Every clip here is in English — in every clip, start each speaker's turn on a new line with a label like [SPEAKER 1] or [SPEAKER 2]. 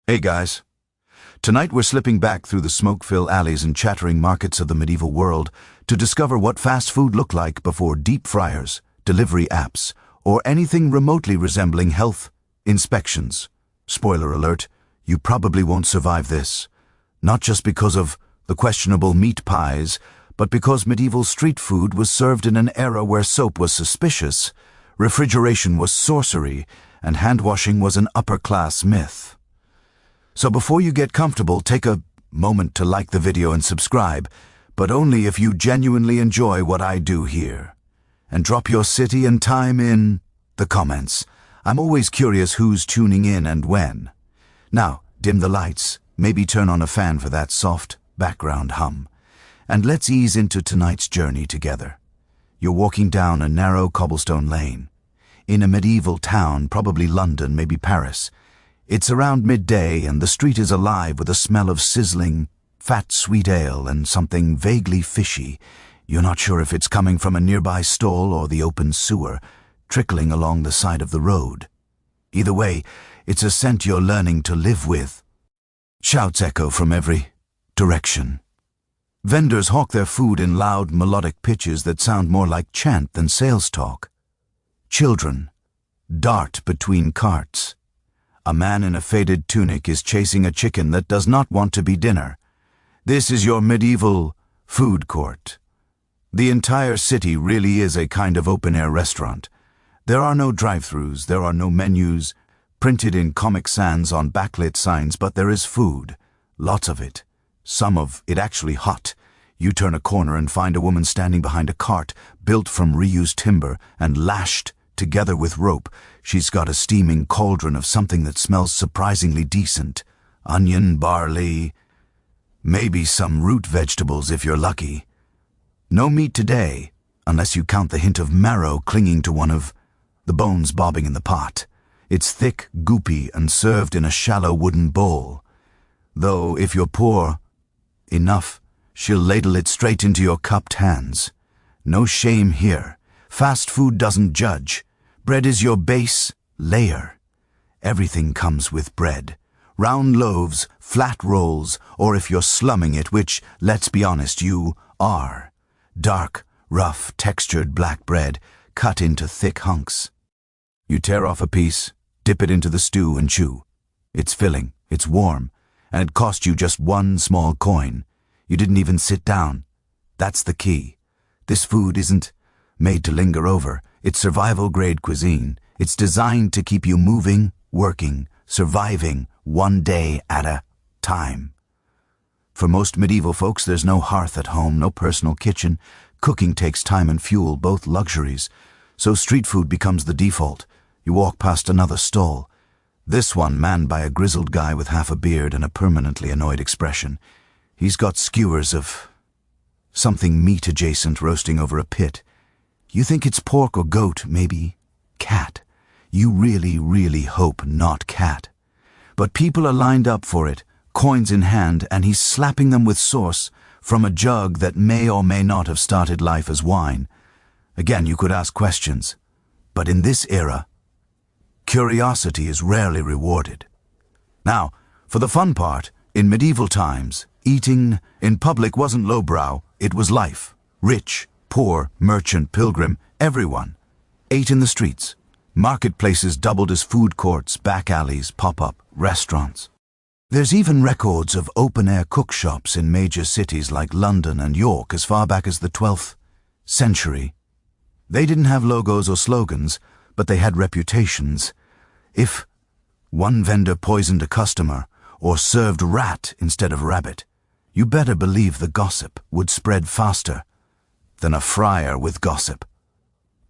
[SPEAKER 1] Hey guys, tonight we're slipping back through the smoke-filled alleys and chattering markets of the medieval world to discover what fast food looked like before deep fryers, delivery apps, or anything remotely resembling health inspections. Spoiler alert, you probably won't survive this. Not just because of the questionable meat pies, but because medieval street food was served in an era where soap was suspicious, refrigeration was sorcery, and hand-washing was an upper-class myth. So before you get comfortable, take a moment to like the video and subscribe, but only if you genuinely enjoy what I do here. And drop your city and time in the comments. I'm always curious who's tuning in and when. Now, dim the lights, maybe turn on a fan for that soft background hum. And let's ease into tonight's journey together. You're walking down a narrow cobblestone lane. In a medieval town, probably London, maybe Paris. It's around midday and the street is alive with a smell of sizzling, fat sweet ale and something vaguely fishy. You're not sure if it's coming from a nearby stall or the open sewer, trickling along the side of the road. Either way, it's a scent you're learning to live with. Shouts echo from every direction. Vendors hawk their food in loud, melodic pitches that sound more like chant than sales talk. Children dart between carts. A man in a faded tunic is chasing a chicken that does not want to be dinner. This is your medieval food court. The entire city really is a kind of open-air restaurant. There are no drive-thrus, there are no menus printed in Comic Sans on backlit signs, but there is food. Lots of it. Some of it actually hot. You turn a corner and find a woman standing behind a cart built from reused timber and lashed together with rope. She's got a steaming cauldron of something that smells surprisingly decent. Onion, barley, maybe some root vegetables if you're lucky. No meat today, unless you count the hint of marrow clinging to one of the bones bobbing in the pot. It's thick, goopy, and served in a shallow wooden bowl. Though, if you're poor enough, she'll ladle it straight into your cupped hands. No shame here. Fast food doesn't judge. Bread is your base layer. Everything comes with bread. Round loaves, flat rolls, or if you're slumming it, which, let's be honest, you are. Dark, rough, textured black bread, cut into thick hunks. You tear off a piece, dip it into the stew and chew. It's filling, it's warm, and it cost you just one small coin. You didn't even sit down. That's the key. This food isn't made to linger over. It's survival-grade cuisine. It's designed to keep you moving, working, surviving, one day at a time. For most medieval folks, there's no hearth at home, no personal kitchen. Cooking takes time and fuel, both luxuries. So street food becomes the default. You walk past another stall. This one manned by a grizzled guy with half a beard and a permanently annoyed expression. He's got skewers of something meat-adjacent roasting over a pit. You think it's pork or goat, maybe cat. You really, really hope not cat. But people are lined up for it, coins in hand, and he's slapping them with sauce from a jug that may or may not have started life as wine. Again, you could ask questions. But in this era, curiosity is rarely rewarded. Now, for the fun part, in medieval times, eating in public wasn't lowbrow, it was life. Rich, poor, merchant, pilgrim, everyone ate in the streets. Marketplaces doubled as food courts, back alleys, pop-up restaurants. There's even records of open-air cookshops in major cities like London and York as far back as the 12th century. They didn't have logos or slogans, but they had reputations. If one vendor poisoned a customer or served rat instead of rabbit, you better believe the gossip would spread faster than a friar with gossip.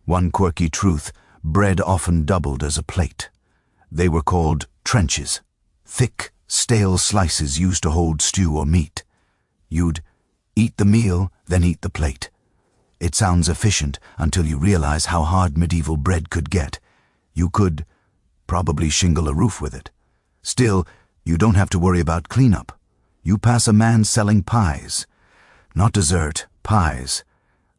[SPEAKER 1] One quirky truth, bread often doubled as a plate. They were called trenches, thick, stale slices used to hold stew or meat. You'd eat the meal, then eat the plate. It sounds efficient until you realize how hard medieval bread could get. You could probably shingle a roof with it. Still, you don't have to worry about cleanup. You pass a man selling pies. Not dessert, pies.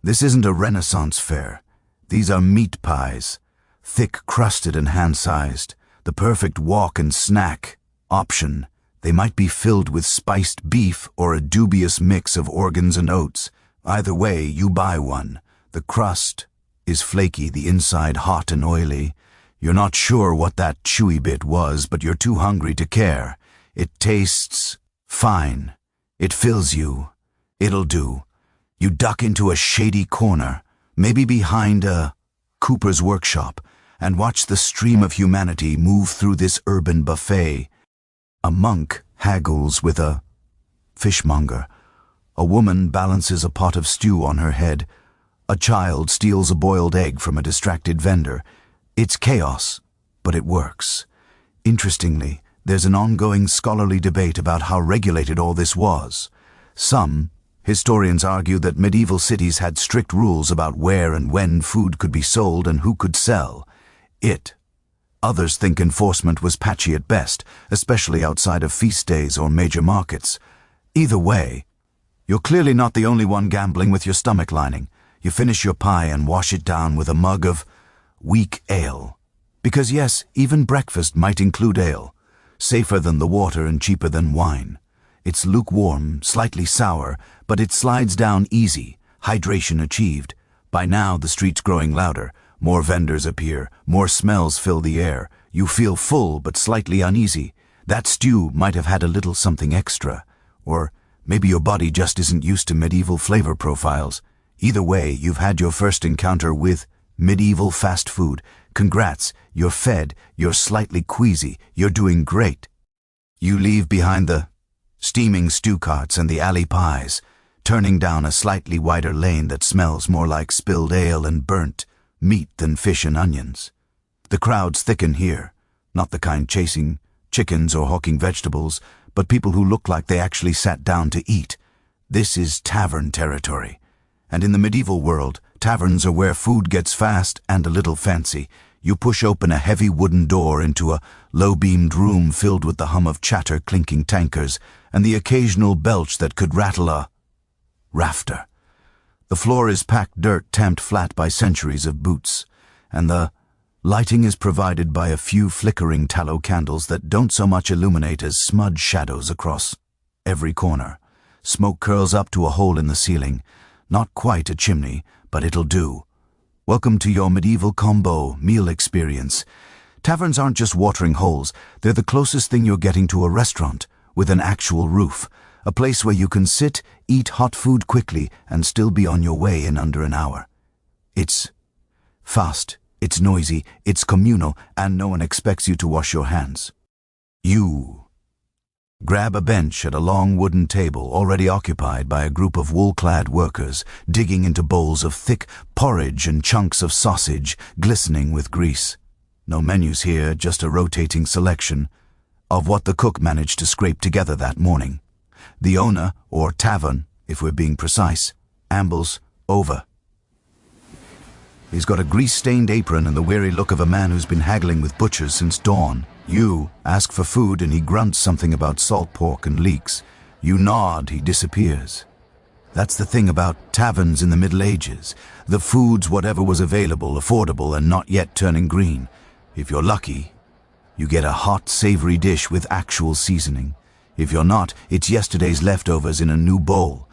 [SPEAKER 1] This isn't a Renaissance fair. These are meat pies, thick-crusted and hand-sized, the perfect walk and snack option. They might be filled with spiced beef or a dubious mix of organs and oats. Either way, you buy one. The crust is flaky, the inside hot and oily. You're not sure what that chewy bit was, but you're too hungry to care. It tastes fine. It fills you. It'll do. You duck into a shady corner, maybe behind a cooper's workshop, and watch the stream of humanity move through this urban buffet. A monk haggles with a fishmonger. A woman balances a pot of stew on her head. A child steals a boiled egg from a distracted vendor. It's chaos, but it works. Interestingly, there's an ongoing scholarly debate about how regulated all this was. Some historians argue that medieval cities had strict rules about where and when food could be sold and who could sell it. Others think enforcement was patchy at best, especially outside of feast days or major markets. Either way, you're clearly not the only one gambling with your stomach lining. You finish your pie and wash it down with a mug of weak ale. Because yes, even breakfast might include ale. Safer than the water and cheaper than wine. It's lukewarm, slightly sour, but it slides down easy, hydration achieved. By now the street's growing louder. More vendors appear, more smells fill the air. You feel full but slightly uneasy. That stew might have had a little something extra. Or maybe your body just isn't used to medieval flavor profiles. Either way, you've had your first encounter with medieval fast food. Congrats, you're fed, you're slightly queasy, you're doing great. You leave behind the steaming stew carts and the alley pies, turning down a slightly wider lane that smells more like spilled ale and burnt meat than fish and onions. The crowds thicken here, not the kind chasing chickens or hawking vegetables, but people who look like they actually sat down to eat. This is tavern territory. And in the medieval world, taverns are where food gets fast and a little fancy. You push open a heavy wooden door into a low-beamed room filled with the hum of chatter clinking tankers and the occasional belch that could rattle a rafter. The floor is packed dirt tamped flat by centuries of boots, and the lighting is provided by a few flickering tallow candles that don't so much illuminate as smudge shadows across every corner. Smoke curls up to a hole in the ceiling. Not quite a chimney, but it'll do. Welcome to your medieval combo meal experience. Taverns aren't just watering holes, they're the closest thing you're getting to a restaurant, with an actual roof. A place where you can sit, eat hot food quickly, and still be on your way in under an hour. It's fast, it's noisy, it's communal, and no one expects you to wash your hands. You grab a bench at a long wooden table already occupied by a group of wool-clad workers, digging into bowls of thick porridge and chunks of sausage glistening with grease. No menus here, just a rotating selection of what the cook managed to scrape together that morning. The owner, or tavern, if we're being precise, ambles over. He's got a grease-stained apron and the weary look of a man who's been haggling with butchers since dawn. You ask for food and he grunts something about salt pork and leeks. You nod, he disappears. That's the thing about taverns in the Middle Ages. The food's whatever was available, affordable, and not yet turning green. If you're lucky, you get a hot, savory dish with actual seasoning. If you're not, it's yesterday's leftovers in a new bowl.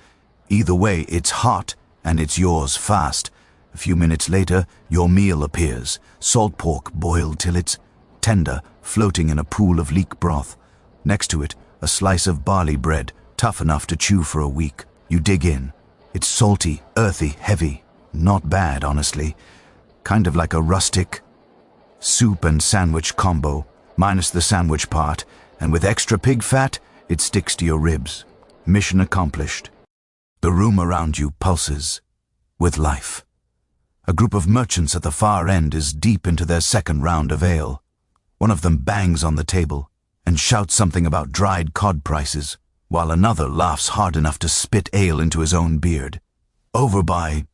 [SPEAKER 1] Either way, it's hot and it's yours fast. A few minutes later, your meal appears. Salt pork boiled till it's tender, floating in a pool of leek broth. Next to it, a slice of barley bread, tough enough to chew for a week. You dig in. It's salty, earthy, heavy. Not bad, honestly. Kind of like a rustic soup and sandwich combo, minus the sandwich part, and with extra pig fat, it sticks to your ribs. Mission accomplished. The room around you pulses with life. A group of merchants at the far end is deep into their second round of ale. One of them bangs on the table and shouts something about dried cod prices, while another laughs hard enough to spit ale into his own beard. Over by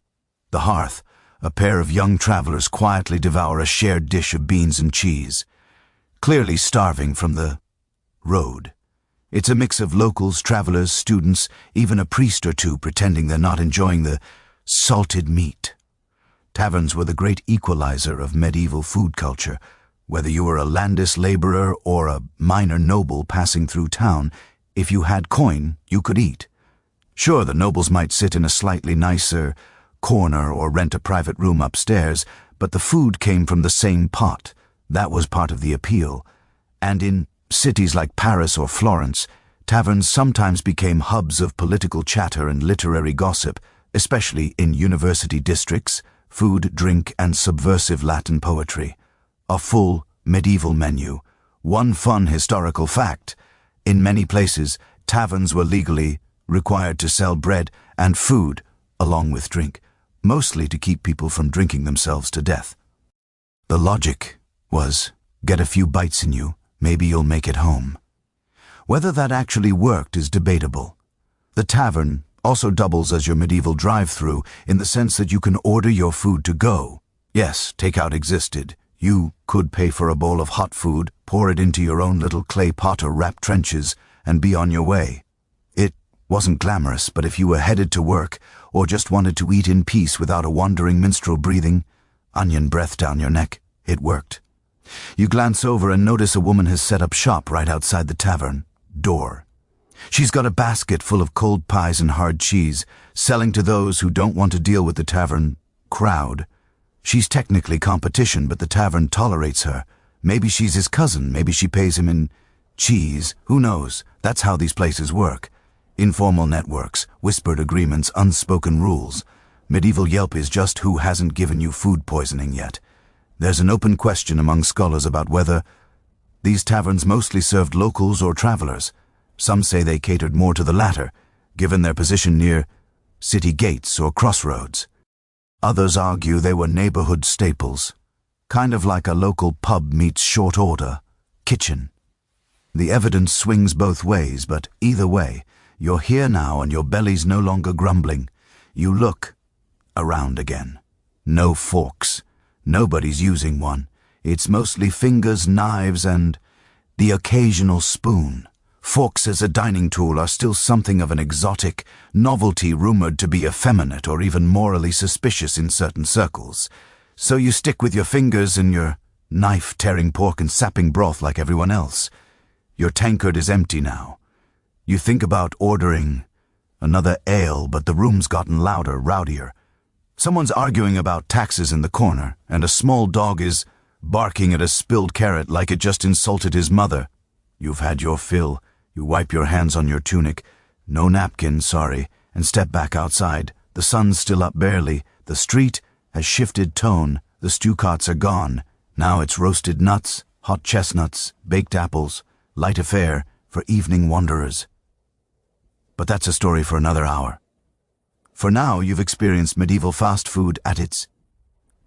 [SPEAKER 1] the hearth, a pair of young travelers quietly devour a shared dish of beans and cheese, clearly starving from the road. It's a mix of locals, travelers, students, even a priest or two pretending they're not enjoying the salted meat. Taverns were the great equalizer of medieval food culture. Whether you were a landis laborer or a minor noble passing through town, if you had coin, you could eat. Sure, the nobles might sit in a slightly nicer corner or rent a private room upstairs, but the food came from the same pot. That was part of the appeal. And in cities like Paris or Florence, taverns sometimes became hubs of political chatter and literary gossip, especially in university districts, food, drink, and subversive Latin poetry. A full medieval menu. One fun historical fact: in many places, taverns were legally required to sell bread and food along with drink, mostly to keep people from drinking themselves to death. The logic was, get a few bites in you, maybe you'll make it home. Whether that actually worked is debatable. The tavern also doubles as your medieval drive-through in the sense that you can order your food to go. Yes, takeout existed. You could pay for a bowl of hot food, pour it into your own little clay pot or wrap trenches, and be on your way. It wasn't glamorous, but if you were headed to work or just wanted to eat in peace without a wandering minstrel breathing onion breath down your neck, it worked. You glance over and notice a woman has set up shop right outside the tavern door. She's got a basket full of cold pies and hard cheese, selling to those who don't want to deal with the tavern crowd. She's technically competition, but the tavern tolerates her. Maybe she's his cousin, maybe she pays him in cheese, who knows? That's how these places work. Informal networks, whispered agreements, unspoken rules. Medieval Yelp is just who hasn't given you food poisoning yet. There's an open question among scholars about whether these taverns mostly served locals or travelers. Some say they catered more to the latter, given their position near city gates or crossroads. Others argue they were neighborhood staples, kind of like a local pub meets short order kitchen. The evidence swings both ways, but either way, you're here now and your belly's no longer grumbling. You look around again. No forks. Nobody's using one. It's mostly fingers, knives, and the occasional spoon. Forks as a dining tool are still something of an exotic novelty rumored to be effeminate or even morally suspicious in certain circles. So you stick with your fingers and your knife tearing pork and sapping broth like everyone else. Your tankard is empty now. You think about ordering another ale, but the room's gotten louder, rowdier. Someone's arguing about taxes in the corner, and a small dog is barking at a spilled carrot like it just insulted his mother. You've had your fill. You wipe your hands on your tunic. No napkin, sorry, and step back outside. The sun's still up barely. The street has shifted tone. The stew carts are gone. Now it's roasted nuts, hot chestnuts, baked apples, light affair for evening wanderers. But that's a story for another hour. For now, you've experienced medieval fast food at its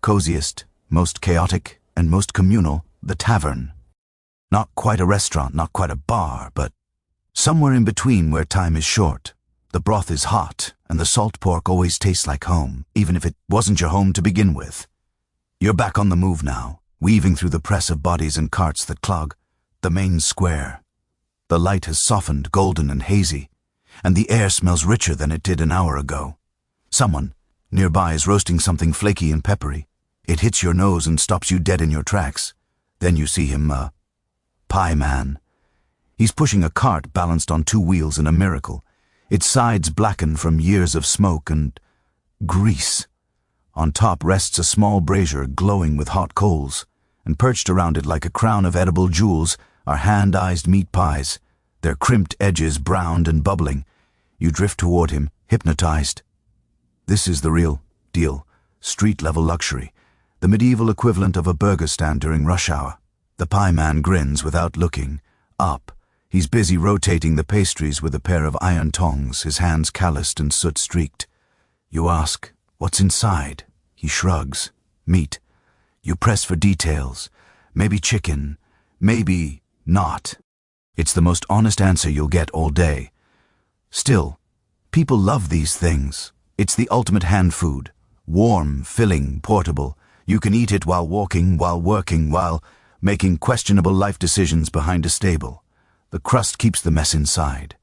[SPEAKER 1] coziest, most chaotic, and most communal, the tavern. Not quite a restaurant, not quite a bar, but somewhere in between where time is short. The broth is hot, and the salt pork always tastes like home, even if it wasn't your home to begin with. You're back on the move now, weaving through the press of bodies and carts that clog the main square. The light has softened, golden and hazy, and the air smells richer than it did an hour ago. Someone nearby is roasting something flaky and peppery. It hits your nose and stops you dead in your tracks. Then you see him, pie man. He's pushing a cart balanced on two wheels in a miracle. Its sides blacken from years of smoke and grease. On top rests a small brazier glowing with hot coals, and perched around it like a crown of edible jewels are hand-ized meat pies, their crimped edges browned and bubbling. You drift toward him, hypnotized. This is the real deal, street-level luxury, the medieval equivalent of a burger stand during rush hour. The pie man grins without looking up. He's busy rotating the pastries with a pair of iron tongs, his hands calloused and soot-streaked. You ask, what's inside? He shrugs. Meat. You press for details. Maybe chicken. Maybe not. It's the most honest answer you'll get all day. Still, people love these things. It's the ultimate hand food. Warm, filling, portable. You can eat it while walking, while working, while making questionable life decisions behind a stable. The crust keeps the mess inside,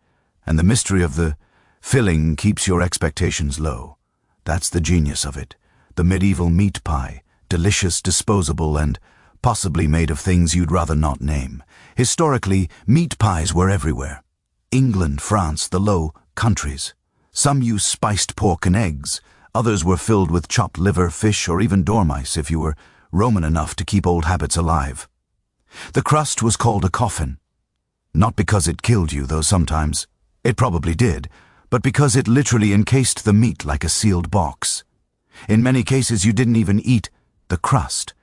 [SPEAKER 1] and the mystery of the filling keeps your expectations low. That's the genius of it. The medieval meat pie, delicious, disposable, and possibly made of things you'd rather not name. Historically, meat pies were everywhere. England, France, the Low Countries. Some used spiced pork and eggs. Others were filled with chopped liver, fish, or even dormice if you were Roman enough to keep old habits alive. The crust was called a coffin. Not because it killed you, though sometimes it probably did, but because it literally encased the meat like a sealed box. In many cases, you didn't even eat the crust.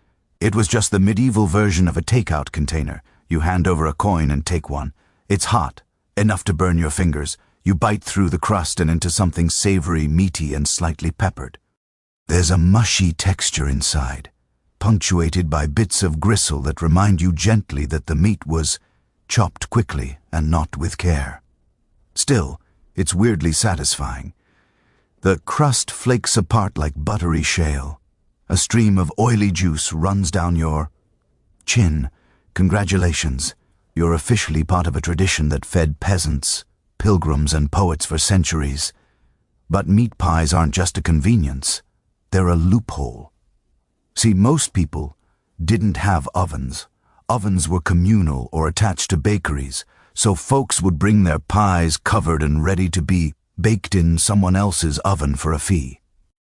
[SPEAKER 1] It was just the medieval version of a takeout container. You hand over a coin and take one. It's hot, enough to burn your fingers. You bite through the crust and into something savory, meaty, and slightly peppered. There's a mushy texture inside, punctuated by bits of gristle that remind you gently that the meat was chopped quickly and not with care. Still, it's weirdly satisfying. The crust flakes apart like buttery shale. A stream of oily juice runs down your chin. Congratulations, you're officially part of a tradition that fed peasants, pilgrims, and poets for centuries. But meat pies aren't just a convenience. They're a loophole. See, most people didn't have ovens. Ovens were communal or attached to bakeries, so folks would bring their pies covered and ready to be baked in someone else's oven for a fee.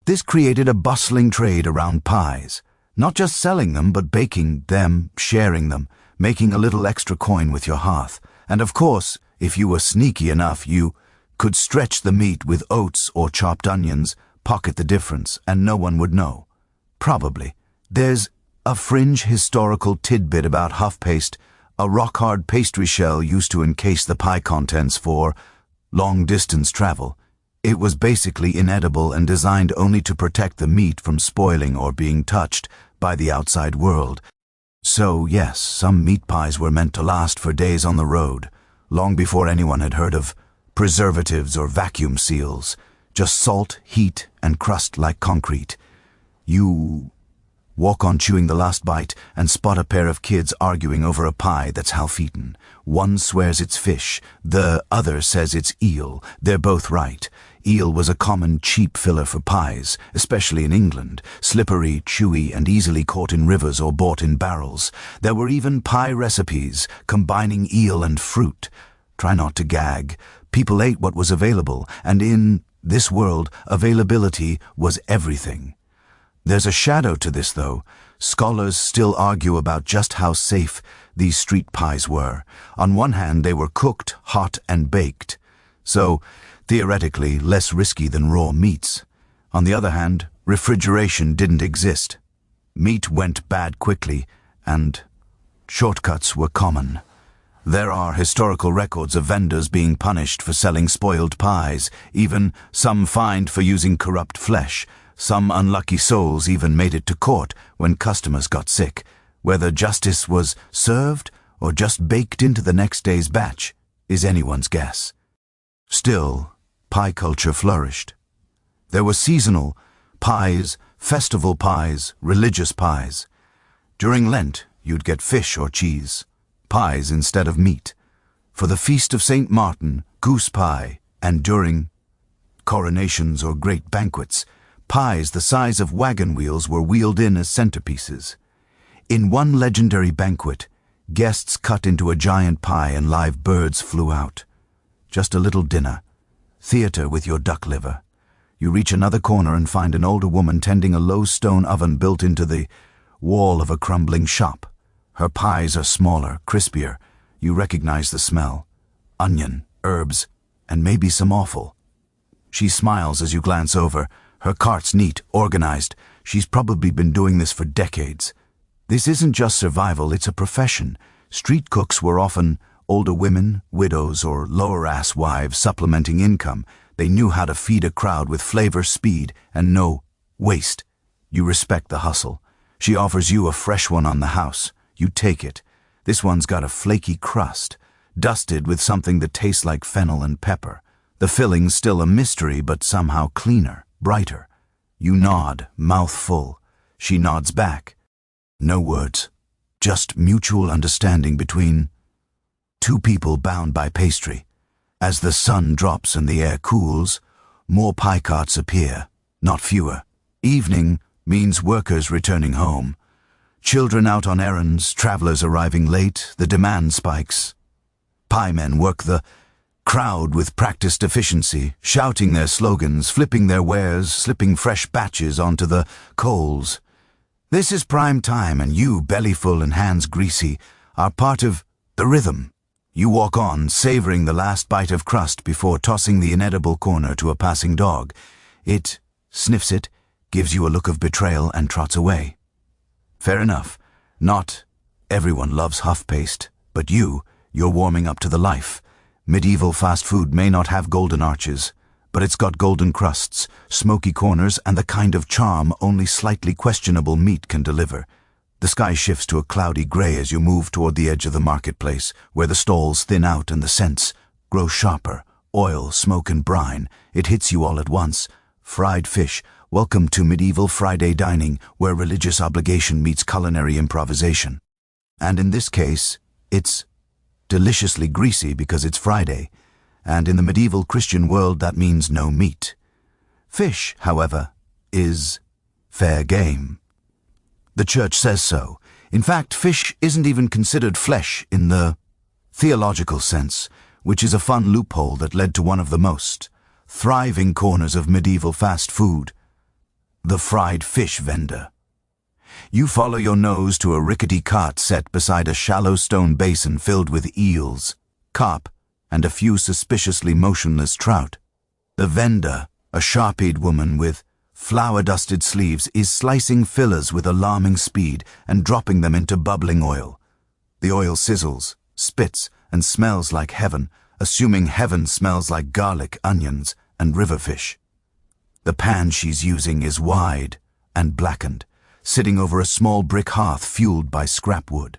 [SPEAKER 1] This created a bustling trade around pies, not just selling them, but baking them, sharing them, making a little extra coin with your hearth. And of course, if you were sneaky enough, you could stretch the meat with oats or chopped onions, pocket the difference, and no one would know. Probably. There's a fringe historical tidbit about huff paste, a rock-hard pastry shell used to encase the pie contents for long-distance travel. It was basically inedible and designed only to protect the meat from spoiling or being touched by the outside world. So yes, some meat pies were meant to last for days on the road, long before anyone had heard of preservatives or vacuum seals. Just salt, heat, and crust like concrete. You walk on chewing the last bite and spot a pair of kids arguing over a pie that's half-eaten. One swears it's fish, the other says it's eel. They're both right. Eel was a common cheap filler for pies, especially in England, slippery, chewy, and easily caught in rivers or bought in barrels. There were even pie recipes combining eel and fruit. Try not to gag. People ate what was available, and in this world, availability was everything. There's a shadow to this, though. Scholars still argue about just how safe these street pies were. On one hand, they were cooked, hot, and baked, so theoretically less risky than raw meats. On the other hand, refrigeration didn't exist. Meat went bad quickly, and shortcuts were common. There are historical records of vendors being punished for selling spoiled pies, even some fined for using corrupt flesh. Some unlucky souls even made it to court when customers got sick. Whether justice was served or just baked into the next day's batch is anyone's guess. Still, pie culture flourished. There were seasonal pies, festival pies, religious pies. During Lent, you'd get fish or cheese, pies instead of meat. For the Feast of St. Martin, goose pie, and during coronations or great banquets, pies the size of wagon wheels were wheeled in as centerpieces. In one legendary banquet, guests cut into a giant pie and live birds flew out. Just a little dinner. Theater with your duck liver. You reach another corner and find an older woman tending a low stone oven built into the wall of a crumbling shop. Her pies are smaller, crispier. You recognize the smell. Onion, herbs, and maybe some offal. She smiles as you glance over. Her cart's neat, organized. She's probably been doing this for decades. This isn't just survival, it's a profession. Street cooks were often older women, widows, or lower-ass wives supplementing income. They knew how to feed a crowd with flavor, speed, and no waste. You respect the hustle. She offers you a fresh one on the house. You take it. This one's got a flaky crust, dusted with something that tastes like fennel and pepper. The filling's still a mystery, but somehow cleaner, brighter. You nod, mouth full. She nods back. No words, just mutual understanding between two people bound by pastry. As the sun drops and the air cools, more pie carts appear, not fewer. Evening means workers returning home. Children out on errands, travelers arriving late, the demand spikes. Piemen work the crowd with practiced efficiency, shouting their slogans, flipping their wares, slipping fresh batches onto the coals. This is prime time, and you, bellyful and hands greasy, are part of the rhythm. You walk on, savoring the last bite of crust before tossing the inedible corner to a passing dog. It sniffs it, gives you a look of betrayal, and trots away. Fair enough. Not everyone loves huff paste, but you're warming up to the life. Medieval fast food may not have golden arches, but it's got golden crusts, smoky corners, and the kind of charm only slightly questionable meat can deliver. The sky shifts to a cloudy grey as you move toward the edge of the marketplace, where the stalls thin out and the scents grow sharper. Oil, smoke, and brine. It hits you all at once. Fried fish. Welcome to medieval Friday dining, where religious obligation meets culinary improvisation. And in this case, it's deliciously greasy because it's Friday, and in the medieval Christian world that means no meat. Fish, however, is fair game. The church says so. In fact, fish isn't even considered flesh in the theological sense, which is a fun loophole that led to one of the most thriving corners of medieval fast food, the fried fish vendor. You follow your nose to a rickety cart set beside a shallow stone basin filled with eels, carp, and a few suspiciously motionless trout. The vendor, a sharp-eyed woman with flour-dusted sleeves, is slicing fillers with alarming speed and dropping them into bubbling oil. The oil sizzles, spits, and smells like heaven, assuming heaven smells like garlic, onions, and river fish. The pan she's using is wide and blackened, sitting over a small brick hearth fueled by scrap wood.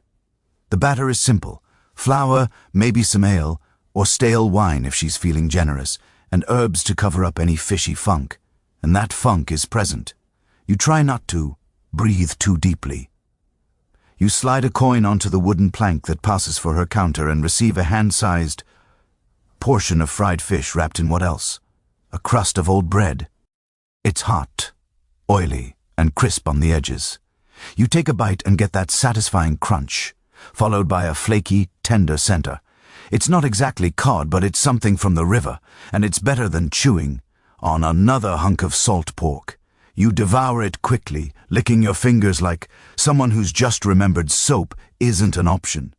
[SPEAKER 1] The batter is simple: flour, maybe some ale, or stale wine if she's feeling generous, and herbs to cover up any fishy funk. And that funk is present. You try not to breathe too deeply. You slide a coin onto the wooden plank that passes for her counter and receive a hand-sized portion of fried fish wrapped in what else? A crust of old bread. It's hot, oily, and crisp on the edges. You take a bite and get that satisfying crunch, followed by a flaky, tender center. It's not exactly cod, but it's something from the river, and it's better than chewing on another hunk of salt pork. You devour it quickly, licking your fingers like someone who's just remembered soap isn't an option.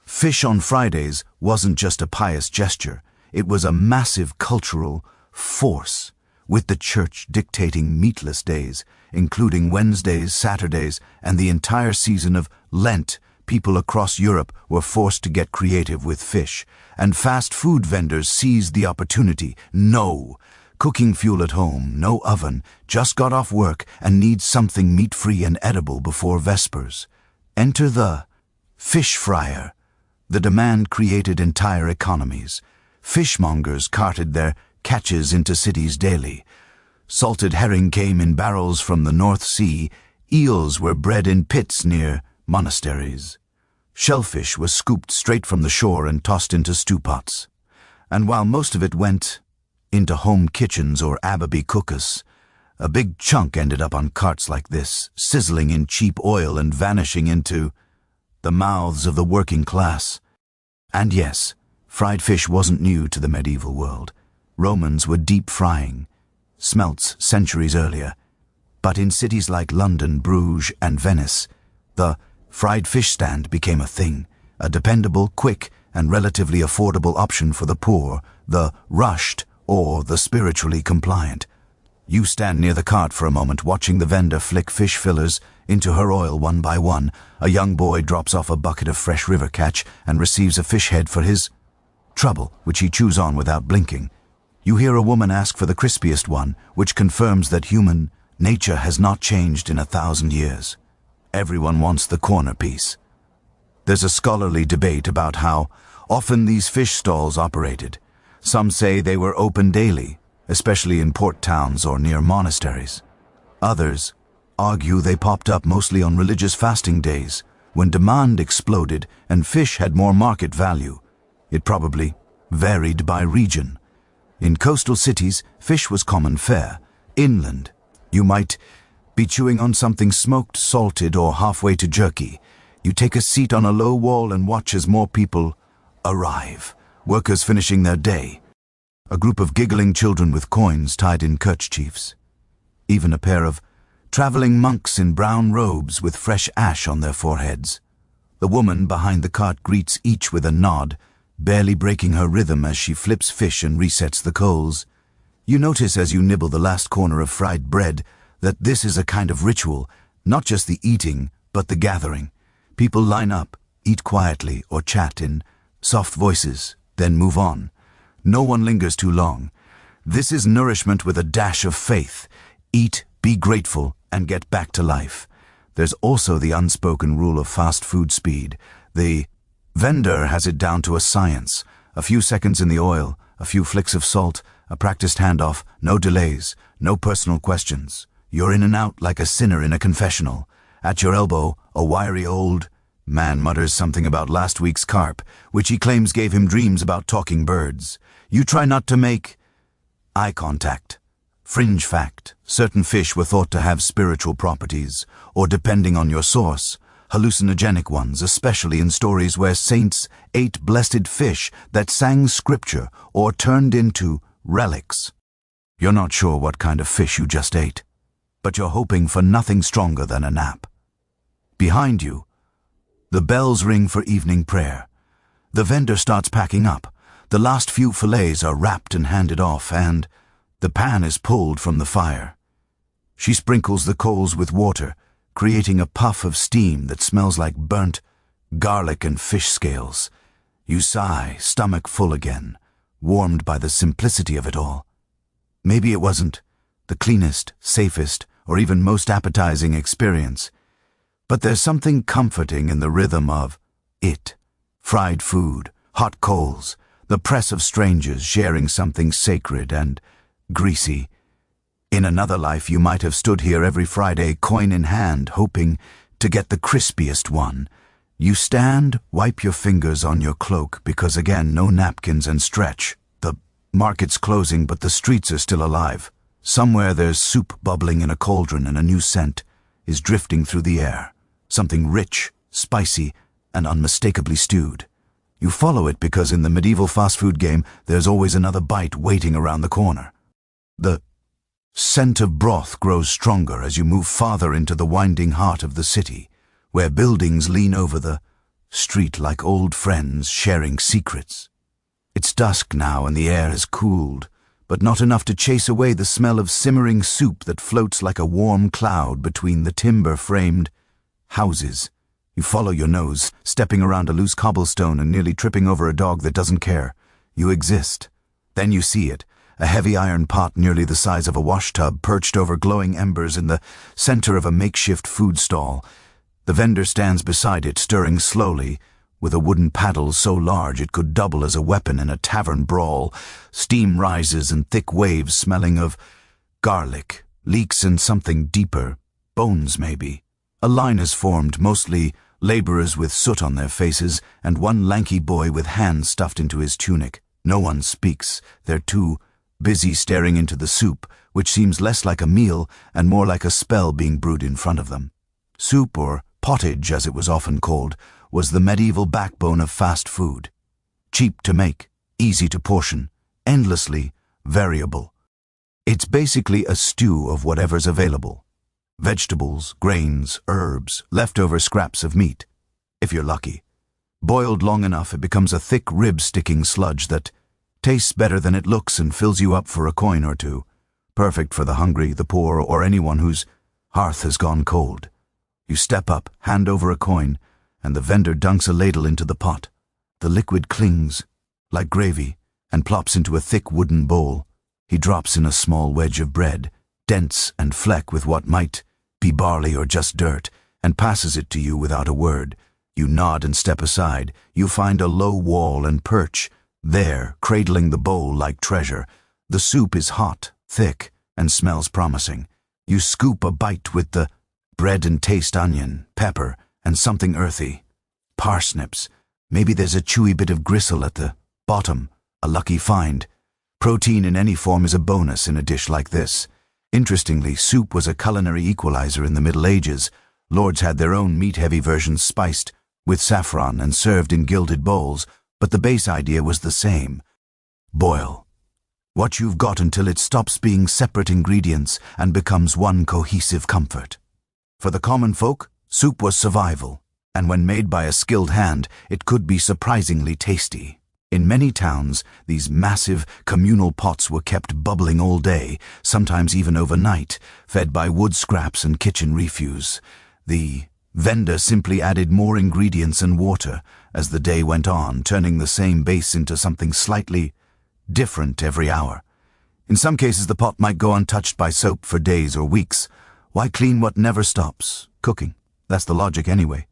[SPEAKER 1] Fish on Fridays wasn't just a pious gesture. It was a massive cultural force, with the church dictating meatless days, including Wednesdays, Saturdays, and the entire season of Lent. People across Europe were forced to get creative with fish, and fast food vendors seized the opportunity. No cooking fuel at home, no oven, just got off work and needs something meat-free and edible before Vespers. Enter the fish fryer. The demand created entire economies. Fishmongers carted their catches into cities daily. Salted herring came in barrels from the North Sea. Eels were bred in pits near monasteries. Shellfish was scooped straight from the shore and tossed into stew pots. And while most of it went into home kitchens or Abbey cookers, a big chunk ended up on carts like this, sizzling in cheap oil and vanishing into the mouths of the working class. And yes, fried fish wasn't new to the medieval world. Romans were deep frying smelts centuries earlier. But in cities like London, Bruges, and Venice, the fried fish stand became a thing, a dependable, quick, and relatively affordable option for the poor, the rushed, or the spiritually compliant. You stand near the cart for a moment, watching the vendor flick fish fillers into her oil one by one. A young boy drops off a bucket of fresh river catch and receives a fish head for his trouble, which he chews on without blinking. You hear a woman ask for the crispiest one, which confirms that human nature has not changed in 1,000 years. Everyone wants the corner piece. There's a scholarly debate about how often these fish stalls operated. Some say they were open daily, especially in port towns or near monasteries. Others argue they popped up mostly on religious fasting days, when demand exploded and fish had more market value. It probably varied by region. In coastal cities, fish was common fare. Inland, you might be chewing on something smoked, salted, or halfway to jerky. You take a seat on a low wall and watch as more people arrive. Workers finishing their day. A group of giggling children with coins tied in kerchiefs. Even a pair of traveling monks in brown robes with fresh ash on their foreheads. The woman behind the cart greets each with a nod, barely breaking her rhythm as she flips fish and resets the coals. You notice as you nibble the last corner of fried bread that this is a kind of ritual, not just the eating, but the gathering. People line up, eat quietly or chat in soft voices, then move on. No one lingers too long. This is nourishment with a dash of faith. Eat, be grateful, and get back to life. There's also the unspoken rule of fast food speed. The vendor has it down to a science. A few seconds in the oil, a few flicks of salt, a practiced handoff, no delays, no personal questions. You're in and out like a sinner in a confessional. At your elbow, a wiry old man mutters something about last week's carp, which he claims gave him dreams about talking birds. You try not to make eye contact. Fringe fact, certain fish were thought to have spiritual properties, or depending on your source, hallucinogenic ones, especially in stories where saints ate blessed fish that sang scripture or turned into relics. You're not sure what kind of fish you just ate, but you're hoping for nothing stronger than a nap. Behind you, the bells ring for evening prayer. The vendor starts packing up. The last few fillets are wrapped and handed off, and the pan is pulled from the fire. She sprinkles the coals with water, creating a puff of steam that smells like burnt garlic and fish scales. You sigh, stomach full again, warmed by the simplicity of it all. Maybe it wasn't the cleanest, safest, or even most appetizing experience, but there's something comforting in the rhythm of it. Fried food, hot coals, the press of strangers sharing something sacred and greasy. In another life you might have stood here every Friday, coin in hand, hoping to get the crispiest one. You stand, wipe your fingers on your cloak, because again, no napkins, and stretch. The market's closing, but the streets are still alive. Somewhere there's soup bubbling in a cauldron, and a new scent is drifting through the air. Something rich, spicy, and unmistakably stewed. You follow it because in the medieval fast food game, there's always another bite waiting around the corner. The scent of broth grows stronger as you move farther into the winding heart of the city, where buildings lean over the street like old friends sharing secrets. It's dusk now and the air has cooled, but not enough to chase away the smell of simmering soup that floats like a warm cloud between the timber-framed houses. You follow your nose, stepping around a loose cobblestone and nearly tripping over a dog that doesn't care. You exist. Then you see it, a heavy iron pot nearly the size of a washtub perched over glowing embers in the center of a makeshift food stall. The vendor stands beside it, stirring slowly, with a wooden paddle so large it could double as a weapon in a tavern brawl. Steam rises and thick waves smelling of garlic, leaks and something deeper, bones maybe. A line is formed, mostly laborers with soot on their faces, and one lanky boy with hands stuffed into his tunic. No one speaks. They're too busy staring into the soup, which seems less like a meal and more like a spell being brewed in front of them. Soup, or pottage as it was often called, was the medieval backbone of fast food. Cheap to make, easy to portion, endlessly variable. It's basically a stew of whatever's available. Vegetables, grains, herbs, leftover scraps of meat, if you're lucky. Boiled long enough, it becomes a thick rib-sticking sludge that tastes better than it looks and fills you up for a coin or two. Perfect for the hungry, the poor, or anyone whose hearth has gone cold. You step up, hand over a coin, and the vendor dunks a ladle into the pot. The liquid clings, like gravy, and plops into a thick wooden bowl. He drops in a small wedge of bread, dense and fleck with what might be barley or just dirt, and passes it to you without a word. You nod and step aside. You find a low wall and perch, there, cradling the bowl like treasure. The soup is hot, thick, and smells promising. You scoop a bite with the bread and taste onion, pepper, and something earthy. Parsnips. Maybe there's a chewy bit of gristle at the bottom, a lucky find. Protein in any form is a bonus in a dish like this. Interestingly, soup was a culinary equalizer in the Middle Ages. Lords had their own meat-heavy versions spiced with saffron and served in gilded bowls, but the base idea was the same. Boil what you've got until it stops being separate ingredients and becomes one cohesive comfort. For the common folk, soup was survival, and when made by a skilled hand, it could be surprisingly tasty. In many towns, these massive communal pots were kept bubbling all day, sometimes even overnight, fed by wood scraps and kitchen refuse. The vendor simply added more ingredients and water as the day went on, turning the same base into something slightly different every hour. In some cases, the pot might go untouched by soap for days or weeks. Why clean what never stops? Cooking. That's the logic anyway.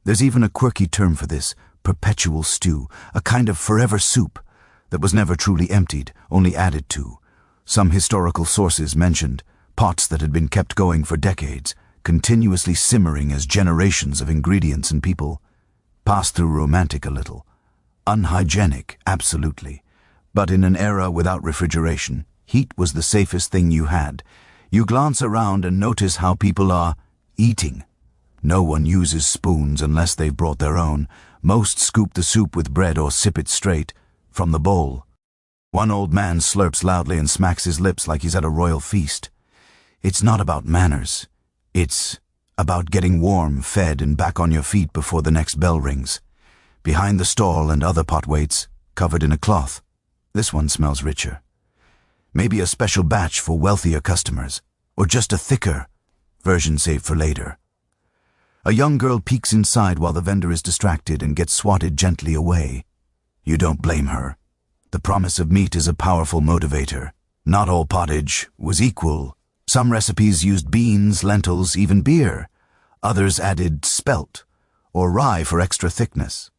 [SPEAKER 1] There's even a quirky term for this: perpetual stew, a kind of forever soup that was never truly emptied, only added to. Some historical sources mentioned pots that had been kept going for decades, continuously simmering as generations of ingredients and people passed through. Romantic a little. Unhygienic, absolutely. But in an era without refrigeration, heat was the safest thing you had. You glance around and notice how people are eating. No one uses spoons unless they've brought their own. Most scoop the soup with bread or sip it straight from the bowl. One old man slurps loudly and smacks his lips like he's at a royal feast. It's not about manners. It's about getting warm, fed, and back on your feet before the next bell rings. Behind the stall and other pot weights, covered in a cloth. This one smells richer. Maybe a special batch for wealthier customers, or just a thicker version saved for later. A young girl peeks inside while the vendor is distracted and gets swatted gently away. You don't blame her. The promise of meat is a powerful motivator. Not all pottage was equal. Some recipes used beans, lentils, even beer. Others added spelt or rye for extra thickness.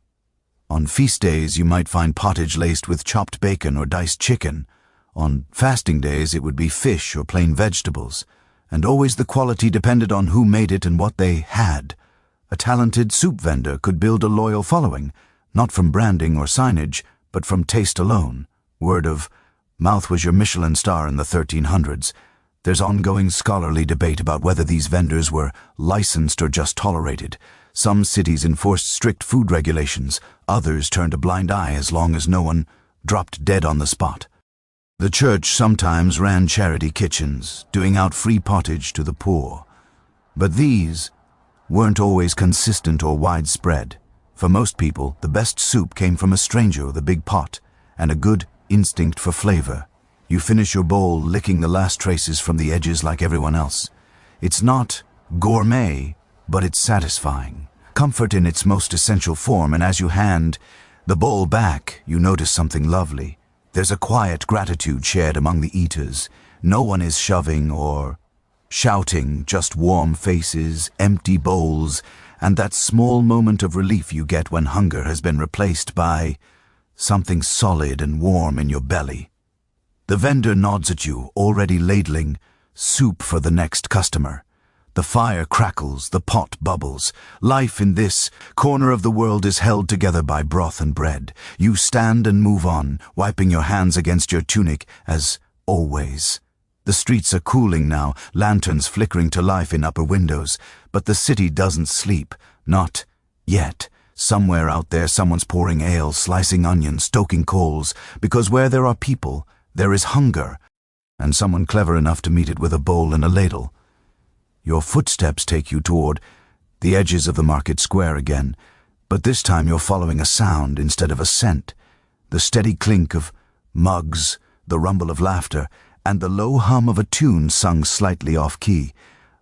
[SPEAKER 1] On feast days, you might find pottage laced with chopped bacon or diced chicken. On fasting days, it would be fish or plain vegetables. And always the quality depended on who made it and what they had. A talented soup vendor could build a loyal following, not from branding or signage, but from taste alone. Word of mouth was your Michelin star in the 1300s. There's ongoing scholarly debate about whether these vendors were licensed or just tolerated. Some cities enforced strict food regulations, others turned a blind eye as long as no one dropped dead on the spot. The church sometimes ran charity kitchens, doing out free pottage to the poor. But these weren't always consistent or widespread. For most people, the best soup came from a stranger with a big pot and a good instinct for flavor. You finish your bowl licking the last traces from the edges like everyone else. It's not gourmet, but it's satisfying. Comfort in its most essential form, and as you hand the bowl back, you notice something lovely. There's a quiet gratitude shared among the eaters. No one is shoving or shouting, just warm faces, empty bowls, and that small moment of relief you get when hunger has been replaced by something solid and warm in your belly. The vendor nods at you, already ladling soup for the next customer. The fire crackles, the pot bubbles. Life in this corner of the world is held together by broth and bread. You stand and move on, wiping your hands against your tunic, as always. The streets are cooling now, lanterns flickering to life in upper windows. But the city doesn't sleep. Not yet. Somewhere out there, someone's pouring ale, slicing onions, stoking coals. Because where there are people, there is hunger. And someone clever enough to meet it with a bowl and a ladle. Your footsteps take you toward the edges of the market square again, but this time you're following a sound instead of a scent. The steady clink of mugs, the rumble of laughter, and the low hum of a tune sung slightly off-key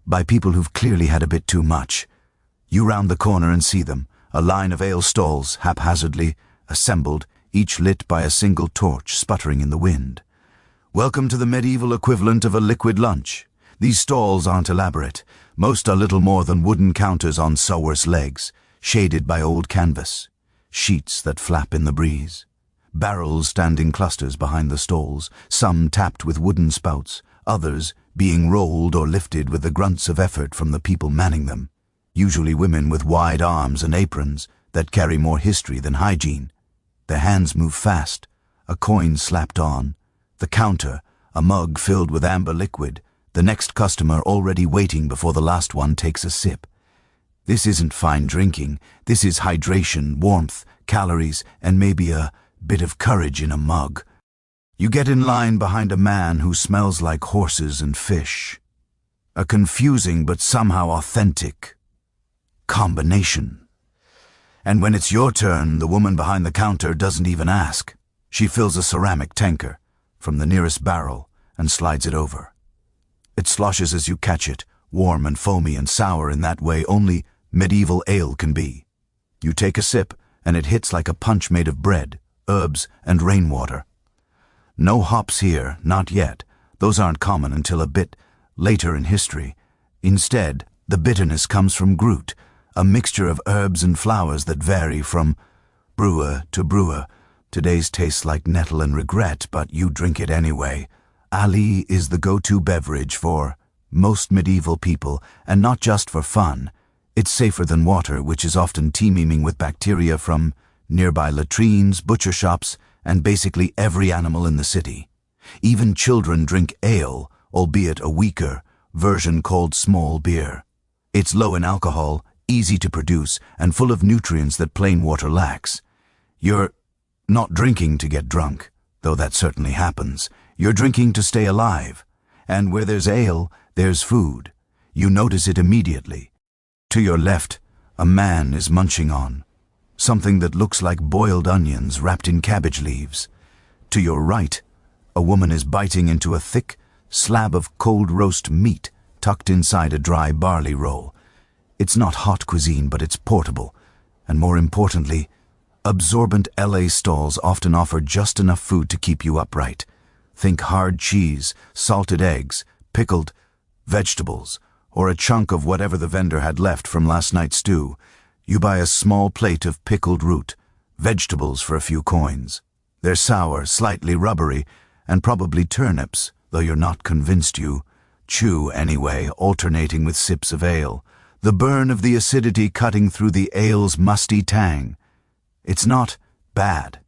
[SPEAKER 1] by people who've clearly had a bit too much. You round the corner and see them, a line of ale stalls haphazardly assembled, each lit by a single torch sputtering in the wind. Welcome to the medieval equivalent of a liquid lunch. These stalls aren't elaborate. Most are little more than wooden counters on sowers' legs, shaded by old canvas, sheets that flap in the breeze. Barrels stand in clusters behind the stalls, some tapped with wooden spouts, others being rolled or lifted with the grunts of effort from the people manning them, usually women with wide arms and aprons that carry more history than hygiene. Their hands move fast, a coin slapped on. The counter, a mug filled with amber liquid, the next customer already waiting before the last one takes a sip. This isn't fine drinking, this is hydration, warmth, calories, and maybe a bit of courage in a mug. You get in line behind a man who smells like horses and fish. A confusing but somehow authentic combination. And when it's your turn, the woman behind the counter doesn't even ask. She fills a ceramic tanker from the nearest barrel and slides it over. It sloshes as you catch it, warm and foamy and sour in that way only medieval ale can be. You take a sip, and it hits like a punch made of bread, herbs, and rainwater. No hops here, not yet. Those aren't common until a bit later in history. Instead, the bitterness comes from grute, a mixture of herbs and flowers that vary from brewer to brewer. Today's tastes like nettle and regret, but you drink it anyway. Ali is the go-to beverage for most medieval people, and not just for fun. It's safer than water, which is often teeming with bacteria from nearby latrines, butcher shops, and basically every animal in the city. Even children drink ale, albeit a weaker version called small beer. It's low in alcohol, easy to produce, and full of nutrients that plain water lacks. You're not drinking to get drunk, though that certainly happens. You're drinking to stay alive. And where there's ale, there's food. You notice it immediately. To your left, a man is munching on something that looks like boiled onions wrapped in cabbage leaves. To your right, a woman is biting into a thick slab of cold roast meat tucked inside a dry barley roll. It's not hot cuisine, but it's portable. And more importantly, absorbent LA stalls often offer just enough food to keep you upright. Think hard cheese, salted eggs, pickled vegetables, or a chunk of whatever the vendor had left from last night's stew. You buy a small plate of pickled root, vegetables for a few coins. They're sour, slightly rubbery, and probably turnips, though you're not convinced. You chew anyway, alternating with sips of ale, the burn of the acidity cutting through the ale's musty tang. It's not bad.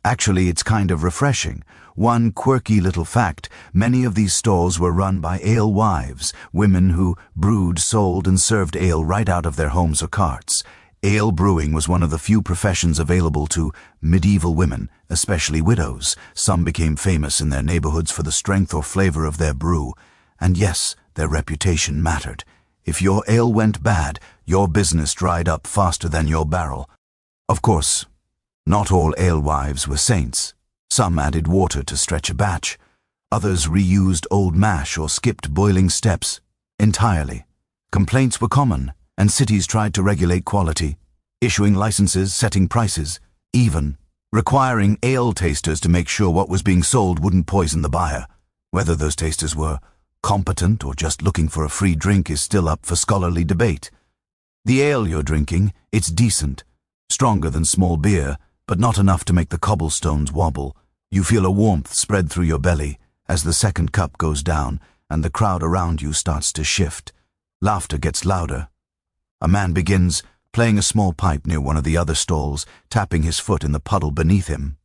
[SPEAKER 1] Actually, it's kind of refreshing. One quirky little fact, many of these stalls were run by alewives, women who brewed, sold, and served ale right out of their homes or carts. Ale brewing was one of the few professions available to medieval women, especially widows. Some became famous in their neighborhoods for the strength or flavor of their brew. And yes, their reputation mattered. If your ale went bad, your business dried up faster than your barrel. Of course, not all alewives were saints. Some added water to stretch a batch. Others reused old mash or skipped boiling steps entirely. Complaints were common, and cities tried to regulate quality, issuing licenses, setting prices, even requiring ale tasters to make sure what was being sold wouldn't poison the buyer. Whether those tasters were competent or just looking for a free drink is still up for scholarly debate. The ale you're drinking, it's decent, stronger than small beer, but not enough to make the cobblestones wobble. You feel a warmth spread through your belly as the second cup goes down and the crowd around you starts to shift. Laughter gets louder. A man begins playing a small pipe near one of the other stalls, tapping his foot in the puddle beneath him.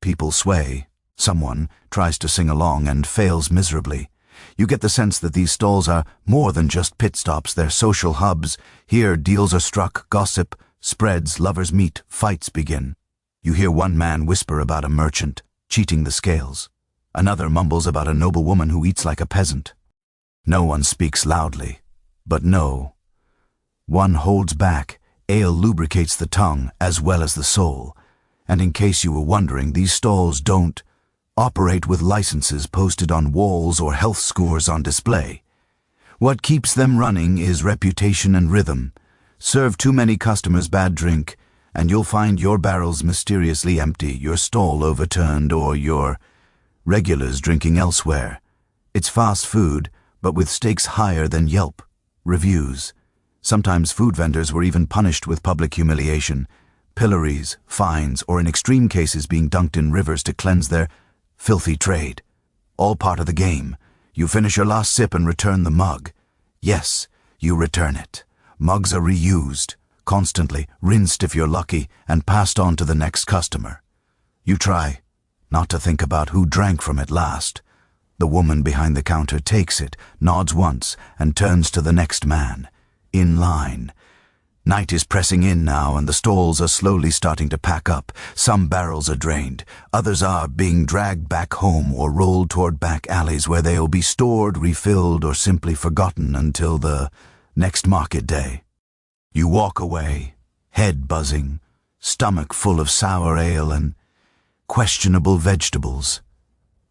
[SPEAKER 1] People sway. Someone tries to sing along and fails miserably. You get the sense that these stalls are more than just pit stops, they're social hubs. Here deals are struck, gossip spreads, lovers meet, fights begin. You hear one man whisper about a merchant cheating the scales. Another mumbles about a noble woman who eats like a peasant. No one speaks loudly, but no. One holds back. Ale lubricates the tongue as well as the soul. And in case you were wondering, these stalls don't operate with licenses posted on walls or health scores on display. What keeps them running is reputation and rhythm. Serve too many customers bad drink, and you'll find your barrels mysteriously empty, your stall overturned, or your regulars drinking elsewhere. It's fast food, but with stakes higher than Yelp reviews. Sometimes food vendors were even punished with public humiliation, pillories, fines, or in extreme cases being dunked in rivers to cleanse their filthy trade. All part of the game. You finish your last sip and return the mug. Yes, you return it. Mugs are reused, constantly, rinsed if you're lucky, and passed on to the next customer. You try not to think about who drank from it last. The woman behind the counter takes it, nods once, and turns to the next man. In line. Night is pressing in now, and the stalls are slowly starting to pack up. Some barrels are drained. Others are being dragged back home or rolled toward back alleys where they'll be stored, refilled, or simply forgotten until the next market day. You walk away, head buzzing, stomach full of sour ale and questionable vegetables.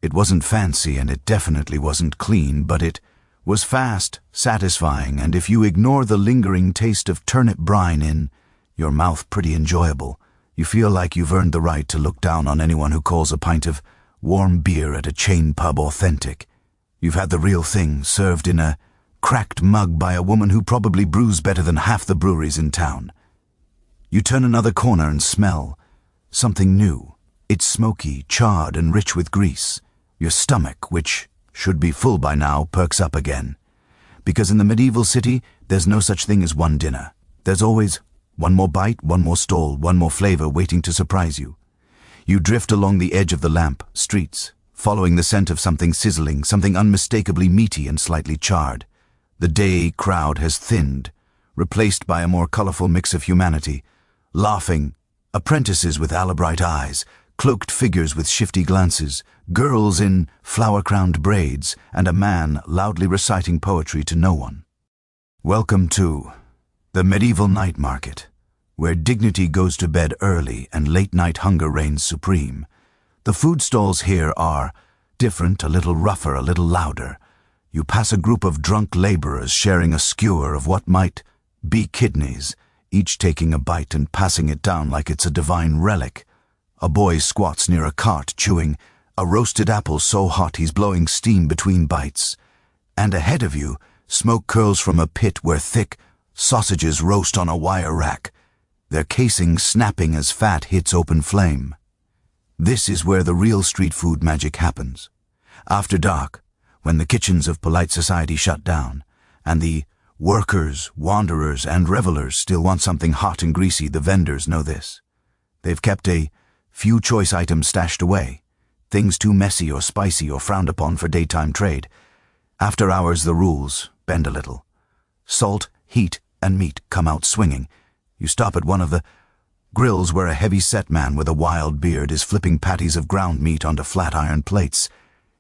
[SPEAKER 1] It wasn't fancy, and it definitely wasn't clean, but it was fast, satisfying, and if you ignore the lingering taste of turnip brine in your mouth, pretty enjoyable. You feel like you've earned the right to look down on anyone who calls a pint of warm beer at a chain pub authentic. You've had the real thing served in a cracked mug by a woman who probably brews better than half the breweries in town. You turn another corner and smell something new. It's smoky, charred, and rich with grease. Your stomach, which should be full by now, perks up again. Because in the medieval city, there's no such thing as one dinner. There's always one more bite, one more stall, one more flavor waiting to surprise you. You drift along the edge of the lamp streets, following the scent of something sizzling, something unmistakably meaty and slightly charred. The day crowd has thinned, replaced by a more colorful mix of humanity, laughing, apprentices with alibright eyes, cloaked figures with shifty glances, girls in flower-crowned braids, and a man loudly reciting poetry to no one. Welcome to the medieval night market, where dignity goes to bed early and late-night hunger reigns supreme. The food stalls here are different, a little rougher, a little louder. You pass a group of drunk laborers sharing a skewer of what might be kidneys, each taking a bite and passing it down like it's a divine relic. A boy squats near a cart chewing a roasted apple so hot he's blowing steam between bites. And ahead of you, smoke curls from a pit where thick sausages roast on a wire rack, their casing snapping as fat hits open flame. This is where the real street food magic happens. After dark, when the kitchens of polite society shut down, and the workers, wanderers, and revelers still want something hot and greasy, the vendors know this. They've kept a few choice items stashed away, things too messy or spicy or frowned upon for daytime trade. After hours, the rules bend a little. Salt, heat, and meat come out swinging. You stop at one of the grills where a heavy-set man with a wild beard is flipping patties of ground meat onto flat iron plates.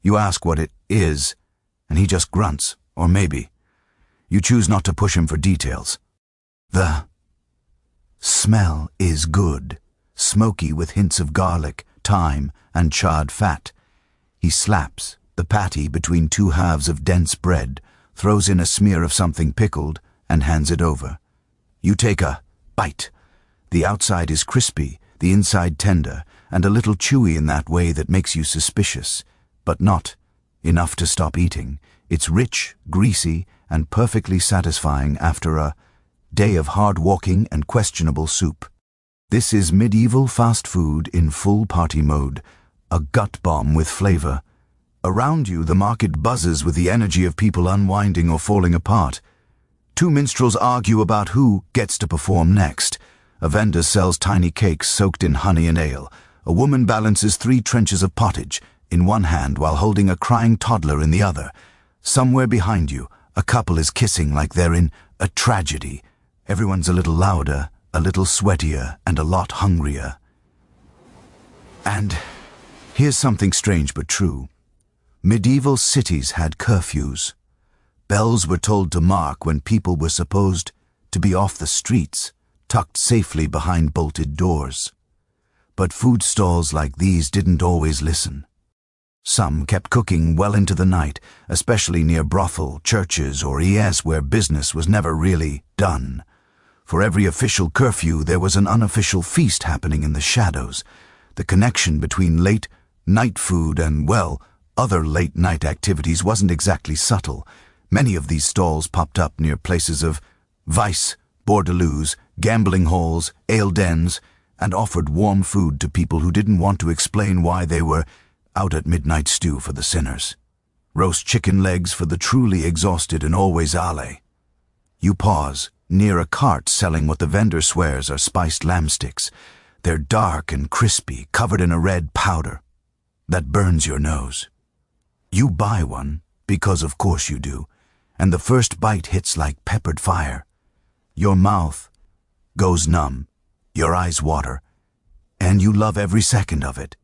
[SPEAKER 1] You ask what it is, and he just grunts, or maybe. You choose not to push him for details. The smell is good. Smoky with hints of garlic, thyme, and charred fat. He slaps the patty between two halves of dense bread, throws in a smear of something pickled, and hands it over. You take a bite. The outside is crispy, the inside tender, and a little chewy in that way that makes you suspicious, but not enough to stop eating. It's rich, greasy, and perfectly satisfying after a day of hard walking and questionable soup. This is medieval fast food in full party mode, a gut bomb with flavor. Around you, the market buzzes with the energy of people unwinding or falling apart. Two minstrels argue about who gets to perform next. A vendor sells tiny cakes soaked in honey and ale. A woman balances 3 trenchers of pottage in one hand while holding a crying toddler in the other. Somewhere behind you, a couple is kissing like they're in a tragedy. Everyone's a little louder, a little sweatier, and a lot hungrier. And here's something strange but true. Medieval cities had curfews. Bells were told to mark when people were supposed to be off the streets, tucked safely behind bolted doors. But food stalls like these didn't always listen. Some kept cooking well into the night, especially near brothel, churches, or where business was never really done. For every official curfew, there was an unofficial feast happening in the shadows. The connection between late night food and, well, other late-night activities wasn't exactly subtle. Many of these stalls popped up near places of vice, bordelloos, gambling halls, ale dens, and offered warm food to people who didn't want to explain why they were out at midnight stew for the sinners. Roast chicken legs for the truly exhausted and always ale. You pause near a cart selling what the vendor swears are spiced lamb sticks. They're dark and crispy, covered in a red powder that burns your nose. You buy one, because of course you do, and the first bite hits like peppered fire. Your mouth goes numb, your eyes water, and you love every second of it.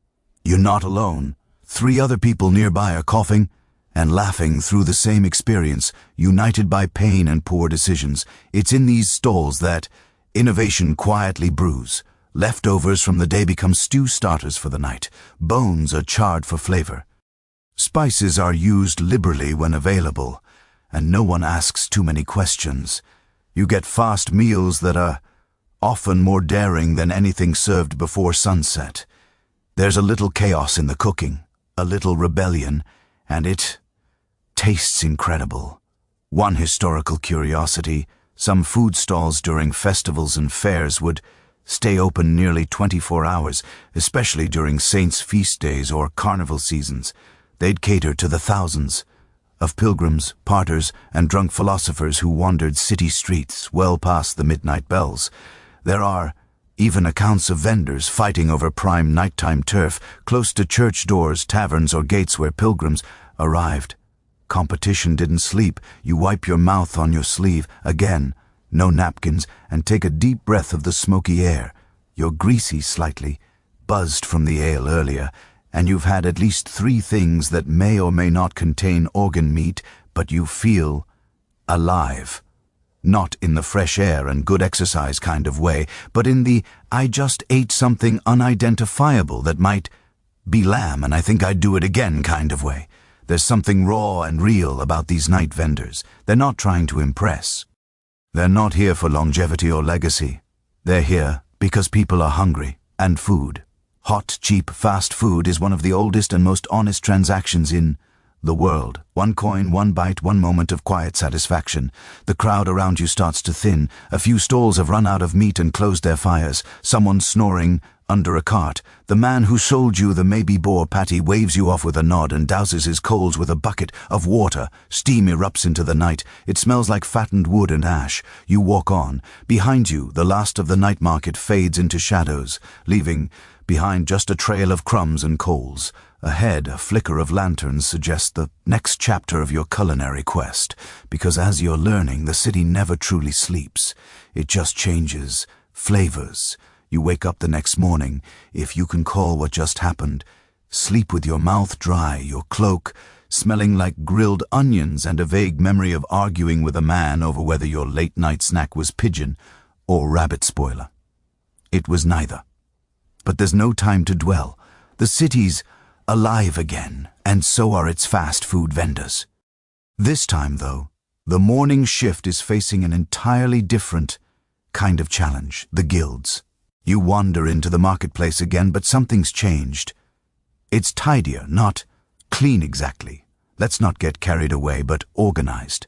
[SPEAKER 1] You're not alone. 3 other people nearby are coughing and laughing through the same experience, united by pain and poor decisions. It's in these stalls that innovation quietly brews. Leftovers from the day become stew starters for the night. Bones are charred for flavor. Spices are used liberally when available, and no one asks too many questions. You get fast meals that are often more daring than anything served before sunset. There's a little chaos in the cooking, a little rebellion, and it tastes incredible. One historical curiosity, some food stalls during festivals and fairs would stay open nearly 24 hours, especially during saints' feast days or carnival seasons. They'd cater to the thousands of pilgrims, parters, and drunk philosophers who wandered city streets well past the midnight bells. There are even accounts of vendors fighting over prime nighttime turf close to church doors, taverns, or gates where pilgrims arrived. Competition didn't sleep. You wipe your mouth on your sleeve, again, no napkins, and take a deep breath of the smoky air. You're greasy slightly, buzzed from the ale earlier, and you've had at least 3 things that may or may not contain organ meat, but you feel alive. Not in the fresh air and good exercise kind of way, but in the I just ate something unidentifiable that might be lamb and I think I'd do it again kind of way. There's something raw and real about these night vendors. They're not trying to impress. They're not here for longevity or legacy. They're here because people are hungry, and food. Hot, cheap, fast food is one of the oldest and most honest transactions in the world. 1 coin, 1 bite, 1 moment of quiet satisfaction. The crowd around you starts to thin. A few stalls have run out of meat and closed their fires. Someone snoring under a cart. The man who sold you the maybe boar patty waves you off with a nod and douses his coals with a bucket of water. Steam erupts into the night. It smells like fattened wood and ash. You walk on. Behind you, the last of the night market fades into shadows, leaving behind just a trail of crumbs and coals. Ahead, a flicker of lanterns suggests the next chapter of your culinary quest, because as you're learning, the city never truly sleeps. It just changes flavors. You wake up the next morning, if you can call what just happened, sleep with your mouth dry, your cloak smelling like grilled onions, and a vague memory of arguing with a man over whether your late-night snack was pigeon or rabbit spoiler. It was neither. But there's no time to dwell. The city's alive again, and so are its fast food vendors. This time, though, the morning shift is facing an entirely different kind of challenge, the guilds. You wander into the marketplace again, but something's changed. It's tidier, not clean exactly. Let's not get carried away, but organized.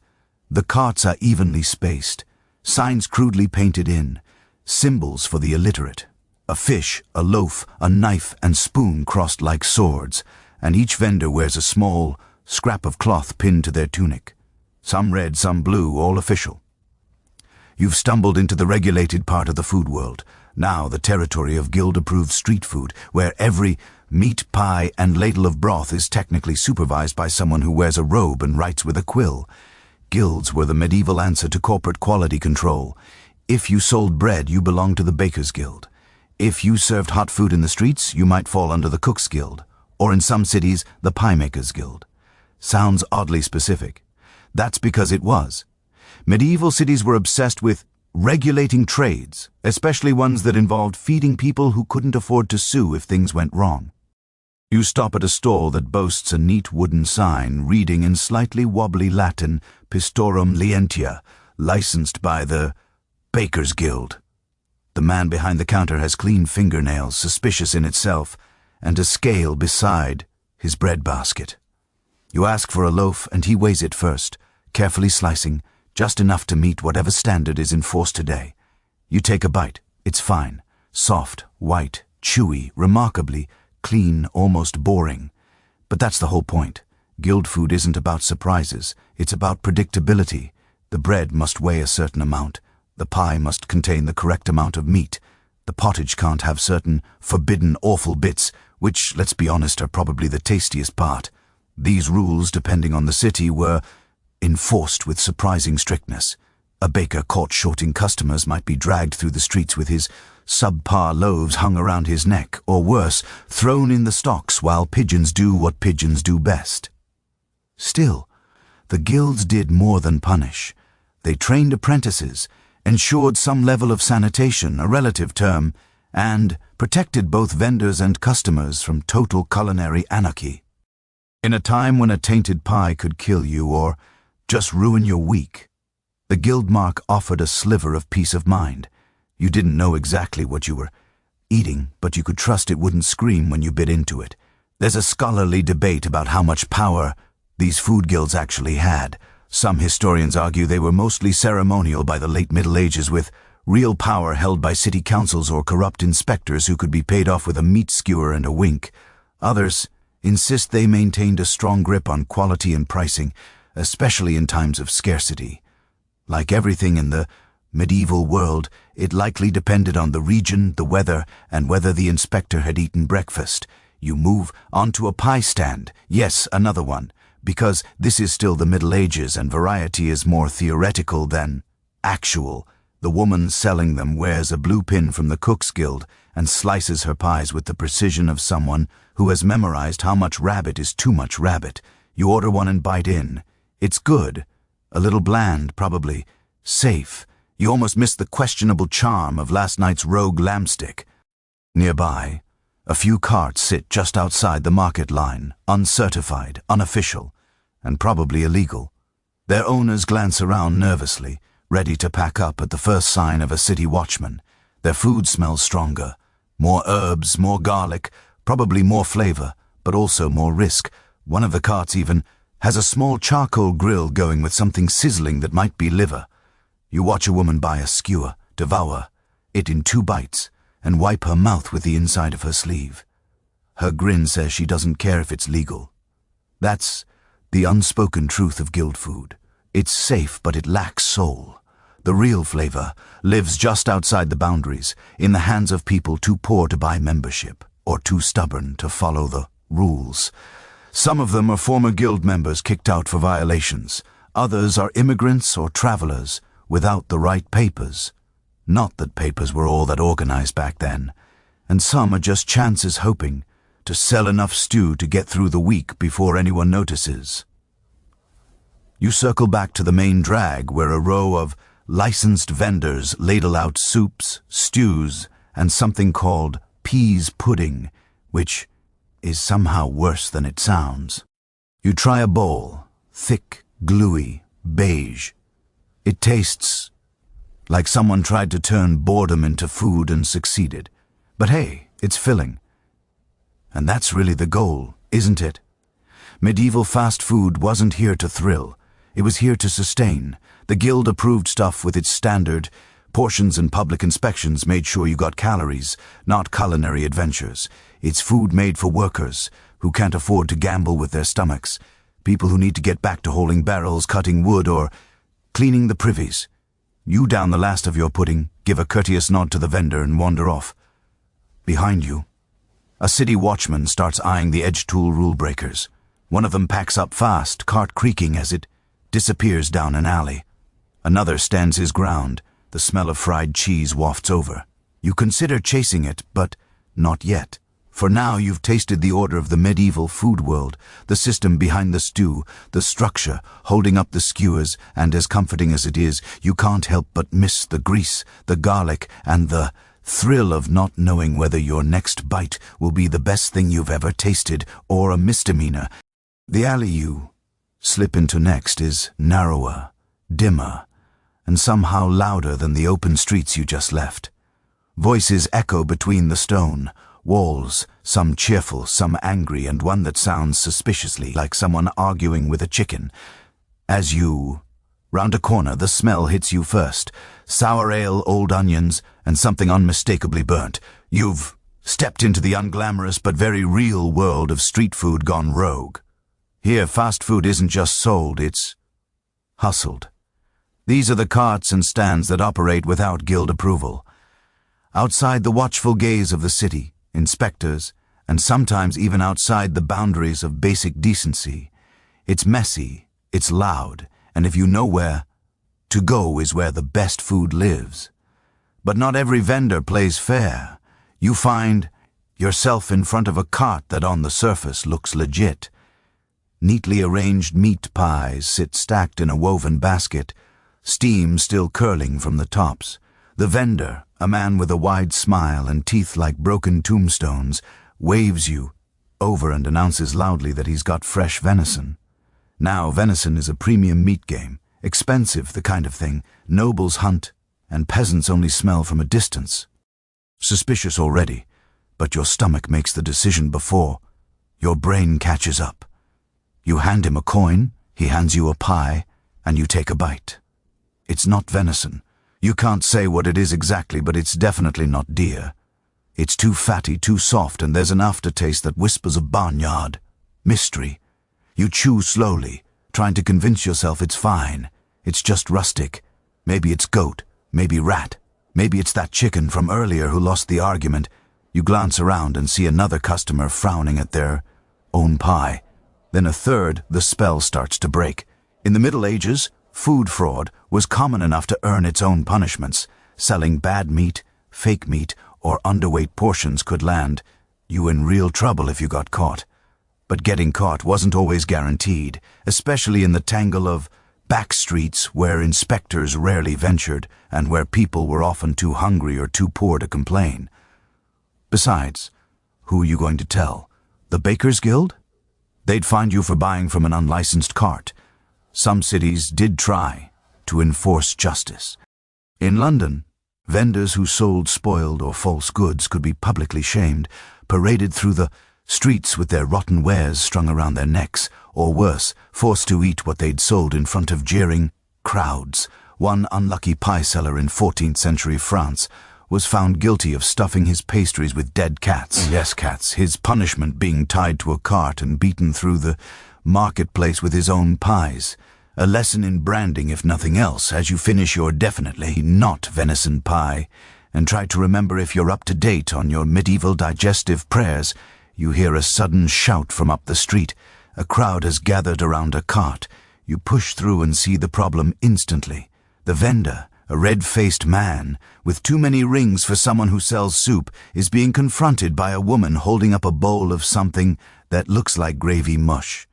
[SPEAKER 1] The carts are evenly spaced, signs crudely painted in, symbols for the illiterate. A fish, a loaf, a knife, and spoon crossed like swords, and each vendor wears a small scrap of cloth pinned to their tunic. Some red, some blue, all official. You've stumbled into the regulated part of the food world, now the territory of guild-approved street food, where every meat pie and ladle of broth is technically supervised by someone who wears a robe and writes with a quill. Guilds were the medieval answer to corporate quality control. If you sold bread, you belonged to the Baker's Guild. If you served hot food in the streets, you might fall under the Cook's Guild, or in some cities, the Pie Maker's Guild. Sounds oddly specific. That's because it was. Medieval cities were obsessed with regulating trades, especially ones that involved feeding people who couldn't afford to sue if things went wrong. You stop at a stall that boasts a neat wooden sign reading in slightly wobbly Latin, Pistorum Lientia, licensed by the Baker's Guild. The man behind the counter has clean fingernails, suspicious in itself, and a scale beside his bread basket. You ask for a loaf, and he weighs it first, carefully slicing, just enough to meet whatever standard is in force today. You take a bite. It's fine. Soft, white, chewy, remarkably clean, almost boring. But that's the whole point. Guild food isn't about surprises. It's about predictability. The bread must weigh a certain amount. The pie must contain the correct amount of meat. The pottage can't have certain forbidden, awful bits, which, let's be honest, are probably the tastiest part. These rules, depending on the city, were enforced with surprising strictness. A baker caught shorting customers might be dragged through the streets with his subpar loaves hung around his neck, or worse, thrown in the stocks while pigeons do what pigeons do best. Still, the guilds did more than punish. They trained apprentices, ensured some level of sanitation, a relative term, and protected both vendors and customers from total culinary anarchy. In a time when a tainted pie could kill you or just ruin your week, the Guildmark offered a sliver of peace of mind. You didn't know exactly what you were eating, but you could trust it wouldn't scream when you bit into it. There's a scholarly debate about how much power these food guilds actually had. Some historians argue they were mostly ceremonial by the late Middle Ages, with real power held by city councils or corrupt inspectors who could be paid off with a meat skewer and a wink. Others insist they maintained a strong grip on quality and pricing, especially in times of scarcity. Like everything in the medieval world, it likely depended on the region, the weather, and whether the inspector had eaten breakfast. You move onto a pie stand, yes, another one, because this is still the Middle Ages and variety is more theoretical than actual. The woman selling them wears a blue pin from the Cook's Guild and slices her pies with the precision of someone who has memorized how much rabbit is too much rabbit. You order one and bite in. It's good. A little bland, probably. Safe. You almost miss the questionable charm of last night's rogue lamb stick. Nearby, a few carts sit just outside the market line, uncertified, unofficial, and probably illegal. Their owners glance around nervously, ready to pack up at the first sign of a city watchman. Their food smells stronger. More herbs, more garlic, probably more flavor, but also more risk. One of the carts even has a small charcoal grill going with something sizzling that might be liver. You watch a woman buy a skewer, devour it in 2 bites, and wipe her mouth with the inside of her sleeve. Her grin says she doesn't care if it's legal. That's the unspoken truth of guild food. It's safe, but it lacks soul. The real flavor lives just outside the boundaries, in the hands of people too poor to buy membership, or too stubborn to follow the rules. Some of them are former guild members kicked out for violations. Others are immigrants or travelers without the right papers. Not that papers were all that organized back then. And some are just chances hoping to sell enough stew to get through the week before anyone notices. You circle back to the main drag, where a row of licensed vendors ladle out soups, stews, and something called peas pudding, which is somehow worse than it sounds. You try a bowl, thick, gluey, beige. It tastes like someone tried to turn boredom into food and succeeded. But hey, it's filling. And that's really the goal, isn't it? Medieval fast food wasn't here to thrill. It was here to sustain. The guild approved stuff with its standard portions, and public inspections made sure you got calories, not culinary adventures. It's food made for workers who can't afford to gamble with their stomachs, people who need to get back to hauling barrels, cutting wood, or cleaning the privies. You down the last of your pudding, give a courteous nod to the vendor, and wander off. Behind you, a city watchman starts eyeing the edge tool rule breakers. One of them packs up fast, cart creaking as it disappears down an alley. Another stands his ground. The smell of fried cheese wafts over. You consider chasing it, but not yet. For now you've tasted the order of the medieval food world, the system behind the stew, the structure holding up the skewers, and as comforting as it is, you can't help but miss the grease, the garlic, and the thrill of not knowing whether your next bite will be the best thing you've ever tasted or a misdemeanor. The alley you slip into next is narrower, dimmer, and somehow louder than the open streets you just left. Voices echo between the stone walls, some cheerful, some angry, and one that sounds suspiciously like someone arguing with a chicken. As you round a corner, the smell hits you first. Sour ale, old onions, and something unmistakably burnt. You've stepped into the unglamorous but very real world of street food gone rogue. Here, fast food isn't just sold, it's hustled. These are the carts and stands that operate without guild approval. Outside the watchful gaze of the city, inspectors and sometimes even outside the boundaries of basic decency. It's messy, it's loud, and if you know where to go is where the best food lives. But not every vendor plays fair. You find yourself in front of a cart that on the surface looks legit. Neatly arranged meat pies sit stacked in a woven basket, steam still curling from the tops. The vendor, a man with a wide smile and teeth like broken tombstones, waves you over and announces loudly that he's got fresh venison. Now, venison is a premium meat game, expensive, the kind of thing nobles hunt and peasants only smell from a distance. Suspicious already, but your stomach makes the decision before your brain catches up. You hand him a coin, he hands you a pie, and you take a bite. It's not venison. You can't say what it is exactly, but it's definitely not deer. It's too fatty, too soft, and there's an aftertaste that whispers of barnyard. Mystery. You chew slowly, trying to convince yourself it's fine. It's just rustic. Maybe it's goat, maybe rat, maybe it's that chicken from earlier who lost the argument. You glance around and see another customer frowning at their own pie. Then a third, the spell starts to break. In the Middle Ages, food fraud was common enough to earn its own punishments. Selling bad meat, fake meat, or underweight portions could land you in real trouble if you got caught. But getting caught wasn't always guaranteed, especially in the tangle of back streets where inspectors rarely ventured and where people were often too hungry or too poor to complain. Besides, who are you going to tell? The Bakers' Guild? They'd find you for buying from an unlicensed cart. Some cities did try to enforce justice. In London, vendors who sold spoiled or false goods could be publicly shamed, paraded through the streets with their rotten wares strung around their necks, or worse, forced to eat what they'd sold in front of jeering crowds. One unlucky pie seller in 14th century France was found guilty of stuffing his pastries with dead cats. Yes, cats. His punishment being tied to a cart and beaten through the marketplace with his own pies. A lesson in branding, if nothing else, as you finish your definitely not venison pie, and try to remember if you're up to date on your medieval digestive prayers. You hear a sudden shout from up the street. A crowd has gathered around a cart. You push through and see the problem instantly. The vendor, a red-faced man with too many rings for someone who sells soup, is being confronted by a woman holding up a bowl of something that looks like gravy mush.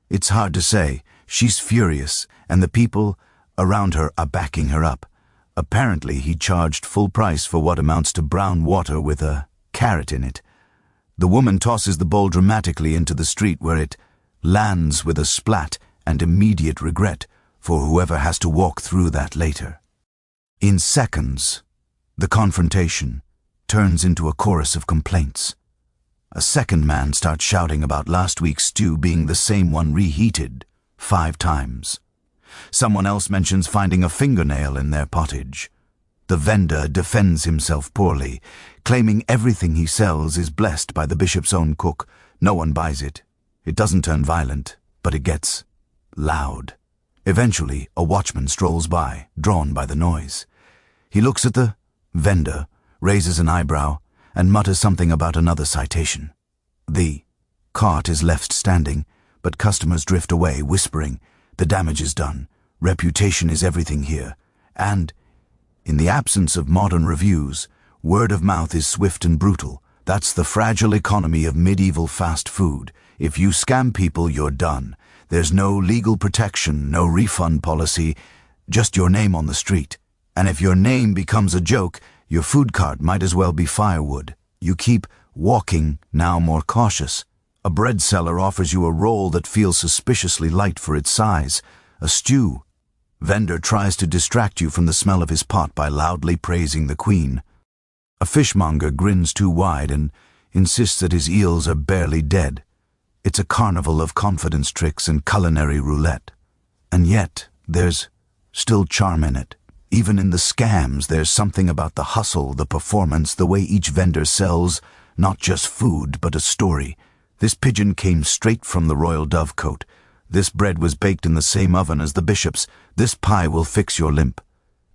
[SPEAKER 1] It's hard to say. She's furious, and the people around her are backing her up. Apparently, he charged full price for what amounts to brown water with a carrot in it. The woman tosses the bowl dramatically into the street, where it lands with a splat and immediate regret for whoever has to walk through that later. In seconds, the confrontation turns into a chorus of complaints. A second man starts shouting about last week's stew being the same one reheated 5 times. Someone else mentions finding a fingernail in their pottage. The vendor defends himself poorly, claiming everything he sells is blessed by the bishop's own cook. No one buys it. It doesn't turn violent, but it gets loud. Eventually, a watchman strolls by, drawn by the noise. He looks at the vendor, raises an eyebrow, and mutters something about another citation. The cart is left standing, but customers drift away, whispering, "The damage is done. Reputation is everything here." And, in the absence of modern reviews, word of mouth is swift and brutal. That's the fragile economy of medieval fast food. If you scam people, you're done. There's no legal protection, no refund policy, just your name on the street. And if your name becomes a joke, your food cart might as well be firewood. You keep walking, now more cautious. A bread seller offers you a roll that feels suspiciously light for its size. A stew. Vendor tries to distract you from the smell of his pot by loudly praising the queen. A fishmonger grins too wide and insists that his eels are barely dead. It's a carnival of confidence tricks and culinary roulette. And yet, there's still charm in it. Even in the scams, there's something about the hustle, the performance, the way each vendor sells not just food, but a story. This pigeon came straight from the royal dovecote. This bread was baked in the same oven as the bishop's. This pie will fix your limp.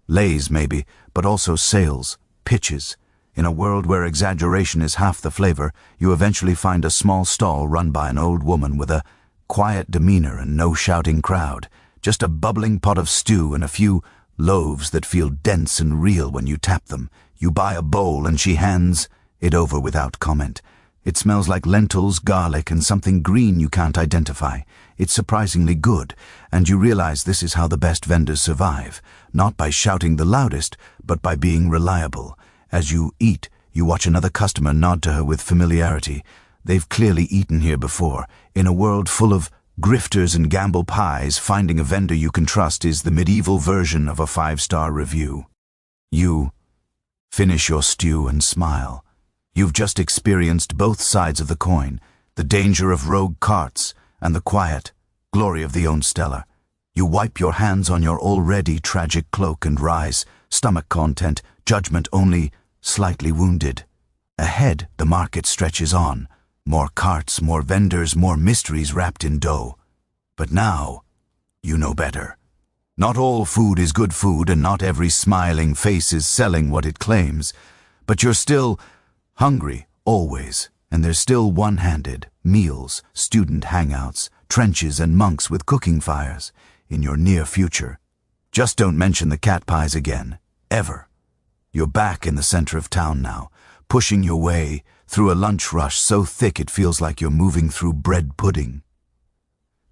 [SPEAKER 1] Lays, maybe, but also sales, pitches. In a world where exaggeration is half the flavor, you eventually find a small stall run by an old woman with a quiet demeanor and no shouting crowd, just a bubbling pot of stew and a few loaves that feel dense and real when you tap them. You buy a bowl and she hands it over without comment. It smells like lentils, garlic, and something green you can't identify. It's surprisingly good, and you realize this is how the best vendors survive, not by shouting the loudest, but by being reliable. As you eat, you watch another customer nod to her with familiarity. They've clearly eaten here before. In a world full of grifters and gamble pies, finding a vendor you can trust is the medieval version of a 5-star review. You finish your stew and smile. You've just experienced both sides of the coin, the danger of rogue carts and the quiet glory of the own stellar. You wipe your hands on your already tragic cloak and rise, stomach content, judgment only slightly wounded. Ahead, the market stretches on. More carts, more vendors, more mysteries wrapped in dough. But now, you know better. Not all food is good food, and not every smiling face is selling what it claims. But you're still hungry, always, and there's still one-handed meals, student hangouts, trenches and monks with cooking fires in your near future. Just don't mention the cat pies again, ever. You're back in the center of town now, pushing your way through a lunch rush so thick it feels like you're moving through bread pudding.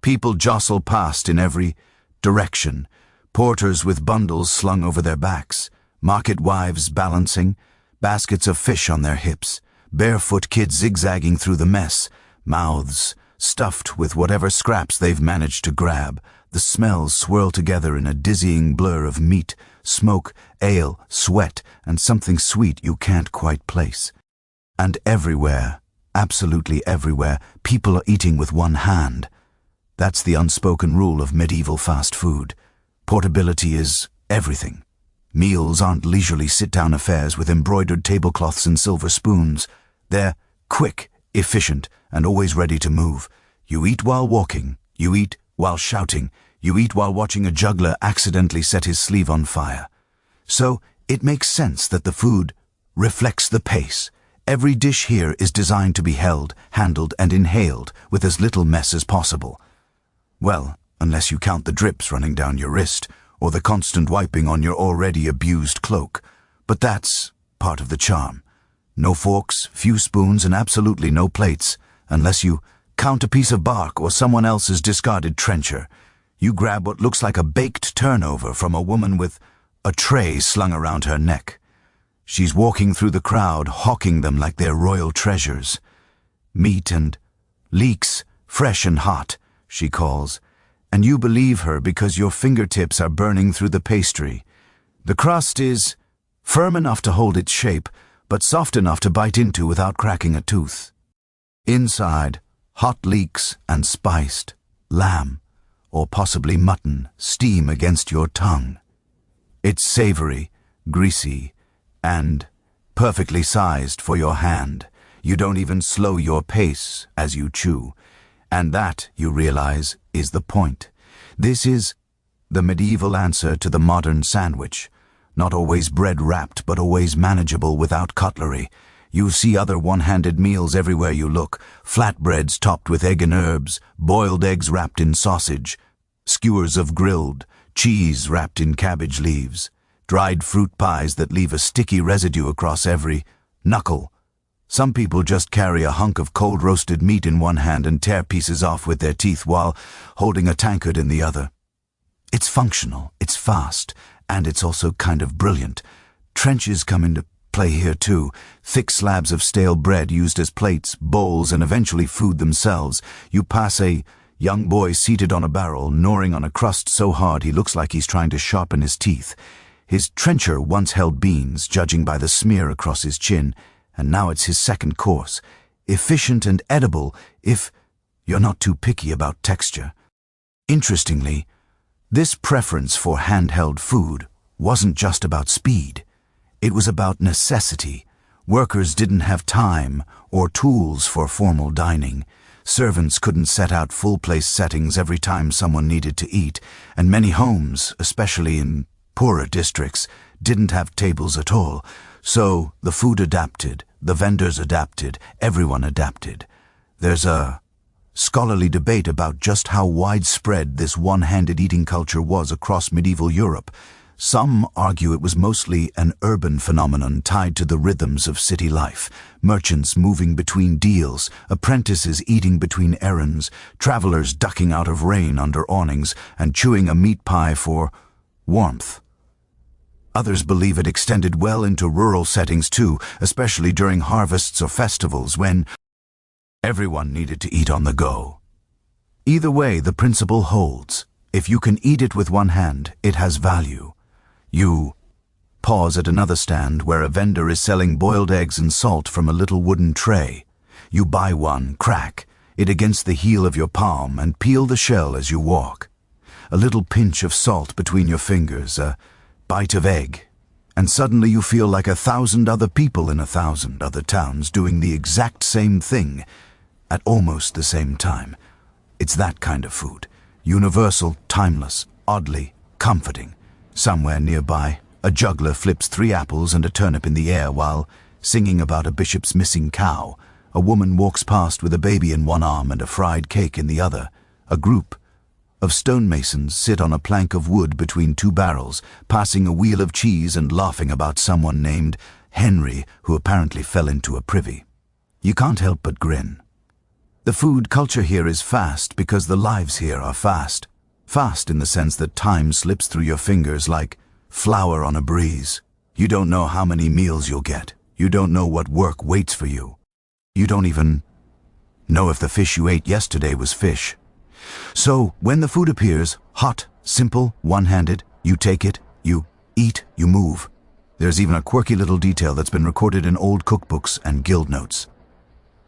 [SPEAKER 1] People jostle past in every direction, porters with bundles slung over their backs, market wives balancing, baskets of fish on their hips, barefoot kids zigzagging through the mess, mouths stuffed with whatever scraps they've managed to grab. The smells swirl together in a dizzying blur of meat, smoke, ale, sweat, and something sweet you can't quite place. And everywhere, absolutely everywhere, people are eating with one hand. That's the unspoken rule of medieval fast food. Portability is everything. Meals aren't leisurely sit-down affairs with embroidered tablecloths and silver spoons. They're quick, efficient, and always ready to move. You eat while walking. You eat while shouting. You eat while watching a juggler accidentally set his sleeve on fire. So it makes sense that the food reflects the pace. Every dish here is designed to be held, handled, and inhaled with as little mess as possible. Well, unless you count the drips running down your wrist, or the constant wiping on your already abused cloak. But that's part of the charm. No forks, few spoons, and absolutely no plates, unless you count a piece of bark or someone else's discarded trencher. You grab what looks like a baked turnover from a woman with a tray slung around her neck. She's walking through the crowd, hawking them like they're royal treasures. Meat and leeks, fresh and hot, she calls. And you believe her because your fingertips are burning through the pastry. The crust is firm enough to hold its shape, but soft enough to bite into without cracking a tooth. Inside, hot leeks and spiced lamb, or possibly mutton, steam against your tongue. It's savory, greasy, and perfectly sized for your hand. You don't even slow your pace as you chew. And that, you realize, is the point. This is the medieval answer to the modern sandwich. Not always bread-wrapped, but always manageable without cutlery. You see other one-handed meals everywhere you look. Flatbreads topped with egg and herbs, boiled eggs wrapped in sausage, skewers of grilled, cheese wrapped in cabbage leaves, dried fruit pies that leave a sticky residue across every knuckle. Some people just carry a hunk of cold roasted meat in one hand and tear pieces off with their teeth while holding a tankard in the other. It's functional, it's fast, and it's also kind of brilliant. Trenches come into play here too. Thick slabs of stale bread used as plates, bowls, and eventually food themselves. You pass a young boy seated on a barrel, gnawing on a crust so hard he looks like he's trying to sharpen his teeth. His trencher once held beans, judging by the smear across his chin, and now it's his second course. Efficient and edible if you're not too picky about texture. Interestingly, this preference for handheld food wasn't just about speed. It was about necessity. Workers didn't have time or tools for formal dining. Servants couldn't set out full-place settings every time someone needed to eat, and many homes, especially in poorer districts, didn't have tables at all. So the food adapted, the vendors adapted, everyone adapted. There's a scholarly debate about just how widespread this one-handed eating culture was across medieval Europe. Some argue it was mostly an urban phenomenon tied to the rhythms of city life, merchants moving between deals, apprentices eating between errands, travelers ducking out of rain under awnings and chewing a meat pie for warmth. Others believe it extended well into rural settings too, especially during harvests or festivals when everyone needed to eat on the go. Either way, the principle holds. If you can eat it with one hand, it has value. You pause at another stand where a vendor is selling boiled eggs and salt from a little wooden tray. You buy one, crack it against the heel of your palm, and peel the shell as you walk. A little pinch of salt between your fingers, a bite of egg, and suddenly you feel like 1,000 other people in 1,000 other towns doing the exact same thing at almost the same time. It's that kind of food. Universal, timeless, oddly comforting. Somewhere nearby, a juggler flips 3 apples and a turnip in the air while singing about a bishop's missing cow. A woman walks past with a baby in one arm and a fried cake in the other. A group of stonemasons sit on a plank of wood between 2 barrels, passing a wheel of cheese and laughing about someone named Henry who apparently fell into a privy. You can't help but grin. The food culture here is fast because the lives here are fast. Fast in the sense that time slips through your fingers like flour on a breeze. You don't know how many meals you'll get. You don't know what work waits for you. You don't even know if the fish you ate yesterday was fish. So when the food appears, hot, simple, one-handed, you take it, you eat, you move. There's even a quirky little detail that's been recorded in old cookbooks and guild notes.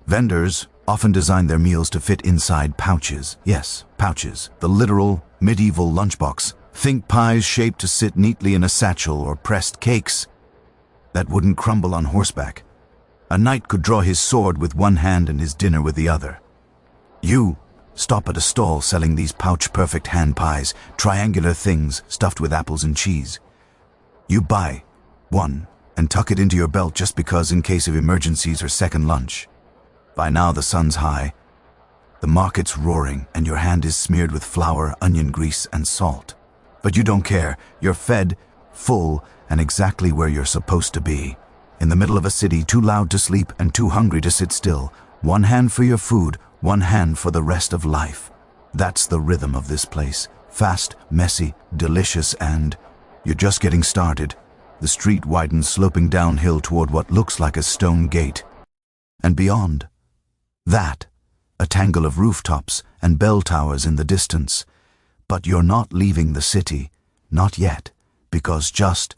[SPEAKER 1] Vendors often design their meals to fit inside pouches. Yes, pouches. The literal medieval lunchbox. Think pies shaped to sit neatly in a satchel, or pressed cakes that wouldn't crumble on horseback. A knight could draw his sword with one hand and his dinner with the other. You stop at a stall selling these pouch-perfect hand pies, triangular things stuffed with apples and cheese. You buy one and tuck it into your belt just because in case of emergencies or second lunch. By now the sun's high, the market's roaring, and your hand is smeared with flour, onion grease, and salt. But you don't care. You're fed, full, and exactly where you're supposed to be. In the middle of a city, too loud to sleep and too hungry to sit still. One hand for your food, one hand for the rest of life. That's the rhythm of this place. Fast, messy, delicious, and you're just getting started. The street widens, sloping downhill toward what looks like a stone gate. And beyond that, a tangle of rooftops and bell towers in the distance. But you're not leaving the city, not yet, because just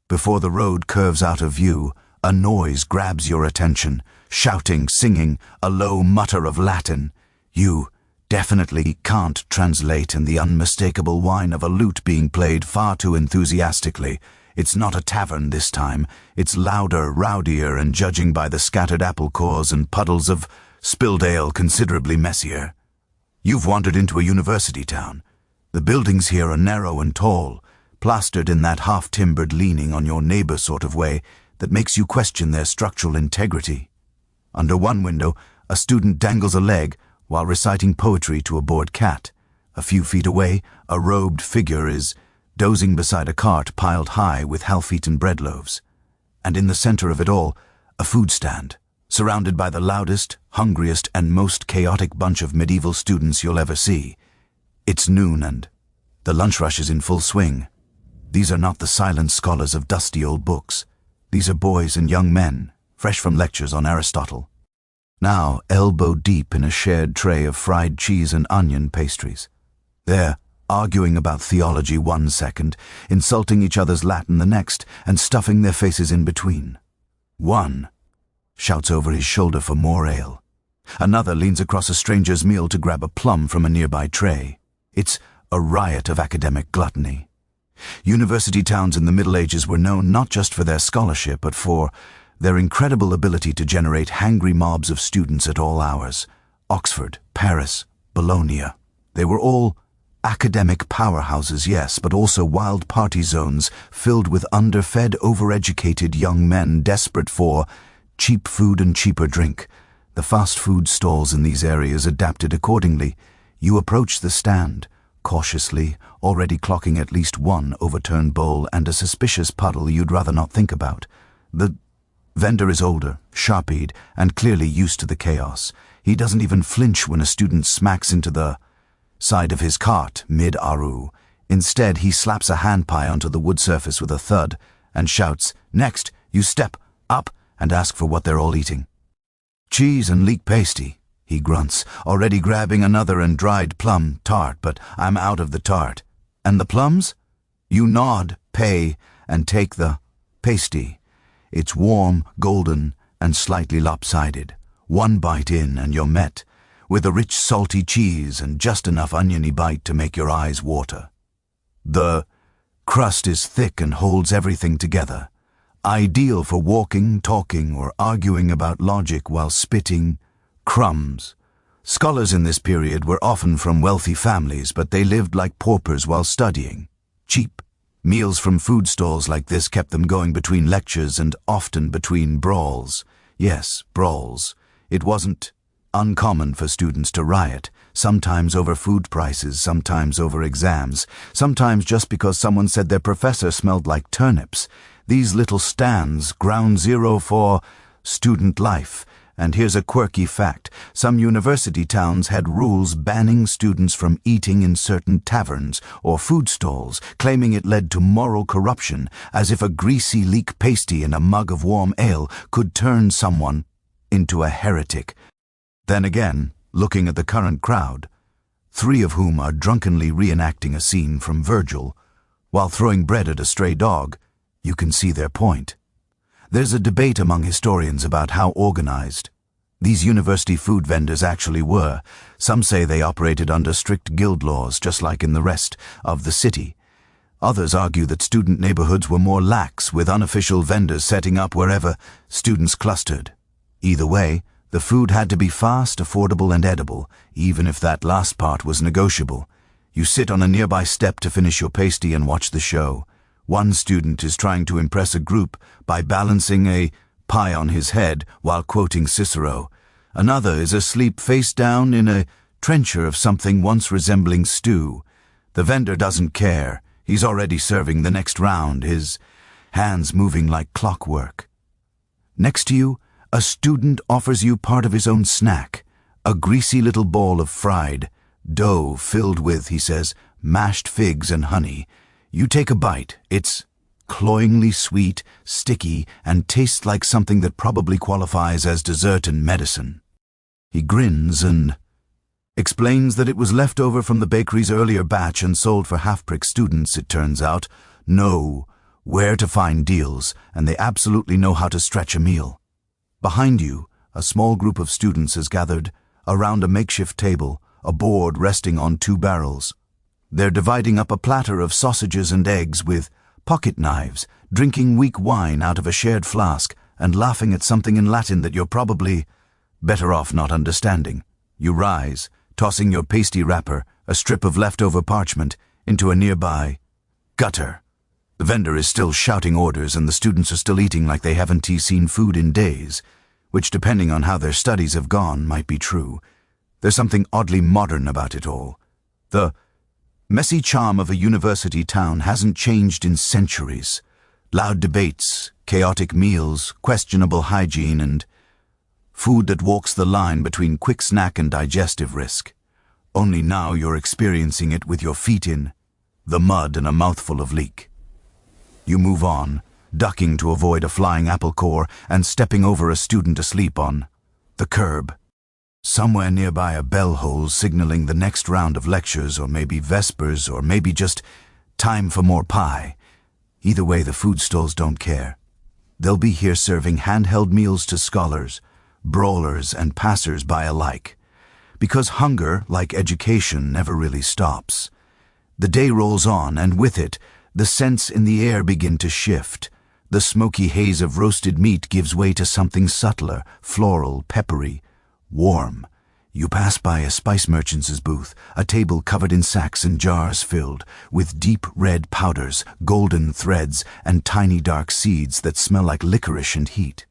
[SPEAKER 1] before the road curves out of view, a noise grabs your attention. Shouting, singing, a low mutter of Latin. You definitely can't translate, and the unmistakable whine of a lute being played far too enthusiastically. It's not a tavern this time. It's louder, rowdier, and judging by the scattered apple cores and puddles of spilled ale, considerably messier. You've wandered into a university town. The buildings here are narrow and tall, plastered in that half-timbered leaning on your neighbor sort of way that makes you question their structural integrity. Under one window, a student dangles a leg while reciting poetry to a bored cat. A few feet away, a robed figure is dozing beside a cart piled high with half-eaten bread loaves. And in the center of it all, a food stand, surrounded by the loudest, hungriest, and most chaotic bunch of medieval students you'll ever see. It's noon and the lunch rush is in full swing. These are not the silent scholars of dusty old books. These are boys and young men, fresh from lectures on Aristotle, now elbow deep in a shared tray of fried cheese and onion pastries. They're arguing about theology one second, insulting each other's Latin the next, and stuffing their faces in between. One shouts over his shoulder for more ale. Another leans across a stranger's meal to grab a plum from a nearby tray. It's a riot of academic gluttony. University towns in the Middle Ages were known not just for their scholarship, but for their incredible ability to generate hangry mobs of students at all hours. Oxford, Paris, Bologna. They were all Academic powerhouses, yes, but also wild party zones filled with underfed, overeducated young men desperate for cheap food and cheaper drink. The fast food stalls in these areas adapted accordingly. You approach the stand, cautiously, already clocking at least one overturned bowl and a suspicious puddle you'd rather not think about. The vendor is older, sharp-eyed, and clearly used to the chaos. He doesn't even flinch when a student smacks into the side of his cart mid-aru. Instead, he slaps a hand pie onto the wood surface with a thud and shouts, "Next, you step up and ask for what they're all eating." "Cheese and leek pasty," he grunts, already grabbing another and dried plum tart, but I'm out of the tart. "And the plums?" You nod, pay, and take the pasty. It's warm, golden, and slightly lopsided. One bite in and you're met with a rich salty cheese and just enough oniony bite to make your eyes water. The crust is thick and holds everything together. Ideal for walking, talking, or arguing about logic while spitting crumbs. Scholars in this period were often from wealthy families, but they lived like paupers while studying. Cheap meals from food stalls like this kept them going between lectures and often between brawls. Yes, brawls. It wasn't uncommon for students to riot, sometimes over food prices, sometimes over exams, sometimes just because someone said their professor smelled like turnips. These little stands, ground zero for student life. And here's a quirky fact. Some university towns had rules banning students from eating in certain taverns or food stalls, claiming it led to moral corruption, as if a greasy leek pasty in a mug of warm ale could turn someone into a heretic. Then again, looking at the current crowd, three of whom are drunkenly reenacting a scene from Virgil, while throwing bread at a stray dog, you can see their point. There's a debate among historians about how organized these university food vendors actually were. Some say they operated under strict guild laws, just like in the rest of the city. Others argue that student neighborhoods were more lax, with unofficial vendors setting up wherever students clustered. Either way, the food had to be fast, affordable, and edible, even if that last part was negotiable. You sit on a nearby step to finish your pasty and watch the show. One student is trying to impress a group by balancing a pie on his head while quoting Cicero. Another is asleep face down in a trencher of something once resembling stew. The vendor doesn't care. He's already serving the next round, his hands moving like clockwork. Next to you, a student offers you part of his own snack, a greasy little ball of fried dough filled with, he says, mashed figs and honey. You take a bite. It's cloyingly sweet, sticky, and tastes like something that probably qualifies as dessert and medicine. He grins and explains that it was left over from the bakery's earlier batch and sold for half-prick students, it turns out, know where to find deals, and they absolutely know how to stretch a meal. Behind you, a small group of students has gathered around a makeshift table, a board resting on two barrels. They're dividing up a platter of sausages and eggs with pocket knives, drinking weak wine out of a shared flask, and laughing at something in Latin that you're probably better off not understanding. You rise, tossing your pasty wrapper, a strip of leftover parchment, into a nearby gutter. The vendor is still shouting orders, and the students are still eating like they haven't seen food in days, which, depending on how their studies have gone, might be true. There's something oddly modern about it all. The messy charm of a university town hasn't changed in centuries. Loud debates, chaotic meals, questionable hygiene, and food that walks the line between quick snack and digestive risk. Only now you're experiencing it with your feet in the mud and a mouthful of leek. You move on, ducking to avoid a flying apple core and stepping over a student asleep on the curb. Somewhere nearby a bell hole signaling the next round of lectures, or maybe vespers, or maybe just time for more pie. Either way, the food stalls don't care. They'll be here serving handheld meals to scholars, brawlers, and passers-by alike. Because hunger, like education, never really stops. The day rolls on, and with it, the scents in the air begin to shift. The smoky haze of roasted meat gives way to something subtler, floral, peppery, warm. You pass by a spice merchant's booth, a table covered in sacks and jars filled with deep red powders, golden threads, and tiny dark seeds that smell like licorice and heat.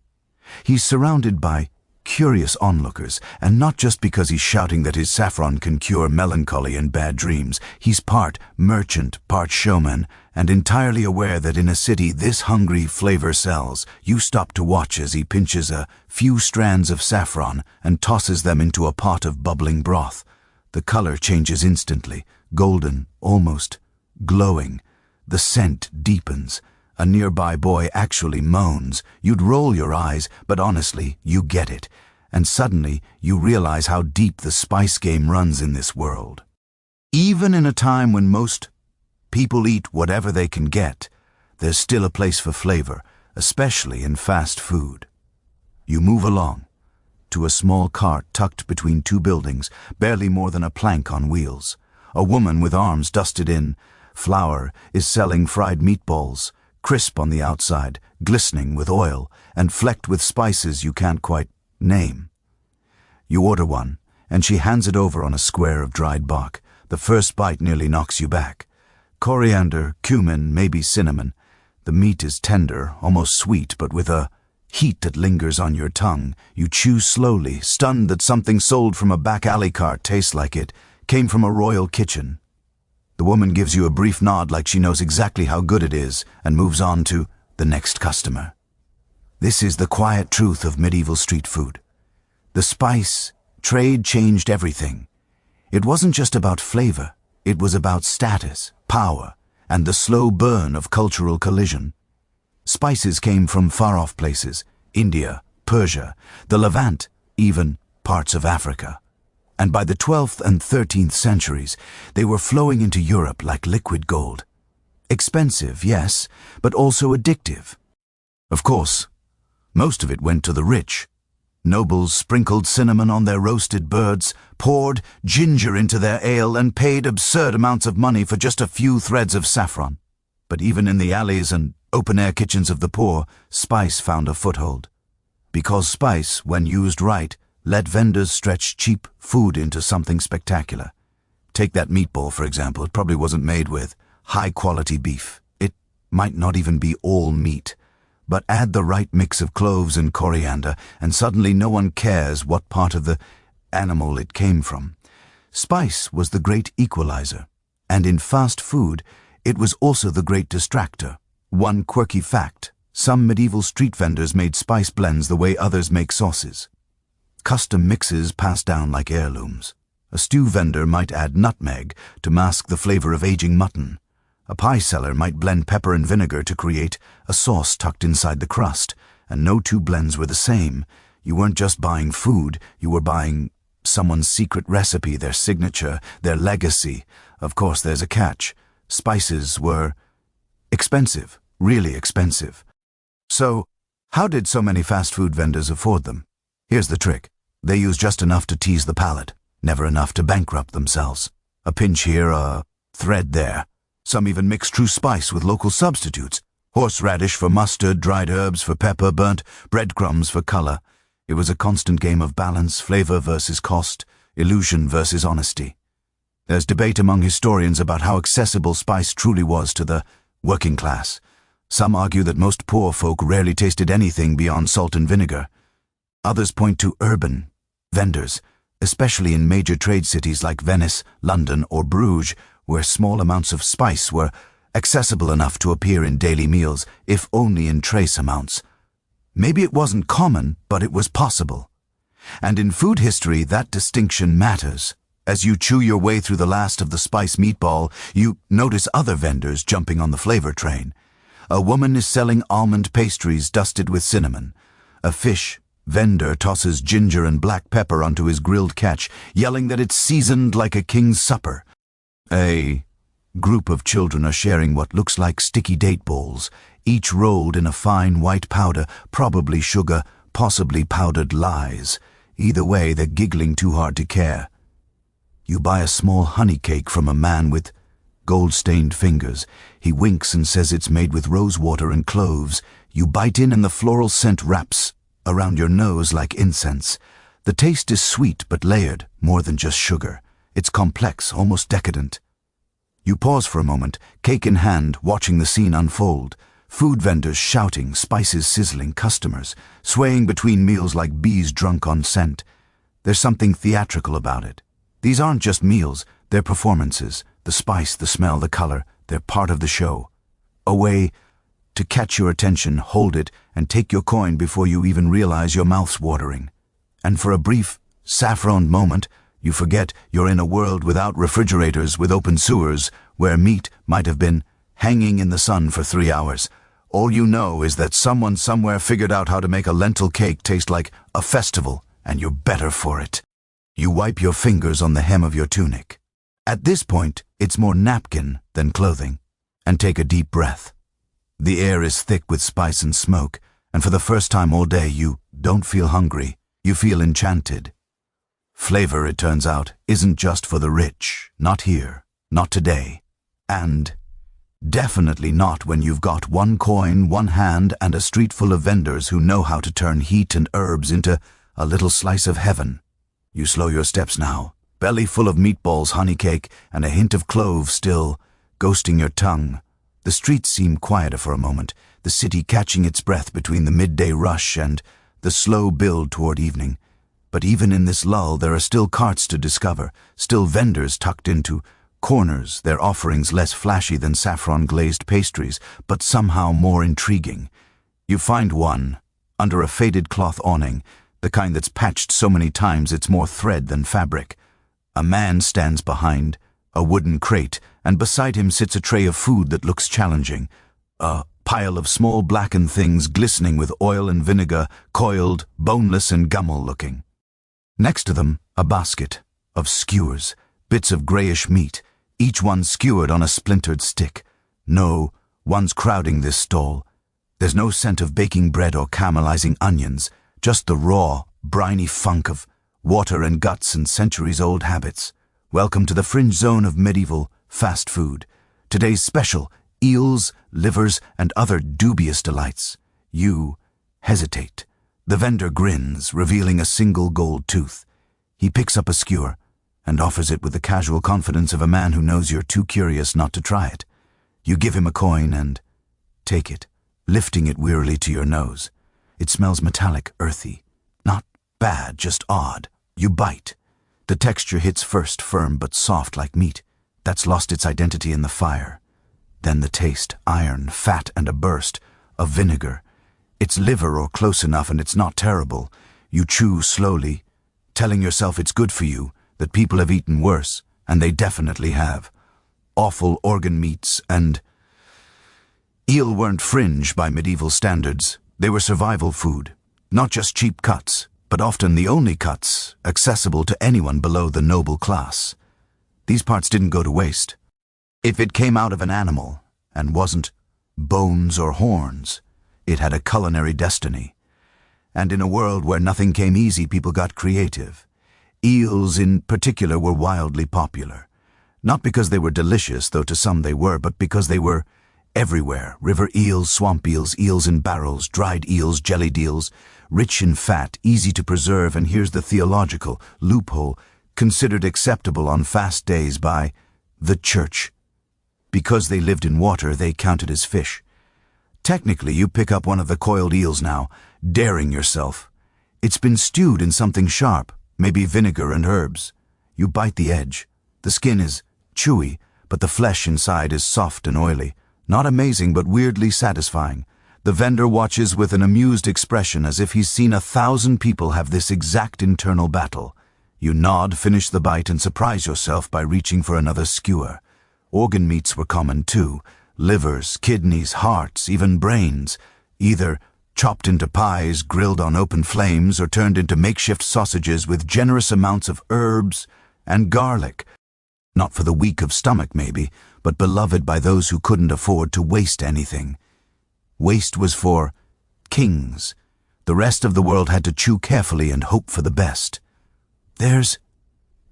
[SPEAKER 1] He's surrounded by curious onlookers, and not just because he's shouting that his saffron can cure melancholy and bad dreams. He's part merchant, part showman, and entirely aware that in a city this hungry flavor sells. You stop to watch as he pinches a few strands of saffron and tosses them into a pot of bubbling broth. The color changes instantly, golden, almost glowing. The scent deepens. A nearby boy actually moans. You'd roll your eyes, but honestly, you get it. And suddenly, you realize how deep the spice game runs in this world. Even in a time when most people eat whatever they can get, there's still a place for flavor, especially in fast food. You move along to a small cart tucked between two buildings, barely more than a plank on wheels. A woman with arms dusted in flour is selling fried meatballs, crisp on the outside, glistening with oil, and flecked with spices you can't quite name. You order one, and she hands it over on a square of dried bark. The first bite nearly knocks you back. Coriander, cumin, maybe cinnamon. The meat is tender, almost sweet, but with a heat that lingers on your tongue. You chew slowly, stunned that something sold from a back alley cart tastes like it, came from a royal kitchen. The woman gives you a brief nod like she knows exactly how good it is and moves on to the next customer. This is the quiet truth of medieval street food. The spice trade changed everything. It wasn't just about flavor, it was about status, power, and the slow burn of cultural collision. Spices came from far-off places, India, Persia, the Levant, even parts of Africa. And by the 12th and 13th centuries, they were flowing into Europe like liquid gold. Expensive, yes, but also addictive. Of course, most of it went to the rich. Nobles sprinkled cinnamon on their roasted birds, poured ginger into their ale, and paid absurd amounts of money for just a few threads of saffron. But even in the alleys and open-air kitchens of the poor, spice found a foothold. Because spice, when used right, let vendors stretch cheap food into something spectacular. Take that meatball, for example. It probably wasn't made with high-quality beef. It might not even be all meat. But add the right mix of cloves and coriander, and suddenly no one cares what part of the animal it came from. Spice was the great equalizer, and in fast food, it was also the great distractor. One quirky fact: some medieval street vendors made spice blends the way others make sauces. Custom mixes passed down like heirlooms. A stew vendor might add nutmeg to mask the flavor of aging mutton. A pie seller might blend pepper and vinegar to create a sauce tucked inside the crust, and no two blends were the same. You weren't just buying food, you were buying someone's secret recipe, their signature, their legacy. Of course, there's a catch. Spices were expensive, really expensive. So, how did so many fast food vendors afford them? Here's the trick. They use just enough to tease the palate, never enough to bankrupt themselves. A pinch here, a thread there. Some even mix true spice with local substitutes. Horseradish for mustard, dried herbs for pepper, burnt breadcrumbs for color. It was a constant game of balance, flavor versus cost, illusion versus honesty. There's debate among historians about how accessible spice truly was to the working class. Some argue that most poor folk rarely tasted anything beyond salt and vinegar. Others point to urban vendors, especially in major trade cities like Venice, London, or Bruges, where small amounts of spice were accessible enough to appear in daily meals, if only in trace amounts. Maybe it wasn't common, but it was possible. And in food history, that distinction matters. As you chew your way through the last of the spice meatball, you notice other vendors jumping on the flavor train. A woman is selling almond pastries dusted with cinnamon. A fish vendor tosses ginger and black pepper onto his grilled catch, yelling that it's seasoned like a king's supper. A group of children are sharing what looks like sticky date balls, each rolled in a fine white powder, probably sugar, possibly powdered lies. Either way, they're giggling too hard to care. You buy a small honey cake from a man with gold-stained fingers. He winks and says it's made with rose water and cloves. You bite in and the floral scent wraps around your nose like incense. The taste is sweet but layered, more than just sugar. It's complex, almost decadent. You pause for a moment, cake in hand, watching the scene unfold. Food vendors shouting, spices sizzling, customers swaying between meals like bees drunk on scent. There's something theatrical about it. These aren't just meals, they're performances. The spice, the smell, the color, they're part of the show. A way to catch your attention, hold it, and take your coin before you even realize your mouth's watering. And for a brief, saffroned moment, you forget you're in a world without refrigerators, with open sewers, where meat might have been hanging in the sun for 3 hours. All you know is that someone somewhere figured out how to make a lentil cake taste like a festival, and you're better for it. You wipe your fingers on the hem of your tunic. At this point, it's more napkin than clothing. And take a deep breath. The air is thick with spice and smoke, and for the first time all day you don't feel hungry, you feel enchanted. Flavor, it turns out, isn't just for the rich, not here, not today, and definitely not when you've got one coin, one hand, and a street full of vendors who know how to turn heat and herbs into a little slice of heaven. You slow your steps now, belly full of meatballs, honey cake, and a hint of clove still ghosting your tongue. The streets seem quieter for a moment, the city catching its breath between the midday rush and the slow build toward evening. But even in this lull, there are still carts to discover, still vendors tucked into corners, their offerings less flashy than saffron-glazed pastries, but somehow more intriguing. You find one, under a faded cloth awning, the kind that's patched so many times it's more thread than fabric. A man stands behind a wooden crate, and beside him sits a tray of food that looks challenging. A pile of small blackened things glistening with oil and vinegar, coiled, boneless and gummal-looking. Next to them, a basket of skewers, bits of grayish meat, each one skewered on a splintered stick. No, one's crowding this stall. There's no scent of baking bread or caramelizing onions, just the raw, briny funk of water and guts and centuries-old habits. Welcome to the fringe zone of medieval fast food. Today's special, eels, livers, and other dubious delights. You hesitate. The vendor grins, revealing a single gold tooth. He picks up a skewer and offers it with the casual confidence of a man who knows you're too curious not to try it. You give him a coin and take it, lifting it wearily to your nose. It smells metallic, earthy. Not bad, just odd. You bite. The texture hits first firm but soft like meat. That's lost its identity in the fire. Then the taste, iron, fat, and a burst of vinegar. It's liver or close enough, and it's not terrible. You chew slowly, telling yourself it's good for you, that people have eaten worse, and they definitely have. Awful organ meats and eel weren't fringe by medieval standards. They were survival food, not just cheap cuts, but often the only cuts accessible to anyone below the noble class. These parts didn't go to waste. If it came out of an animal and wasn't bones or horns, it had a culinary destiny. And in a world where nothing came easy, people got creative. Eels in particular were wildly popular. Not because they were delicious, though to some they were, but because they were everywhere. River eels, swamp eels, eels in barrels, dried eels, jellied eels, rich in fat, easy to preserve, and here's the theological loophole, considered acceptable on fast days by the church. Because they lived in water, they counted as fish. Technically, you pick up one of the coiled eels now, daring yourself. It's been stewed in something sharp, maybe vinegar and herbs. You bite the edge. The skin is chewy, but the flesh inside is soft and oily. Not amazing, but weirdly satisfying. The vendor watches with an amused expression as if he's seen 1,000 people have this exact internal battle. You nod, finish the bite, and surprise yourself by reaching for another skewer. Organ meats were common too. Livers, kidneys, hearts, even brains. Either chopped into pies, grilled on open flames, or turned into makeshift sausages with generous amounts of herbs and garlic. Not for the weak of stomach, maybe, but beloved by those who couldn't afford to waste anything. Waste was for kings. The rest of the world had to chew carefully and hope for the best. There's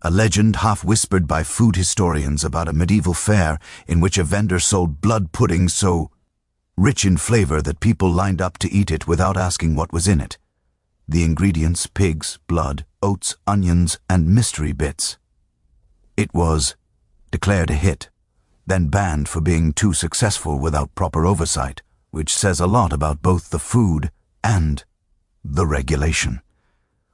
[SPEAKER 1] a legend half-whispered by food historians about a medieval fair in which a vendor sold blood pudding so rich in flavor that people lined up to eat it without asking what was in it. The ingredients: pigs, blood, oats, onions, and mystery bits. It was declared a hit, then banned for being too successful without proper oversight, which says a lot about both the food and the regulation.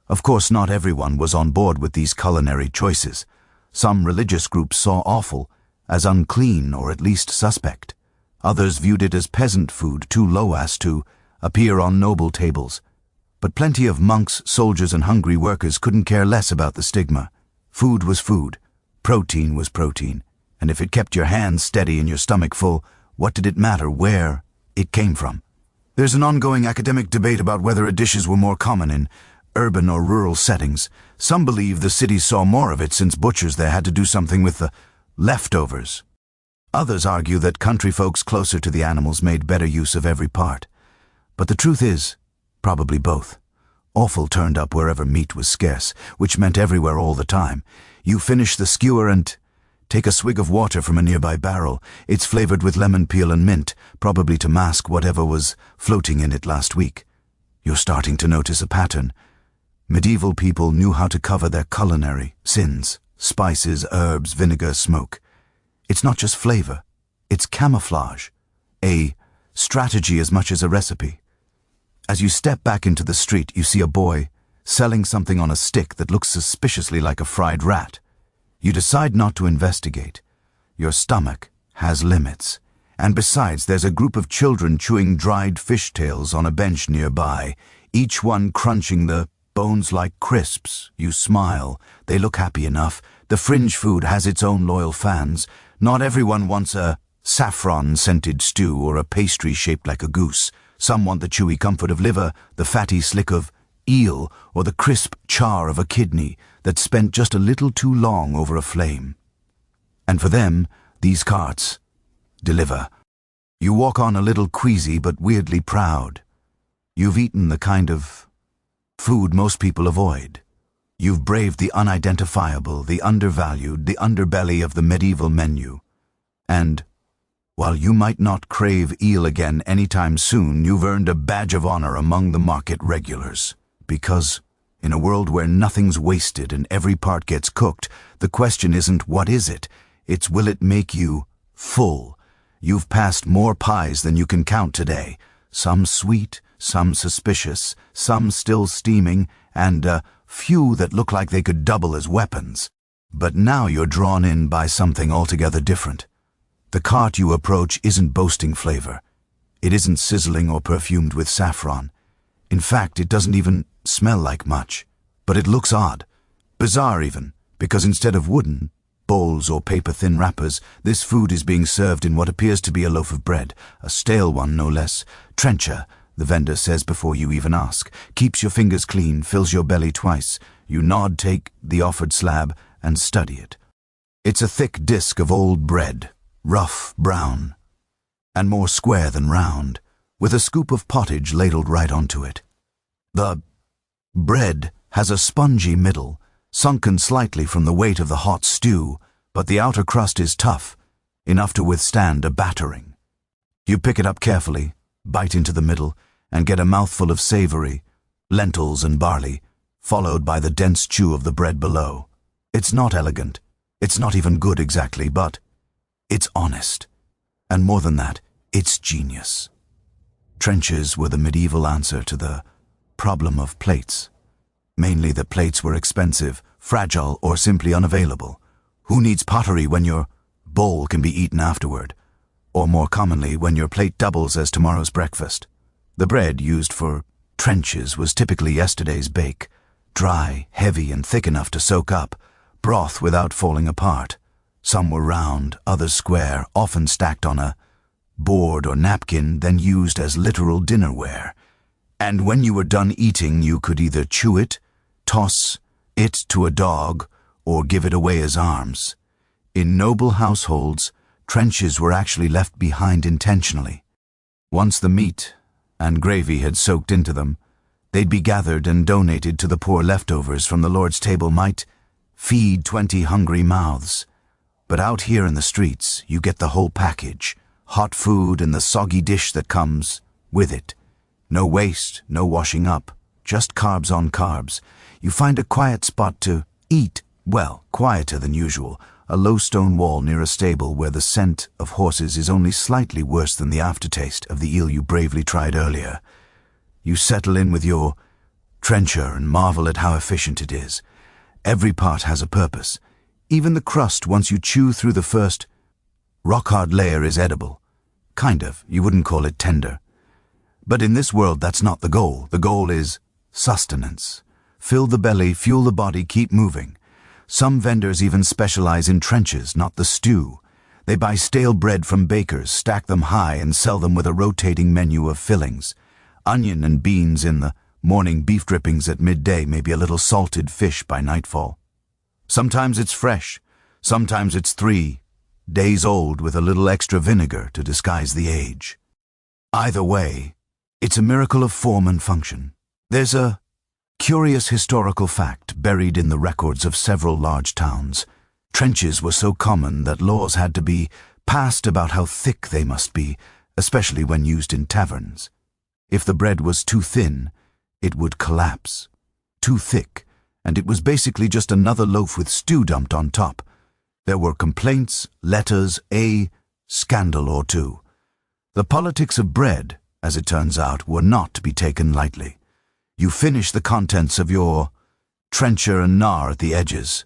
[SPEAKER 1] Of course, not everyone was on board with these culinary choices. Some religious groups saw offal as unclean or at least suspect. Others viewed it as peasant food too low as to appear on noble tables. But plenty of monks, soldiers, and hungry workers couldn't care less about the stigma. Food was food. Protein was protein. And if it kept your hands steady and your stomach full, what did it matter where it came from? There's an ongoing academic debate about whether dishes were more common in urban or rural settings. Some believe the cities saw more of it since butchers there had to do something with the leftovers. Others argue that country folks closer to the animals made better use of every part. But the truth is, probably both. Offal turned up wherever meat was scarce, which meant everywhere all the time. You finish the skewer and take a swig of water from a nearby barrel. It's flavored with lemon peel and mint, probably to mask whatever was floating in it last week. You're starting to notice a pattern. Medieval people knew how to cover their culinary sins: spices, herbs, vinegar, smoke. It's not just flavor, it's camouflage, a strategy as much as a recipe. As you step back into the street, you see a boy selling something on a stick that looks suspiciously like a fried rat. You decide not to investigate. Your stomach has limits. And besides, there's a group of children chewing dried fishtails on a bench nearby, each one crunching the bones like crisps. You smile. They look happy enough. The fringe food has its own loyal fans. Not everyone wants a saffron-scented stew or a pastry shaped like a goose. Some want the chewy comfort of liver, the fatty slick of eel, or the crisp char of a kidney that spent just a little too long over a flame. And for them, these carts deliver. You walk on a little queasy but weirdly proud. You've eaten the kind of food most people avoid. You've braved the unidentifiable, the undervalued, the underbelly of the medieval menu. And while you might not crave eel again anytime soon, you've earned a badge of honor among the market regulars. Because, in a world where nothing's wasted and every part gets cooked, the question isn't what is it, it's will it make you full. You've passed more pies than you can count today, some sweet, some suspicious, some still steaming, and a few that look like they could double as weapons. But now you're drawn in by something altogether different. The cart you approach isn't boasting flavor. It isn't sizzling or perfumed with saffron. In fact, it doesn't even smell like much. But it looks odd, bizarre even, because instead of wooden bowls or paper-thin wrappers, this food is being served in what appears to be a loaf of bread, a stale one no less. Trencher, the vendor says before you even ask, keeps your fingers clean, fills your belly twice. You nod, take the offered slab, and study it. It's a thick disk of old bread, rough brown, and more square than round, with a scoop of pottage ladled right onto it. The bread has a spongy middle, sunken slightly from the weight of the hot stew, but the outer crust is tough, enough to withstand a battering. You pick it up carefully, bite into the middle, and get a mouthful of savory, lentils and barley, followed by the dense chew of the bread below. It's not elegant, it's not even good exactly, but it's honest. And more than that, it's genius. Trenches were the medieval answer to the problem of plates. Mainly that plates were expensive, fragile, or simply unavailable. Who needs pottery when your bowl can be eaten afterward? Or more commonly, when your plate doubles as tomorrow's breakfast. The bread used for trenches was typically yesterday's bake, dry, heavy, and thick enough to soak up, broth without falling apart. Some were round, others square, often stacked on a board or napkin, then used as literal dinnerware. And when you were done eating, you could either chew it, toss it to a dog, or give it away as alms. In noble households, trenches were actually left behind intentionally. Once the meat and gravy had soaked into them, they'd be gathered and donated to the poor. Leftovers from the Lord's table might feed 20 hungry mouths. But out here in the streets, you get the whole package, hot food and the soggy dish that comes with it. No waste, no washing up, just carbs on carbs. You find a quiet spot to eat, well, quieter than usual, a low stone wall near a stable where the scent of horses is only slightly worse than the aftertaste of the eel you bravely tried earlier. You settle in with your trencher and marvel at how efficient it is. Every part has a purpose. Even the crust, once you chew through the first rock-hard layer, is edible. Kind of, you wouldn't call it tender. But in this world, that's not the goal. The goal is sustenance. Fill the belly, fuel the body, keep moving. Some vendors even specialize in trenches, not the stew. They buy stale bread from bakers, stack them high, and sell them with a rotating menu of fillings. Onion and beans in the morning, beef drippings at midday, maybe a little salted fish by nightfall. Sometimes it's fresh, sometimes it's 3 days old with a little extra vinegar to disguise the age. Either way, it's a miracle of form and function. There's a curious historical fact buried in the records of several large towns. Trenches were so common that laws had to be passed about how thick they must be, especially when used in taverns. If the bread was too thin, it would collapse. Too thick, and it was basically just another loaf with stew dumped on top. There were complaints, letters, a scandal or two. The politics of bread, as it turns out, were not to be taken lightly. You finish the contents of your trencher and gnar at the edges.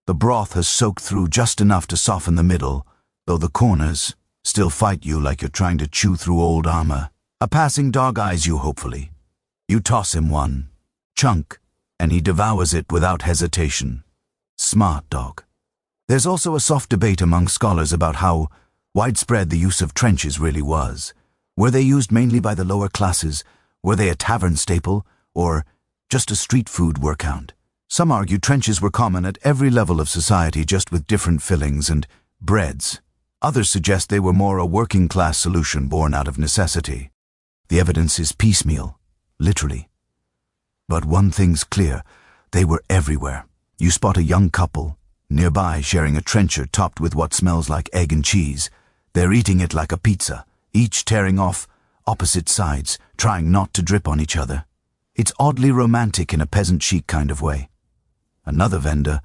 [SPEAKER 1] The broth has soaked through just enough to soften the middle, though the corners still fight you like you're trying to chew through old armor. A passing dog eyes you hopefully. You toss him one chunk, and he devours it without hesitation. Smart dog. There's also a soft debate among scholars about how widespread the use of trenches really was. Were they used mainly by the lower classes? Were they a tavern staple, or just a street food workout? Some argue trenches were common at every level of society, just with different fillings and breads. Others suggest they were more a working-class solution born out of necessity. The evidence is piecemeal, literally. But one thing's clear, they were everywhere. You spot a young couple nearby sharing a trencher topped with what smells like egg and cheese. They're eating it like a pizza, each tearing off opposite sides, trying not to drip on each other. It's oddly romantic in a peasant chic kind of way. Another vendor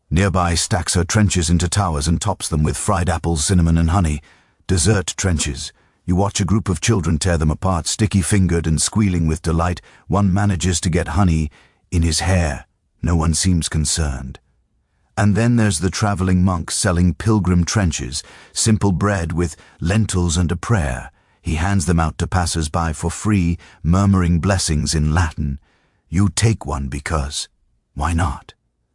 [SPEAKER 1] nearby stacks her trenches into towers and tops them with fried apples, cinnamon and honey. Dessert trenches. You watch a group of children tear them apart, sticky-fingered and squealing with delight. One manages to get honey in his hair. No one seems concerned. And then there's the traveling monk selling pilgrim trenches, simple bread with lentils and a prayer. He hands them out to passers-by for free, murmuring blessings in Latin. You take one because, why not?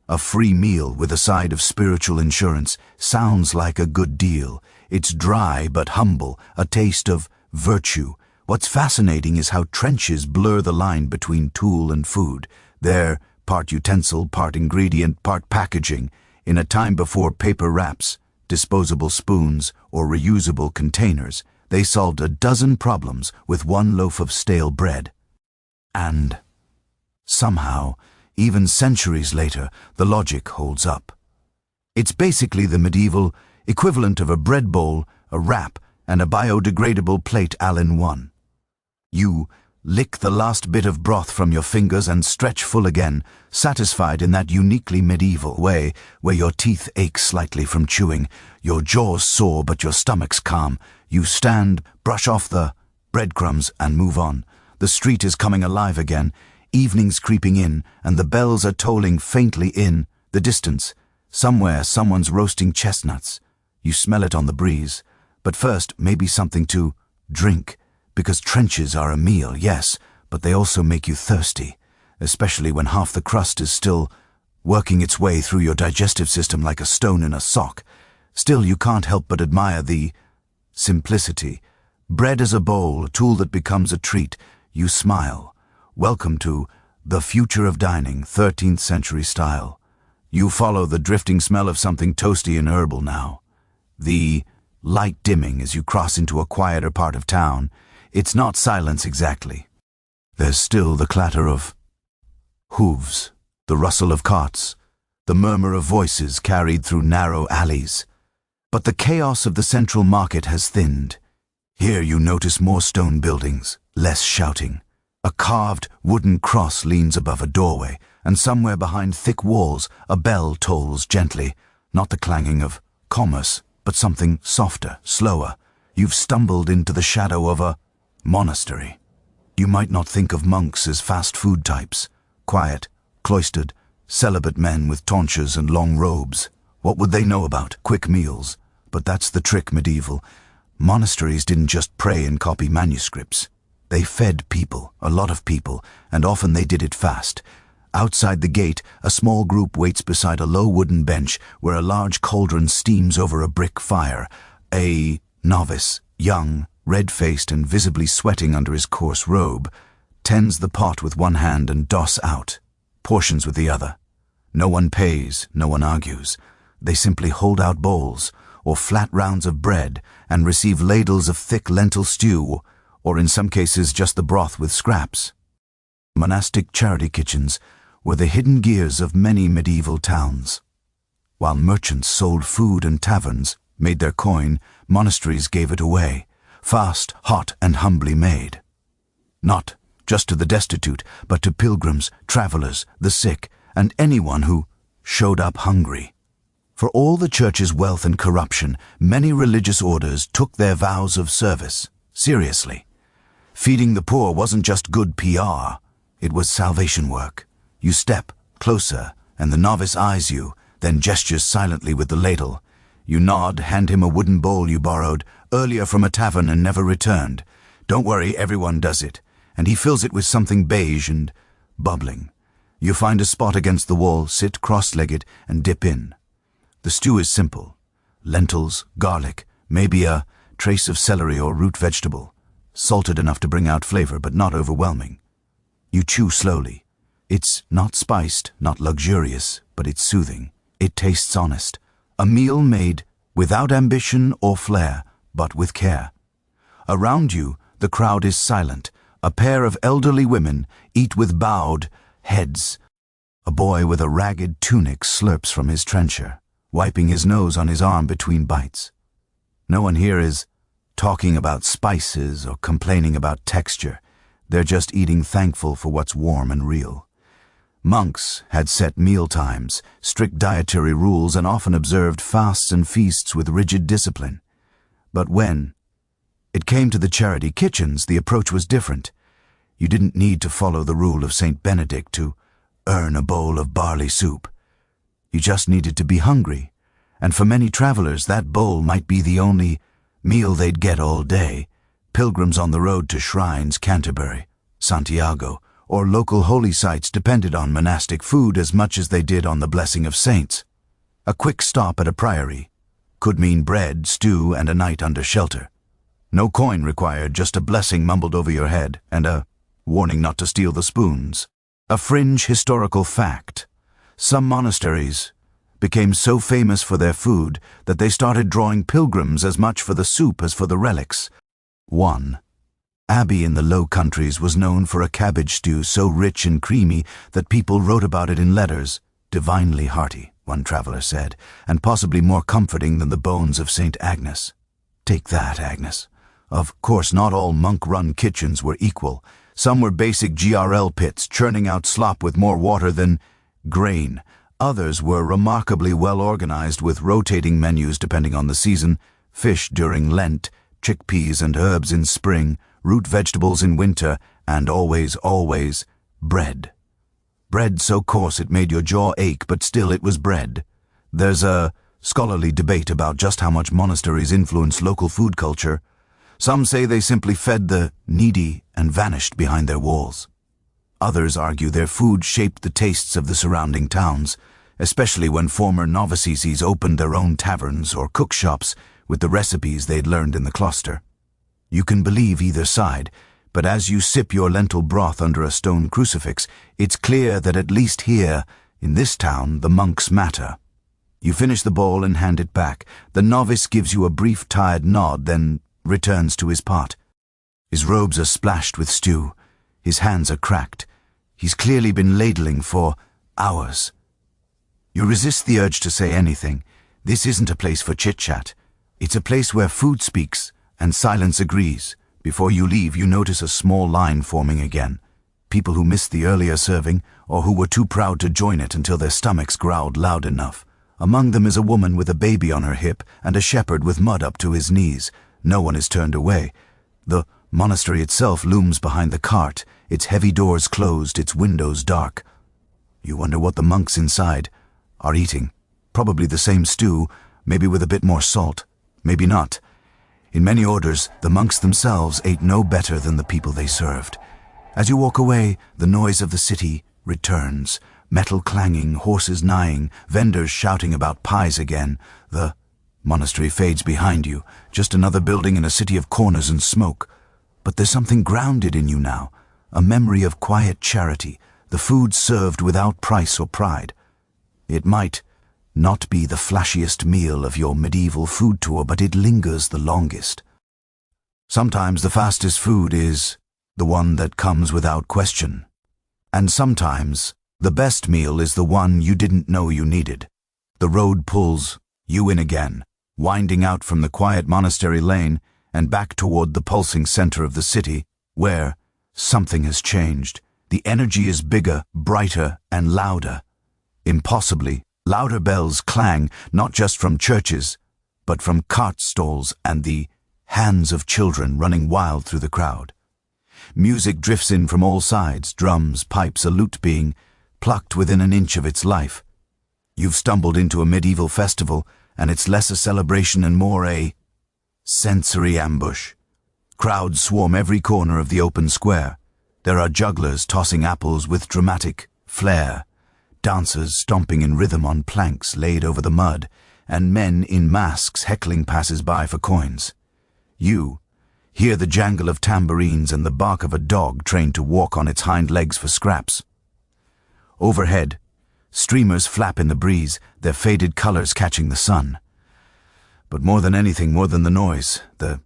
[SPEAKER 1] A free meal with a side of spiritual insurance sounds like a good deal. It's dry but humble, a taste of virtue. What's fascinating is how trenches blur the line between tool and food. They're part utensil, part ingredient, part packaging. In a time before paper wraps, disposable spoons, or reusable containers, they solved a dozen problems with one loaf of stale bread. And somehow, even centuries later, the logic holds up. It's basically the medieval equivalent of a bread bowl, a wrap, and a biodegradable plate all in one. You lick the last bit of broth from your fingers and stretch full again, satisfied in that uniquely medieval way where your teeth ache slightly from chewing, your jaws sore but your stomach's calm. You stand, brush off the breadcrumbs and move on. The street is coming alive again, evening's creeping in, and the bells are tolling faintly in the distance. Somewhere someone's roasting chestnuts. You smell it on the breeze. But first, maybe something to drink. Because trenches are a meal, yes, but they also make you thirsty, especially when half the crust is still working its way through your digestive system like a stone in a sock. Still, you can't help but admire the simplicity. Bread as a bowl, a tool that becomes a treat. You smile. Welcome to the future of dining, 13th century style. You follow the drifting smell of something toasty and herbal now. The light dimming as you cross into a quieter part of town. It's not silence exactly. There's still the clatter of hooves, the rustle of carts, the murmur of voices carried through narrow alleys. But the chaos of the central market has thinned. Here you notice more stone buildings, less shouting. A carved wooden cross leans above a doorway, and somewhere behind thick walls a bell tolls gently, not the clanging of commerce, but something softer, slower. You've stumbled into the shadow of a monastery. You might not think of monks as fast food types, quiet, cloistered, celibate men with tonsures and long robes. What would they know about quick meals? But that's the trick, medieval. Monasteries didn't just pray and copy manuscripts. They fed people, a lot of people, and often they did it fast. Outside the gate, a small group waits beside a low wooden bench where a large cauldron steams over a brick fire. A novice, young, red-faced and visibly sweating under his coarse robe, tends the pot with one hand and doss out portions with the other. No one pays, no one argues. They simply hold out bowls, or flat rounds of bread, and receive ladles of thick lentil stew, or in some cases just the broth with scraps. Monastic charity kitchens were the hidden gears of many medieval towns. While merchants sold food and taverns made their coin, monasteries gave it away, fast, hot, and humbly made. Not just to the destitute, but to pilgrims, travelers, the sick, and anyone who showed up hungry. For all the church's wealth and corruption, many religious orders took their vows of service seriously. Feeding the poor wasn't just good PR, it was salvation work. You step closer, and the novice eyes you, then gestures silently with the ladle. You nod, hand him a wooden bowl you borrowed earlier from a tavern and never returned. Don't worry, everyone does it, and he fills it with something beige and bubbling. You find a spot against the wall, sit cross-legged, and dip in. The stew is simple. Lentils, garlic, maybe a trace of celery or root vegetable. Salted enough to bring out flavor, but not overwhelming. You chew slowly. It's not spiced, not luxurious, but it's soothing. It tastes honest. A meal made without ambition or flair, but with care. Around you, the crowd is silent. A pair of elderly women eat with bowed heads. A boy with a ragged tunic slurps from his trencher, wiping his nose on his arm between bites. No one here is talking about spices or complaining about texture. They're just eating, thankful for what's warm and real. Monks had set meal times, strict dietary rules, and often observed fasts and feasts with rigid discipline. But when it came to the charity kitchens, the approach was different. You didn't need to follow the rule of St. Benedict to earn a bowl of barley soup. You just needed to be hungry, and for many travelers that bowl might be the only meal they'd get all day. Pilgrims on the road to shrines, Canterbury, Santiago, or local holy sites depended on monastic food as much as they did on the blessing of saints. A quick stop at a priory could mean bread, stew, and a night under shelter. No coin required, just a blessing mumbled over your head and a warning not to steal the spoons. A fringe historical fact. Some monasteries became so famous for their food that they started drawing pilgrims as much for the soup as for the relics. 1. Abbey in the Low Countries was known for a cabbage stew so rich and creamy that people wrote about it in letters. Divinely hearty, one traveler said, and possibly more comforting than the bones of St. Agnes. Take that, Agnes. Of course, not all monk-run kitchens were equal. Some were basic GRL pits, churning out slop with more water than grain. Others were remarkably well-organized with rotating menus depending on the season, fish during Lent, chickpeas and herbs in spring, root vegetables in winter, and always, bread. Bread so coarse it made your jaw ache, but still it was bread. There's a scholarly debate about just how much monasteries influenced local food culture. Some say they simply fed the needy and vanished behind their walls. Others argue their food shaped the tastes of the surrounding towns, especially when former novices opened their own taverns or cookshops with the recipes they'd learned in the cloister. You can believe either side, but as you sip your lentil broth under a stone crucifix, it's clear that at least here, in this town, the monks matter. You finish the bowl and hand it back. The novice gives you a brief tired nod, then returns to his pot. His robes are splashed with stew. His hands are cracked. He's clearly been ladling for hours. You resist the urge to say anything. This isn't a place for chit-chat. It's a place where food speaks and silence agrees. Before you leave, you notice a small line forming again. people who missed the earlier serving or who were too proud to join it until their stomachs growled loud enough. Among them is a woman with a baby on her hip and a shepherd with mud up to his knees. No one is turned away. The monastery itself looms behind the cart, its heavy doors closed, its windows dark. You wonder what the monks inside are eating. Probably the same stew, maybe with a bit more salt. Maybe not. In many orders, the monks themselves ate no better than the people they served. As you walk away, the noise of the city returns. Metal clanging, horses neighing, vendors shouting about pies again. The monastery fades behind you, just another building in a city of corners and smoke. But there's something grounded in you now, a memory of quiet charity, the food served without price or pride. It might not be the flashiest meal of your medieval food tour, but it lingers the longest. Sometimes the fastest food is the one that comes without question. And sometimes the best meal is the one you didn't know you needed. The road pulls you in again, winding out from the quiet monastery lane and back toward the pulsing center of the city, where something has changed. The energy is bigger, brighter, and louder. Impossibly, louder bells clang not just from churches, but from cart stalls and the hands of children running wild through the crowd. Music drifts in from all sides, drums, pipes, a lute being plucked within an inch of its life. You've stumbled into a medieval festival, and it's less a celebration and more a sensory ambush. Crowds swarm every corner of the open square. There are jugglers tossing apples with dramatic flair, dancers stomping in rhythm on planks laid over the mud, and men in masks heckling passers-by for coins. You hear the jangle of tambourines and the bark of a dog trained to walk on its hind legs for scraps. Overhead, streamers flap in the breeze, their faded colors catching the sun. But more than anything, more than the noise, the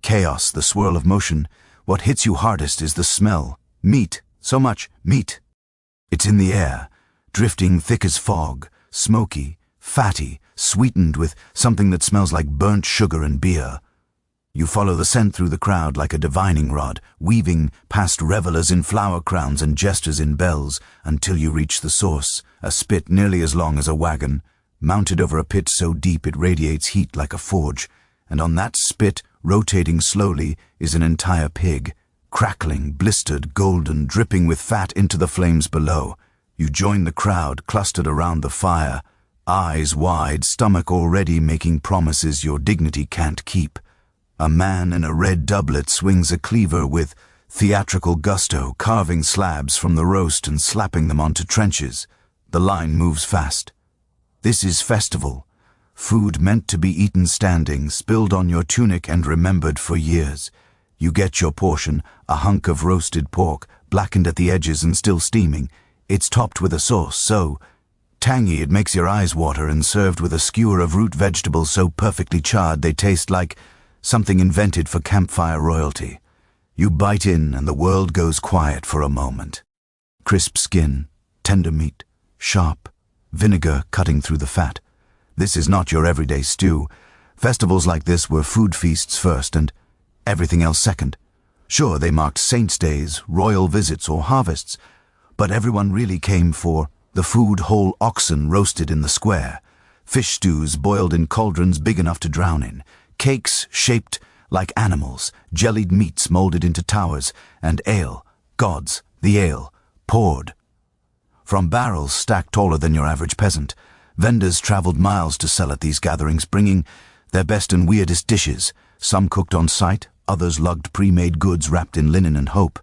[SPEAKER 1] chaos, the swirl of motion, what hits you hardest is the smell. Meat, so much meat. It's in the air, drifting thick as fog, smoky, fatty, sweetened with something that smells like burnt sugar and beer. You follow the scent through the crowd like a divining rod, weaving past revelers in flower crowns and jesters in bells, until you reach the source, a spit nearly as long as a wagon, mounted over a pit so deep it radiates heat like a forge, and on that spit, rotating slowly, is an entire pig, crackling, blistered, golden, dripping with fat into the flames below. You join the crowd clustered around the fire, eyes wide, stomach already making promises your dignity can't keep. A man in a red doublet swings a cleaver with theatrical gusto, carving slabs from the roast and slapping them onto trenches. The line moves fast. This is festival. Food meant to be eaten standing, spilled on your tunic and remembered for years. You get your portion, a hunk of roasted pork, blackened at the edges and still steaming. It's topped with a sauce so tangy it makes your eyes water and served with a skewer of root vegetables so perfectly charred they taste like something invented for campfire royalty. You bite in and the world goes quiet for a moment. Crisp skin, tender meat, sharp, vinegar cutting through the fat. This is not your everyday stew. Festivals like this were food feasts first and everything else second. Sure, they marked saints' days, royal visits, or harvests, but everyone really came for the food whole oxen roasted in the square, fish stews boiled in cauldrons big enough to drown in, cakes shaped like animals, jellied meats molded into towers, and ale, gods, the ale, poured from barrels stacked taller than your average peasant. Vendors traveled miles to sell at these gatherings, bringing their best and weirdest dishes, some cooked on site, others lugged pre-made goods wrapped in linen and hope,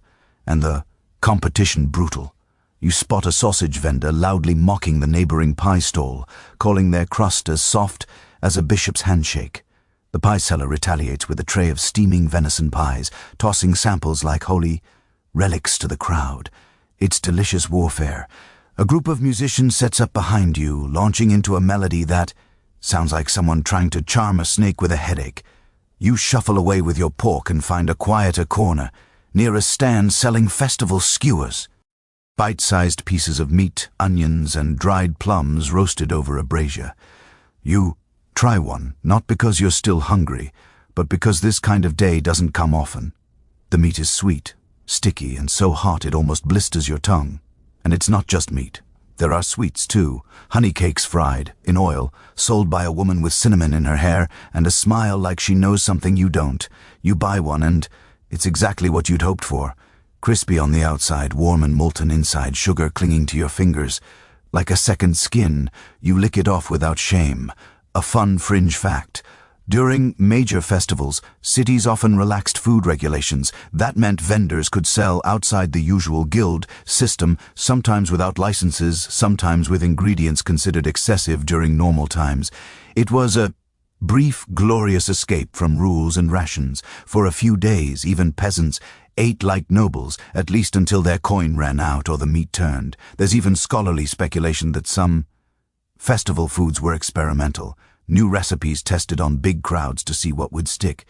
[SPEAKER 1] and the competition brutal. You spot a sausage vendor loudly mocking the neighboring pie stall, calling their crust as soft as a bishop's handshake. The pie seller retaliates with a tray of steaming venison pies, tossing samples like holy relics to the crowd. It's delicious warfare. A group of musicians sets up behind you, launching into a melody that sounds like someone trying to charm a snake with a headache. You shuffle away with your pork and find a quieter corner, near a stand selling festival skewers. Bite-sized pieces of meat, onions, and dried plums roasted over a brazier. You try one, not because you're still hungry, but because this kind of day doesn't come often. The meat is sweet, sticky and so hot it almost blisters your tongue. And it's not just meat. There are sweets too, honey cakes fried, in oil, sold by a woman with cinnamon in her hair and a smile like she knows something you don't. You buy one and it's exactly what you'd hoped for. Crispy on the outside, warm and molten inside, sugar clinging to your fingers. Like a second skin, you lick it off without shame. A fun fringe fact. During major festivals, cities often relaxed food regulations. That meant vendors could sell outside the usual guild system, sometimes without licenses, sometimes with ingredients considered excessive during normal times. It was a brief, glorious escape from rules and rations. For a few days, even peasants ate like nobles, at least until their coin ran out or the meat turned. There's even scholarly speculation that some festival foods were experimental. New recipes tested on big crowds to see what would stick.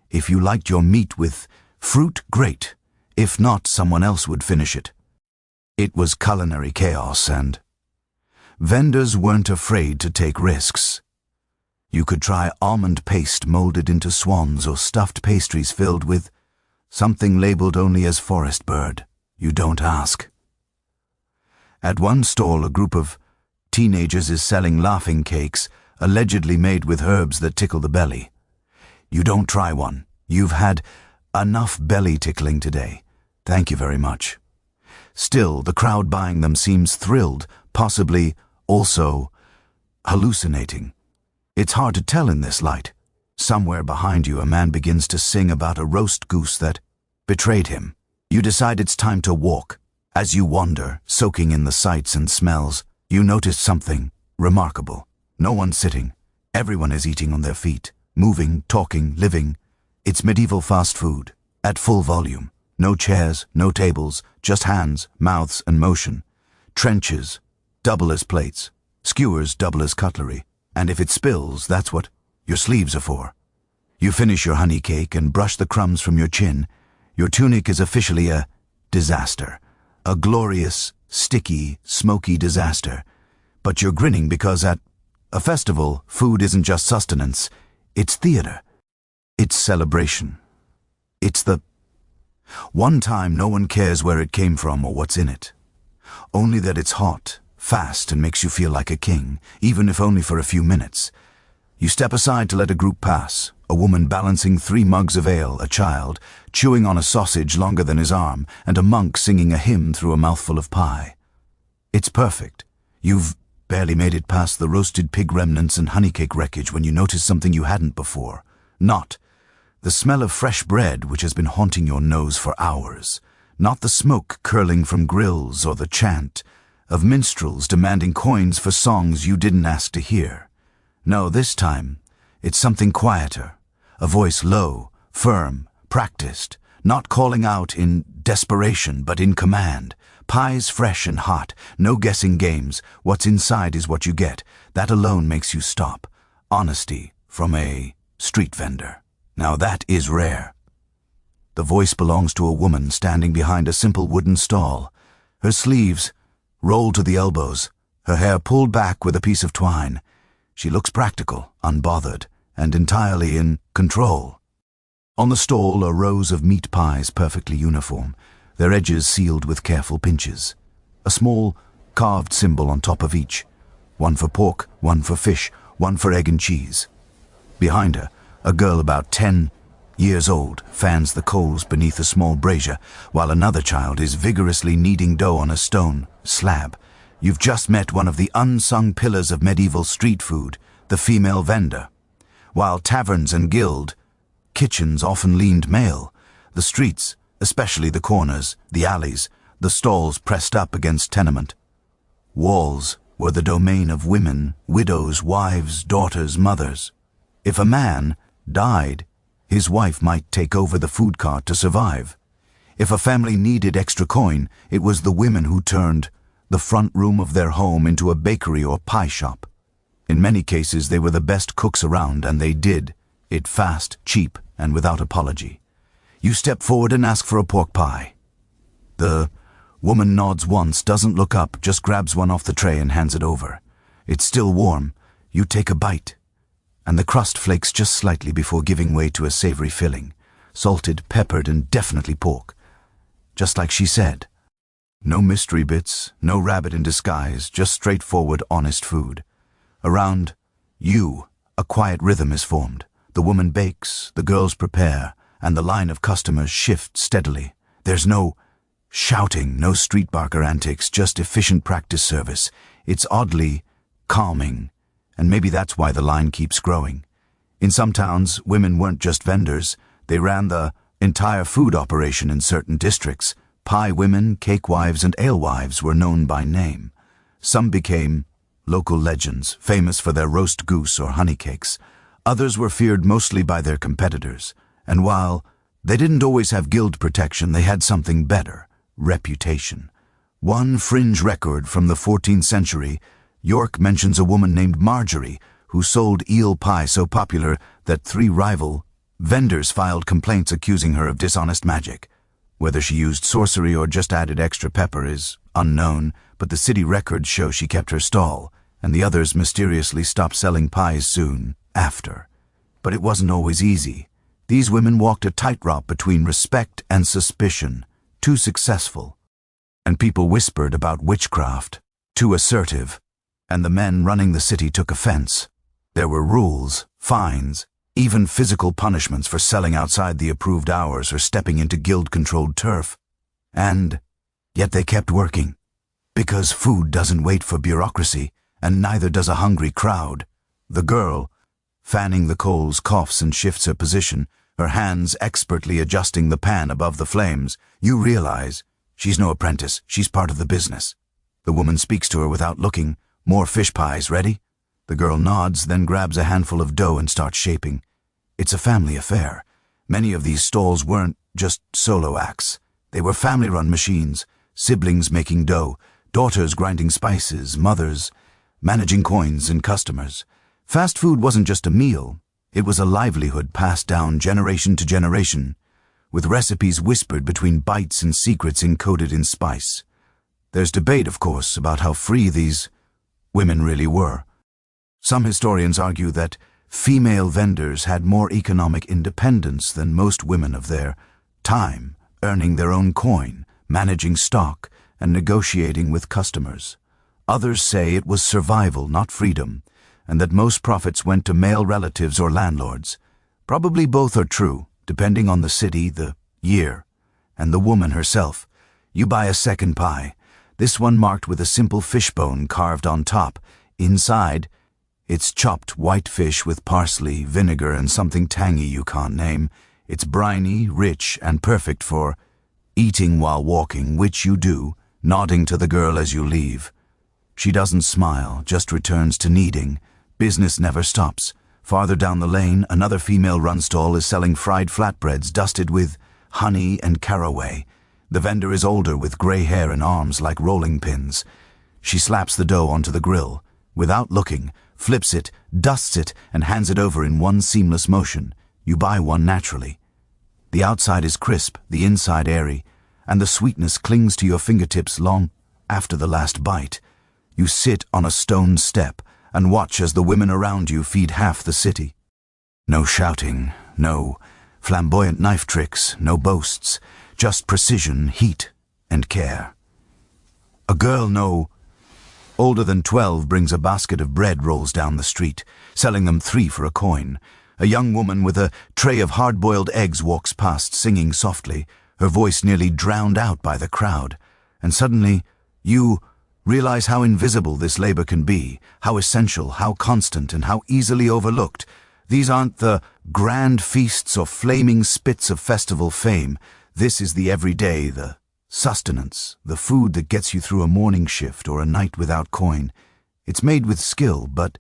[SPEAKER 1] If you liked your meat with fruit, great. If not, someone else would finish it. It was culinary chaos, and vendors weren't afraid to take risks. You could try almond paste molded into swans or stuffed pastries filled with something labeled only as forest bird. You don't ask. At one stall, a group of teenagers is selling laughing cakes, allegedly made with herbs that tickle the belly. You don't try one. You've had enough belly tickling today. Thank you very much. Still, the crowd buying them seems thrilled, possibly also hallucinating. It's hard to tell in this light. Somewhere behind you, a man begins to sing about a roast goose that betrayed him. You decide it's time to walk. As you wander, soaking in the sights and smells, you notice something remarkable. No one's sitting. Everyone is eating on their feet, moving, talking, living. It's medieval fast food, at full volume. No chairs, no tables, just hands, mouths, and motion. Trenches, double as plates. Skewers, double as cutlery. And if it spills, that's what your sleeves are for. You finish your honey cake and brush the crumbs from your chin. Your tunic is officially a disaster. A glorious, sticky, smoky disaster. But you're grinning because at a festival, food isn't just sustenance. It's theater. It's celebration. It's the one time no one cares where it came from or what's in it. Only that it's hot, fast, and makes you feel like a king, even if only for a few minutes. You step aside to let a group pass, a woman balancing 3 mugs of ale, a child chewing on a sausage longer than his arm, and a monk singing a hymn through a mouthful of pie. It's perfect. You've barely made it past the roasted pig remnants and honey cake wreckage when you notice something you hadn't before. Not the smell of fresh bread which has been haunting your nose for hours. Not the smoke curling from grills or the chant of minstrels demanding coins for songs you didn't ask to hear. No, this time, it's something quieter. A voice low, firm, practiced, not calling out in desperation but in command. Pies fresh and hot, no guessing games. What's inside is what you get. That alone makes you stop. Honesty from a street vendor. Now that is rare. The voice belongs to a woman standing behind a simple wooden stall. Her sleeves rolled to the elbows, her hair pulled back with a piece of twine. She looks practical, unbothered, and entirely in control. On the stall are rows of meat pies perfectly uniform, their edges sealed with careful pinches. A small, carved symbol on top of each. One for pork, one for fish, one for egg and cheese. Behind her, a girl about 10 years old fans the coals beneath a small brazier, while another child is vigorously kneading dough on a stone slab. You've just met one of the unsung pillars of medieval street food, the female vendor. While taverns and guild kitchens often leaned male, the streets, especially the corners, the alleys, the stalls pressed up against tenement walls, were the domain of women, widows, wives, daughters, mothers. If a man died, his wife might take over the food cart to survive. If a family needed extra coin, it was the women who turned the front room of their home into a bakery or pie shop. In many cases, they were the best cooks around, and they did it fast, cheap, and without apology. You step forward and ask for a pork pie. The woman nods once, doesn't look up, just grabs one off the tray and hands it over. It's still warm. You take a bite, and the crust flakes just slightly before giving way to a savory filling, salted, peppered, and definitely pork. just like she said. No mystery bits, no rabbit in disguise, just straightforward, honest food. Around you, a quiet rhythm is formed. The woman bakes, the girls prepare, and the line of customers shifts steadily. There's no shouting, no street barker antics, just efficient practice service. It's oddly calming, and maybe that's why the line keeps growing. In some towns, women weren't just vendors. They ran the entire food operation in certain districts. Pie women, cake wives, and alewives were known by name. Some became local legends, famous for their roast goose or honey cakes. Others were feared mostly by their competitors. And while they didn't always have guild protection, they had something better: reputation. One fringe record from the 14th century, York mentions a woman named Marjorie who sold eel pie so popular that 3 rival vendors filed complaints accusing her of dishonest magic. Whether she used sorcery or just added extra pepper is unknown, but the city records show she kept her stall, and the others mysteriously stopped selling pies soon after. But it wasn't always easy. These women walked a tightrope between respect and suspicion, too successful. And people whispered about witchcraft, too assertive, and the men running the city took offense. There were rules, fines, even physical punishments for selling outside the approved hours or stepping into guild-controlled turf. And yet they kept working. Because food doesn't wait for bureaucracy, and neither does a hungry crowd. The girl, fanning the coals, coughs and shifts her position, her hands expertly adjusting the pan above the flames. You realize she's no apprentice, she's part of the business. The woman speaks to her without looking. More fish pies, ready? The girl nods, then grabs a handful of dough and starts shaping. It's a family affair. Many of these stalls weren't just solo acts. They were family-run machines, siblings making dough, daughters grinding spices, mothers managing coins and customers. Fast food wasn't just a meal. It was a livelihood passed down generation to generation, with recipes whispered between bites and secrets encoded in spice. There's debate, of course, about how free these women really were. Some historians argue that female vendors had more economic independence than most women of their time, earning their own coin, managing stock, and negotiating with customers. Others say it was survival, not freedom, and that most profits went to male relatives or landlords. Probably both are true, depending on the city, the year, and the woman herself. You buy a second pie, this one marked with a simple fishbone carved on top. Inside, it's chopped white fish with parsley, vinegar, and something tangy you can't name. It's briny, rich, and perfect for eating while walking, which you do, nodding to the girl as you leave. She doesn't smile, just returns to kneading. Business never stops. Farther down the lane, another female-run stall is selling fried flatbreads dusted with honey and caraway. The vendor is older, with gray hair and arms like rolling pins. She slaps the dough onto the grill. Without looking, flips it, dusts it, and hands it over in one seamless motion. You buy one naturally. The outside is crisp, the inside airy, and the sweetness clings to your fingertips long after the last bite. You sit on a stone step and watch as the women around you feed half the city. No shouting, no flamboyant knife tricks, no boasts, just precision, heat, and care. A girl no older than 12 brings a basket of bread rolls down the street, selling them 3 for a coin. A young woman with a tray of hard-boiled eggs walks past, singing softly, her voice nearly drowned out by the crowd. And suddenly, you realize how invisible this labor can be, how essential, how constant, and how easily overlooked. These aren't the grand feasts or flaming spits of festival fame. This is the everyday, the sustenance, the food that gets you through a morning shift or a night without coin. It's made with skill, but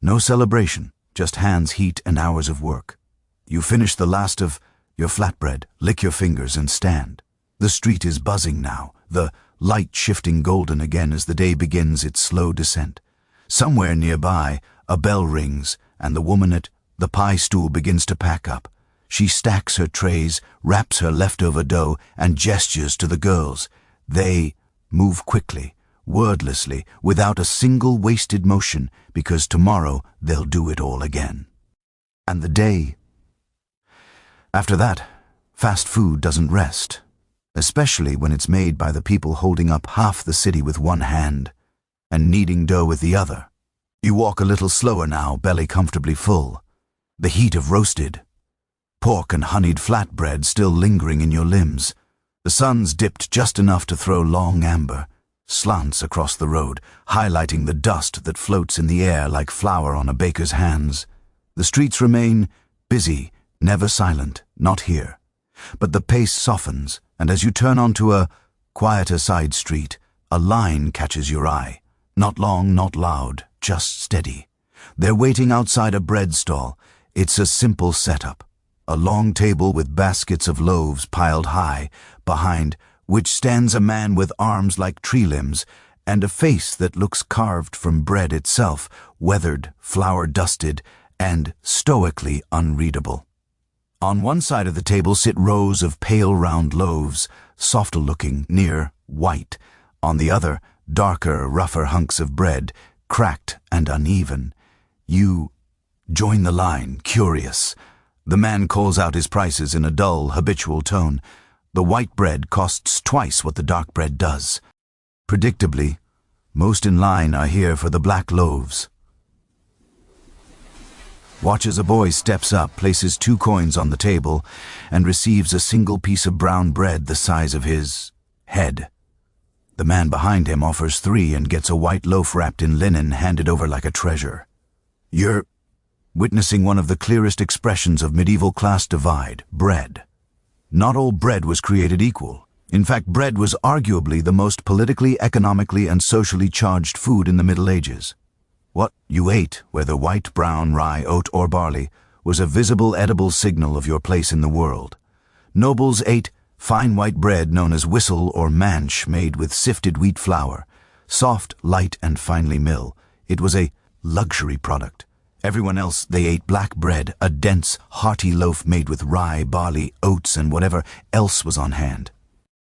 [SPEAKER 1] no celebration, just hands, heat, and hours of work. You finish the last of your flatbread, lick your fingers, and stand. The street is buzzing now, the light shifting golden again as the day begins its slow descent. Somewhere nearby, a bell rings, and the woman at the pie stool begins to pack up. She stacks her trays, wraps her leftover dough, and gestures to the girls. They move quickly, wordlessly, without a single wasted motion, because tomorrow they'll do it all again. And the day after that, fast food doesn't rest. especially when it's made by the people holding up half the city with one hand and kneading dough with the other. You walk a little slower now, belly comfortably full, the heat of roasted pork and honeyed flatbread still lingering in your limbs. The sun's dipped just enough to throw long amber slants across the road, highlighting the dust that floats in the air like flour on a baker's hands. The streets remain busy, never silent, not here. But the pace softens, and as you turn onto a quieter side street, a line catches your eye. Not long, not loud, just steady. They're waiting outside a bread stall. It's a simple setup. A long table with baskets of loaves piled high, behind which stands a man with arms like tree limbs and a face that looks carved from bread itself, weathered, flour-dusted, and stoically unreadable. On one side of the table sit rows of pale round loaves, softer-looking, near white. On the other, darker, rougher hunks of bread, cracked and uneven. You join the line, curious. The man calls out his prices in a dull, habitual tone. The white bread costs twice what the dark bread does. Predictably, most in line are here for the black loaves. Watch as a boy steps up, places 2 coins on the table, and receives a single piece of brown bread the size of his head. The man behind him offers 3 and gets a white loaf wrapped in linen handed over like a treasure. You're witnessing one of the clearest expressions of medieval class divide: bread. Not all bread was created equal. In fact, bread was arguably the most politically, economically, and socially charged food in the Middle Ages. What you ate, whether white, brown, rye, oat, or barley, was a visible, edible signal of your place in the world. Nobles ate fine white bread known as whistle or manch, made with sifted wheat flour, soft, light, and finely mill. It was a luxury product. Everyone else, they ate black bread, a dense, hearty loaf made with rye, barley, oats, and whatever else was on hand.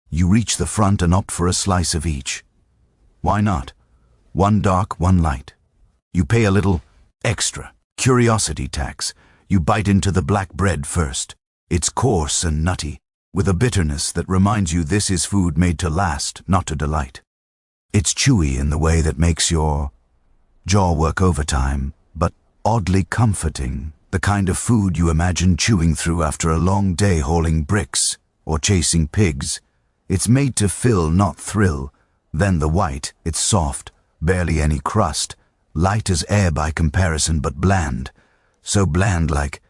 [SPEAKER 1] You reach the front and opt for a slice of each. Why not? 1 dark, 1 light. You pay a little extra, curiosity tax. You bite into the black bread first. It's coarse and nutty, with a bitterness that reminds you this is food made to last, not to delight. It's chewy in the way that makes your jaw work overtime, but oddly comforting, the kind of food you imagine chewing through after a long day hauling bricks or chasing pigs. It's made to fill, not thrill. Then the white, it's soft, barely any crust, light as air by comparison, but bland. So bland like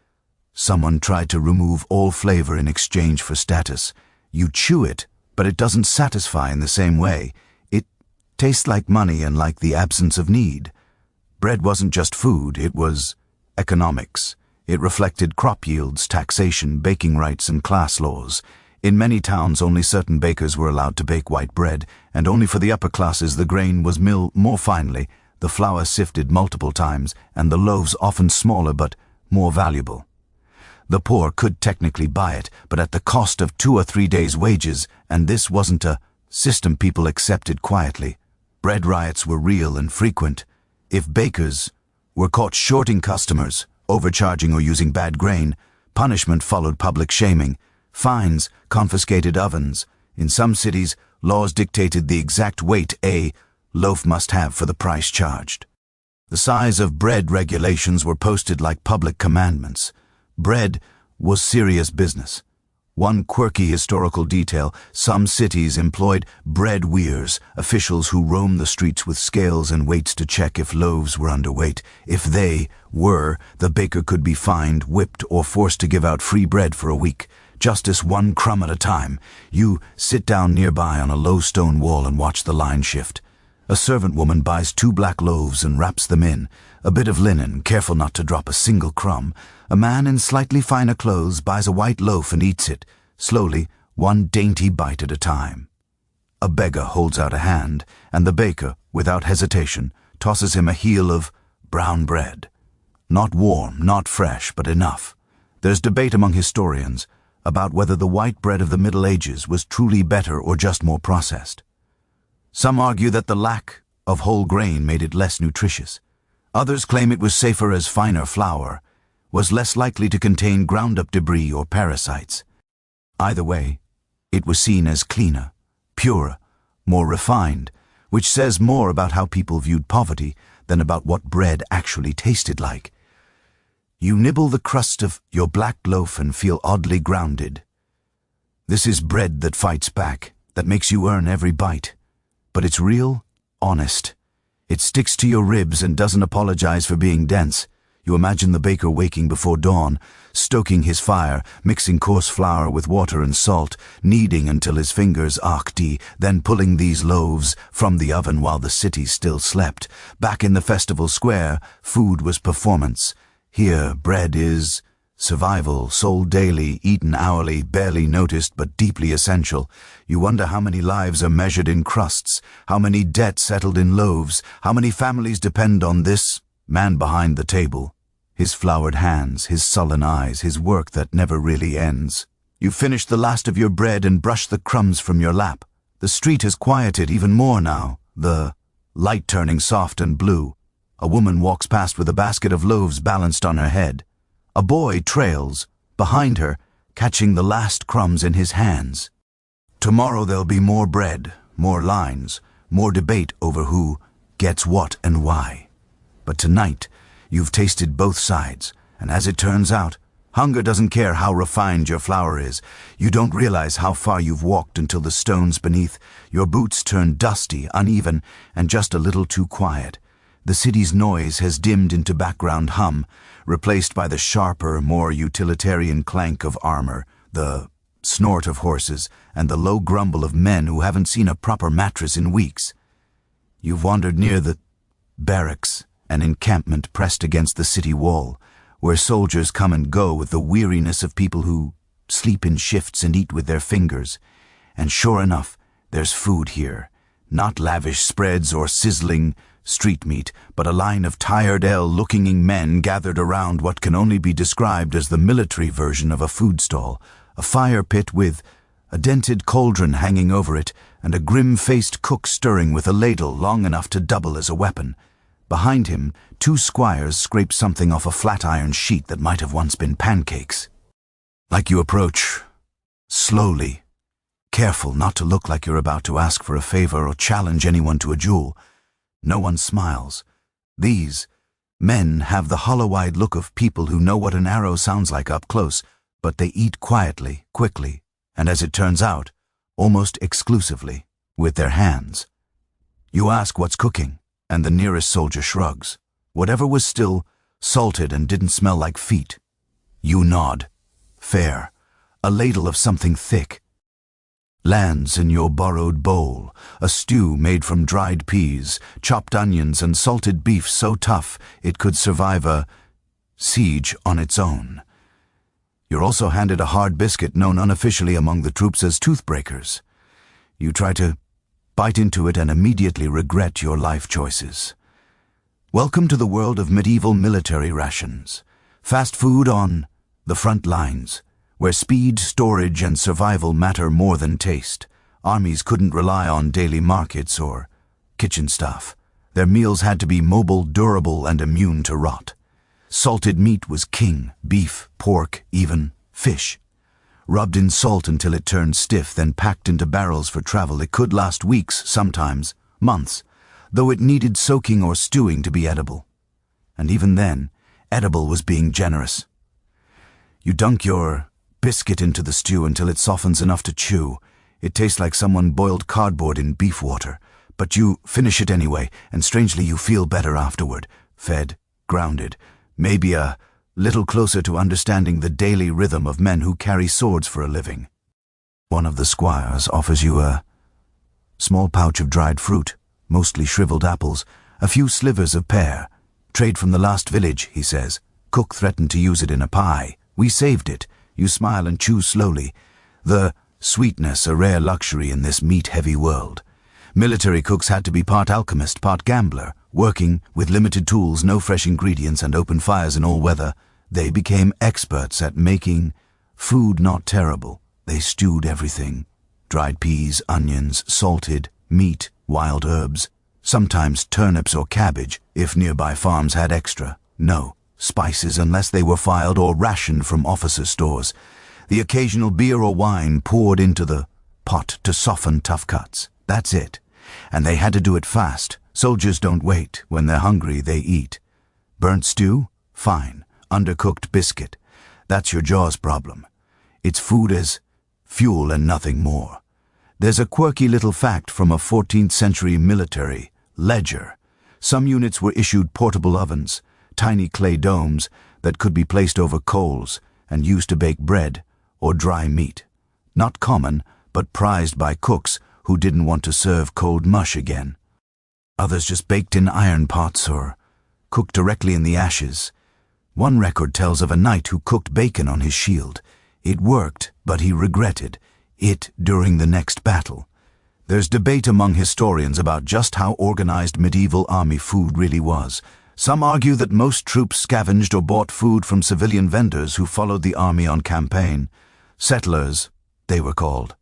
[SPEAKER 1] someone tried to remove all flavor in exchange for status. You chew it, but it doesn't satisfy in the same way. It tastes like money and like the absence of need. Bread wasn't just food, it was economics. It reflected crop yields, taxation, baking rights, and class laws. In many towns, only certain bakers were allowed to bake white bread, and only for the upper classes the grain was milled more finely, the flour sifted multiple times, and the loaves often smaller but more valuable. The poor could technically buy it, but at the cost of 2 or 3 days' wages, and this wasn't a system people accepted quietly. Bread riots were real and frequent. If bakers were caught shorting customers, overcharging or using bad grain, punishment followed public shaming, fines, confiscated ovens. In some cities, laws dictated the exact weight a loaf must have for the price charged. The size of bread regulations were posted like public commandments. Bread was serious business. One quirky historical detail: some cities employed bread weighers, officials who roamed the streets with scales and weights to check if loaves were underweight. If they were, the baker could be fined, whipped, or forced to give out free bread for a week. Justice 1 crumb at a time. You sit down nearby on a low stone wall and watch the line shift. A servant woman buys 2 black loaves and wraps them in a bit of linen, careful not to drop a single crumb. A man in slightly finer clothes buys a white loaf and eats it, slowly, 1 dainty bite at a time. A beggar holds out a hand, and the baker, without hesitation, tosses him a heel of brown bread. Not warm, not fresh, but enough. There's debate among historians about whether the white bread of the Middle Ages was truly better or just more processed. Some argue that the lack of whole grain made it less nutritious. Others claim it was safer as finer flour was less likely to contain ground-up debris or parasites. Either way, It was seen as cleaner, purer, more refined, which says more about how people viewed poverty than about what bread actually tasted like. You nibble the crust of your black loaf and feel oddly grounded. This is bread that fights back, that makes you earn every bite. But it's real, honest. It sticks to your ribs and doesn't apologize for being dense. You imagine the baker waking before dawn, stoking his fire, mixing coarse flour with water and salt, kneading until his fingers arced, then pulling these loaves from the oven while the city still slept. Back in the festival square, food was performance. Here, bread is survival, sold daily, eaten hourly, barely noticed but deeply essential. You wonder how many lives are measured in crusts, how many debts settled in loaves, how many families depend on this man behind the table. His floured hands, his sullen eyes, his work that never really ends. You finish the last of your bread and brush the crumbs from your lap. The street has quieted even more now, the light turning soft and blue. A woman walks past with a basket of loaves balanced on her head. A boy trails, behind her, catching the last crumbs in his hands. Tomorrow there'll be more bread, more lines, more debate over who gets what and why. But tonight, you've tasted both sides, and as it turns out, hunger doesn't care how refined your flour is. You don't realize how far you've walked until the stones beneath your boots turn dusty, uneven, and just a little too quiet. The city's noise has dimmed into background hum, replaced by the sharper, more utilitarian clank of armor, the snort of horses, and the low grumble of men who haven't seen a proper mattress in weeks. You've wandered near the barracks, an encampment pressed against the city wall, where soldiers come and go with the weariness of people who sleep in shifts and eat with their fingers. And sure enough, there's food here. Not lavish spreads or sizzling street meat, but a line of tired, ill-looking men gathered around what can only be described as the military version of a food stall, a fire pit with a dented cauldron hanging over it, and a grim-faced cook stirring with a ladle long enough to double as a weapon. Behind him, two squires scrape something off a flat-iron sheet that might have once been pancakes. Like you approach, slowly, careful not to look like you're about to ask for a favor or challenge anyone to a duel. No one smiles. These men have the hollow-eyed look of people who know what an arrow sounds like up close, but they eat quietly, quickly, and as it turns out, almost exclusively, with their hands. You ask what's cooking, and the nearest soldier shrugs. Whatever was still, salted and didn't smell like feet. You nod. Fair. A ladle of something thick lands in your borrowed bowl, a stew made from dried peas, chopped onions, and salted beef so tough it could survive a siege on its own. You're also handed a hard biscuit known unofficially among the troops as toothbreakers. You try to bite into it and immediately regret your life choices. Welcome to the world of medieval military rations. Fast food on the front lines, where speed, storage, and survival matter more than taste. Armies couldn't rely on daily markets or kitchen staff. Their meals had to be mobile, durable, and immune to rot. Salted meat was king, beef, pork, even fish. Rubbed in salt until it turned stiff, then packed into barrels for travel. It could last weeks, sometimes months, though it needed soaking or stewing to be edible. And even then, edible was being generous. You dunk your biscuit into the stew until it softens enough to chew. It tastes like someone boiled cardboard in beef water, but you finish it anyway, and strangely you feel better afterward, fed, grounded, maybe a little closer to understanding the daily rhythm of men who carry swords for a living. One of the squires offers you a small pouch of dried fruit, mostly shriveled apples, a few slivers of pear. Trade from the last village, he says. Cook threatened to use it in a pie. We saved it. You smile and chew slowly. The sweetness, a rare luxury in this meat-heavy world. Military cooks had to be part alchemist, part gambler. Working with limited tools, no fresh ingredients, and open fires in all weather, they became experts at making food not terrible. They stewed everything. Dried peas, onions, salted, meat, wild herbs. Sometimes turnips or cabbage, if nearby farms had extra. No spices unless they were filed or rationed from officer stores. The occasional beer or wine poured into the pot to soften tough cuts. That's it. And they had to do it fast. Soldiers don't wait. When they're hungry, they eat. Burnt stew? Fine. Undercooked biscuit. That's your jaw's problem. It's food as fuel and nothing more. There's a quirky little fact from a 14th century military ledger. Some units were issued portable ovens, tiny clay domes that could be placed over coals and used to bake bread or dry meat. Not common, but prized by cooks who didn't want to serve cold mush again. Others just baked in iron pots or cooked directly in the ashes. One record tells of a knight who cooked bacon on his shield. It worked, but he regretted it during the next battle. There's debate among historians about just how organized medieval army food really was. Some argue that most troops scavenged or bought food from civilian vendors who followed the army on campaign. Settlers, they were called.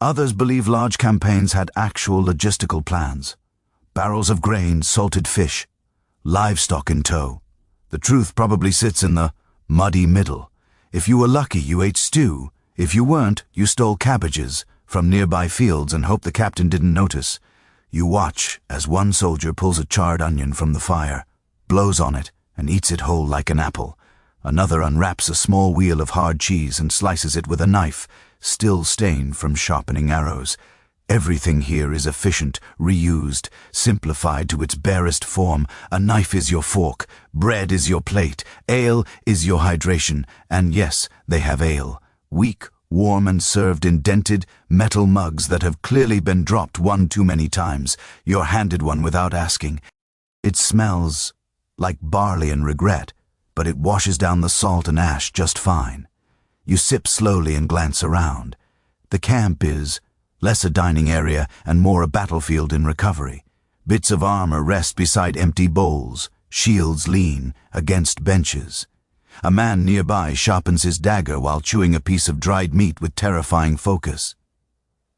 [SPEAKER 1] Others believe large campaigns had actual logistical plans. Barrels of grain, salted fish, livestock in tow. The truth probably sits in the muddy middle. If you were lucky, you ate stew. If you weren't, you stole cabbages from nearby fields and hoped the captain didn't notice. You watch as one soldier pulls a charred onion from the fire, blows on it, and eats it whole like an apple. Another unwraps a small wheel of hard cheese and slices it with a knife, still stained from sharpening arrows. Everything here is efficient, reused, simplified to its barest form. A knife is your fork, bread is your plate, ale is your hydration, and yes, they have ale. Weak, warm, and served in dented metal mugs that have clearly been dropped one too many times. You're handed one without asking. It smells like barley and regret, but it washes down the salt and ash just fine. You sip slowly and glance around. The camp is less a dining area and more a battlefield in recovery. Bits of armor rest beside empty bowls, shields lean against benches. A man nearby sharpens his dagger while chewing a piece of dried meat with terrifying focus.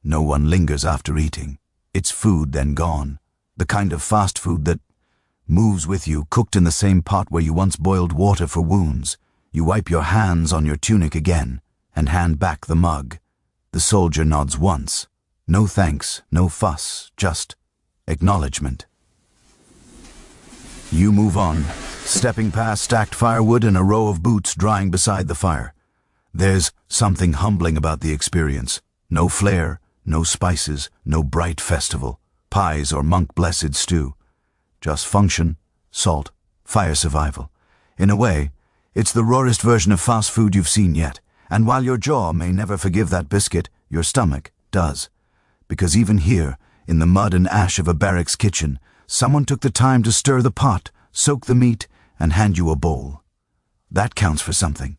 [SPEAKER 1] No one lingers after eating. It's food then gone. The kind of fast food that moves with you, cooked in the same pot where you once boiled water for wounds. You wipe your hands on your tunic again and hand back the mug. The soldier nods once. No thanks, no fuss, just acknowledgement. You move on, stepping past stacked firewood and a row of boots drying beside the fire. There's something humbling about the experience. No flair, no spices, no bright festival, pies or monk-blessed stew. Just function, salt, fire survival. In a way, it's the rawest version of fast food you've seen yet. And while your jaw may never forgive that biscuit, your stomach does. Because even here, in the mud and ash of a barracks kitchen, someone took the time to stir the pot, soak the meat, and hand you a bowl. That counts for something.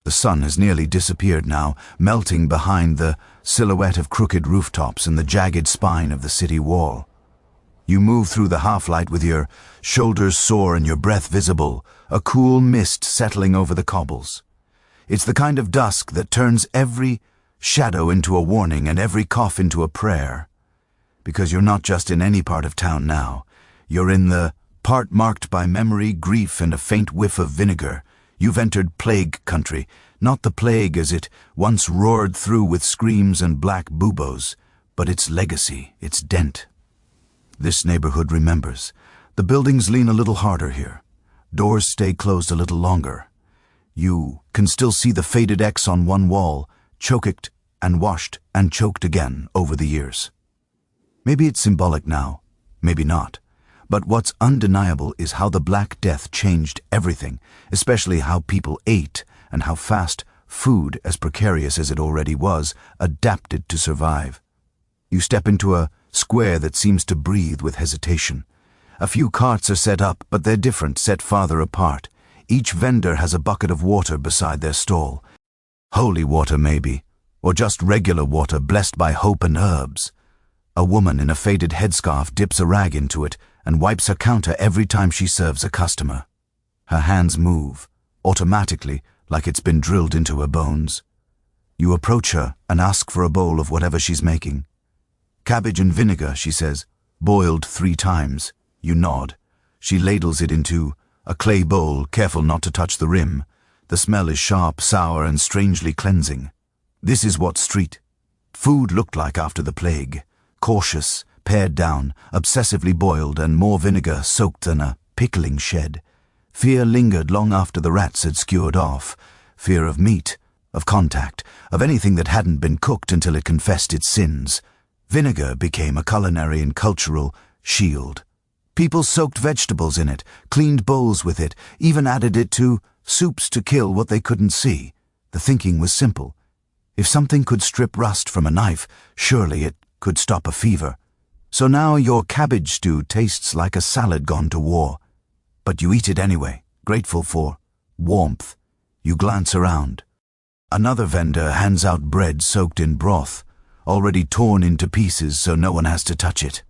[SPEAKER 1] The sun has nearly disappeared now, melting behind the silhouette of crooked rooftops and the jagged spine of the city wall. You move through the half-light with your shoulders sore and your breath visible, a cool mist settling over the cobbles. It's the kind of dusk that turns every shadow into a warning and every cough into a prayer. Because you're not just in any part of town now. You're in the part marked by memory, grief, and a faint whiff of vinegar. You've entered plague country, not the plague as it once roared through with screams and black buboes, but its legacy, its dent. This neighborhood remembers. The buildings lean a little harder here. Doors stay closed a little longer. You can still see the faded X on one wall, choked and washed and choked again over the years. Maybe it's symbolic now, maybe not. But what's undeniable is how the Black Death changed everything, especially how people ate and how fast food, as precarious as it already was, adapted to survive. You step into a square that seems to breathe with hesitation. A few carts are set up, but they're different, set farther apart. Each vendor has a bucket of water beside their stall. Holy water, maybe, or just regular water blessed by hope and herbs. A woman in a faded headscarf dips a rag into it and wipes her counter every time she serves a customer. Her hands move, automatically, like it's been drilled into her bones. You approach her and ask for a bowl of whatever she's making. Cabbage and vinegar, she says, boiled 3 times. You nod. She ladles it into a clay bowl, careful not to touch the rim. The smell is sharp, sour, and strangely cleansing. This is what street food looked like after the plague: cautious, pared down, obsessively boiled, and more vinegar soaked than a pickling shed. Fear lingered long after the rats had skewered off. Fear of meat, of contact, of anything that hadn't been cooked until it confessed its sins. Vinegar became a culinary and cultural shield. People soaked vegetables in it, cleaned bowls with it, even added it to soups to kill what they couldn't see. The thinking was simple. If something could strip rust from a knife, surely it could stop a fever. So now your cabbage stew tastes like a salad gone to war. But you eat it anyway, grateful for warmth. You glance around. Another vendor hands out bread soaked in broth, already torn into pieces so no one has to touch it.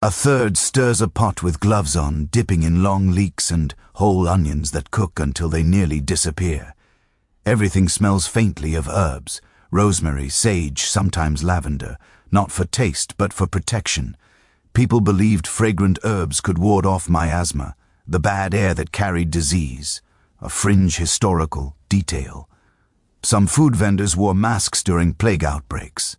[SPEAKER 1] A third stirs a pot with gloves on, dipping in long leeks and whole onions that cook until they nearly disappear. Everything smells faintly of herbs: rosemary, sage, sometimes lavender, not for taste but for protection. People believed fragrant herbs could ward off miasma, the bad air that carried disease, a fringe historical detail. Some food vendors wore masks during plague outbreaks.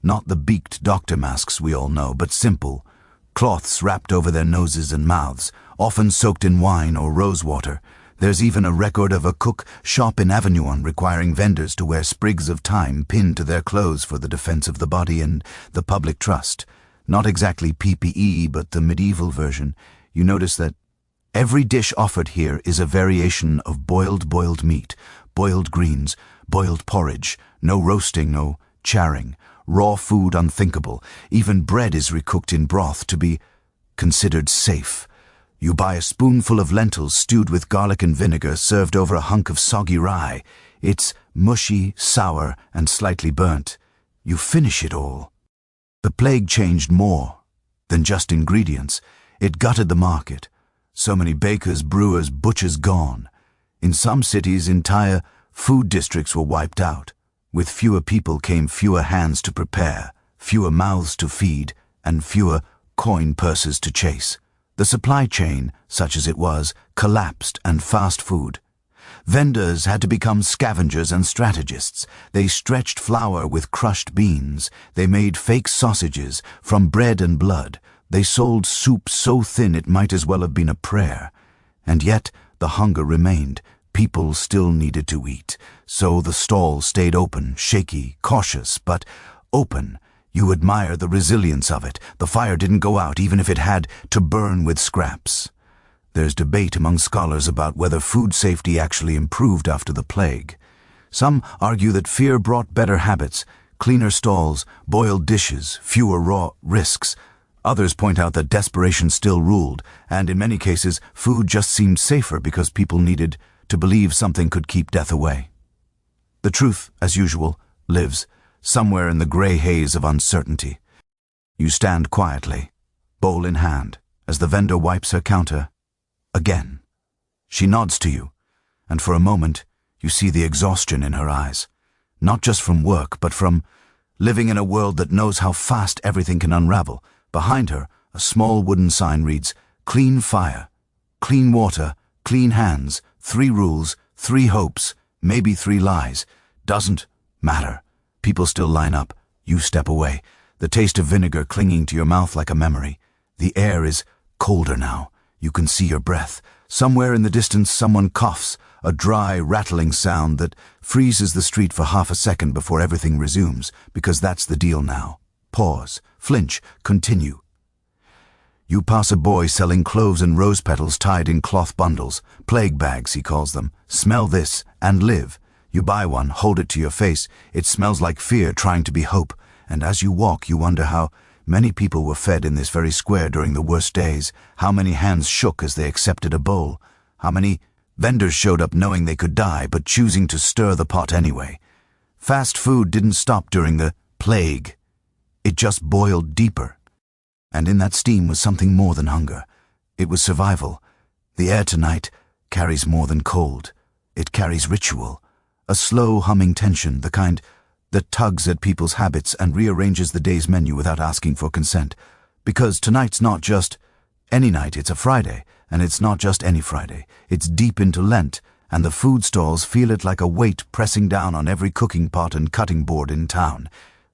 [SPEAKER 1] Not the beaked doctor masks we all know, but simple, cloths wrapped over their noses and mouths, often soaked in wine or rosewater. There's even a record of a cook shop in Avignon requiring vendors to wear sprigs of thyme pinned to their clothes for the defense of the body and the public trust. Not exactly PPE, but the medieval version. You notice that every dish offered here is a variation of boiled meat, boiled greens, boiled porridge, no roasting, no charring, raw food unthinkable. Even bread is recooked in broth to be considered safe. You buy a spoonful of lentils stewed with garlic and vinegar served over a hunk of soggy rye. It's mushy, sour, and slightly burnt. You finish it all. The plague changed more than just ingredients. It gutted the market. So many bakers, brewers, butchers gone. In some cities, entire food districts were wiped out. With fewer people came fewer hands to prepare, fewer mouths to feed, and fewer coin purses to chase. The supply chain, such as it was, collapsed, and fast food. Vendors had to become scavengers and strategists. They stretched flour with crushed beans. They made fake sausages from bread and blood. They sold soup so thin it might as well have been a prayer. And yet the hunger remained. People still needed to eat. So the stall stayed open, shaky, cautious, but open. You admire the resilience of it. The fire didn't go out even if it had to burn with scraps. There's debate among scholars about whether food safety actually improved after the plague. Some argue that fear brought better habits, cleaner stalls, boiled dishes, fewer raw risks. Others point out that desperation still ruled, and in many cases food just seemed safer because people needed to believe something could keep death away. The truth, as usual, lives somewhere in the gray haze of uncertainty. You stand quietly, bowl in hand, as the vendor wipes her counter again. She nods to you, and for a moment you see the exhaustion in her eyes, not just from work, but from living in a world that knows how fast everything can unravel. Behind her, a small wooden sign reads, "Clean fire, clean water, clean hands, 3 rules, 3 hopes, maybe 3 lies. Doesn't matter." People still line up. You step away, the taste of vinegar clinging to your mouth like a memory. The air is colder now. You can see your breath. Somewhere in the distance someone coughs, a dry, rattling sound that freezes the street for half a second before everything resumes, because that's the deal now. Pause, flinch, continue. You pass a boy selling cloves and rose petals tied in cloth bundles, plague bags he calls them. Smell this and live. You buy one, hold it to your face. It smells like fear trying to be hope, and as you walk you wonder how many people were fed in this very square during the worst days, how many hands shook as they accepted a bowl, how many vendors showed up knowing they could die but choosing to stir the pot anyway. Fast food didn't stop during the plague. It just boiled deeper. And in that steam was something more than hunger. It was survival. The air tonight carries more than cold. It carries ritual. A slow humming tension, the kind that tugs at people's habits and rearranges the day's menu without asking for consent. Because tonight's not just any night, it's a Friday, and it's not just any Friday. It's deep into Lent, and the food stalls feel it like a weight pressing down on every cooking pot and cutting board in town.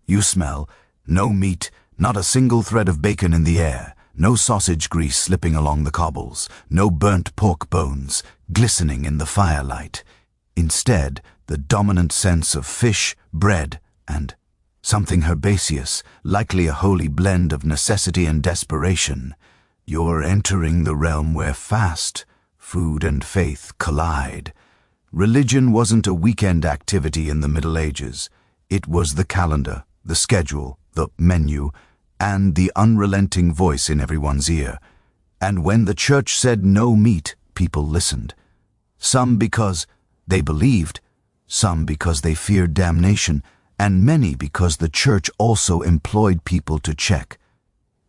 [SPEAKER 1] You smell no meat, not a single thread of bacon in the air, no sausage grease slipping along the cobbles, no burnt pork bones glistening in the firelight. Instead, the dominant sense of fish, bread, and something herbaceous, likely a holy blend of necessity and desperation. You're entering the realm where fast, food and faith collide. Religion wasn't a weekend activity in the Middle Ages. It was the calendar, the schedule, the menu, and the unrelenting voice in everyone's ear. And when the church said no meat, people listened. Some because they believed, some because they feared damnation, and many because the church also employed people to check.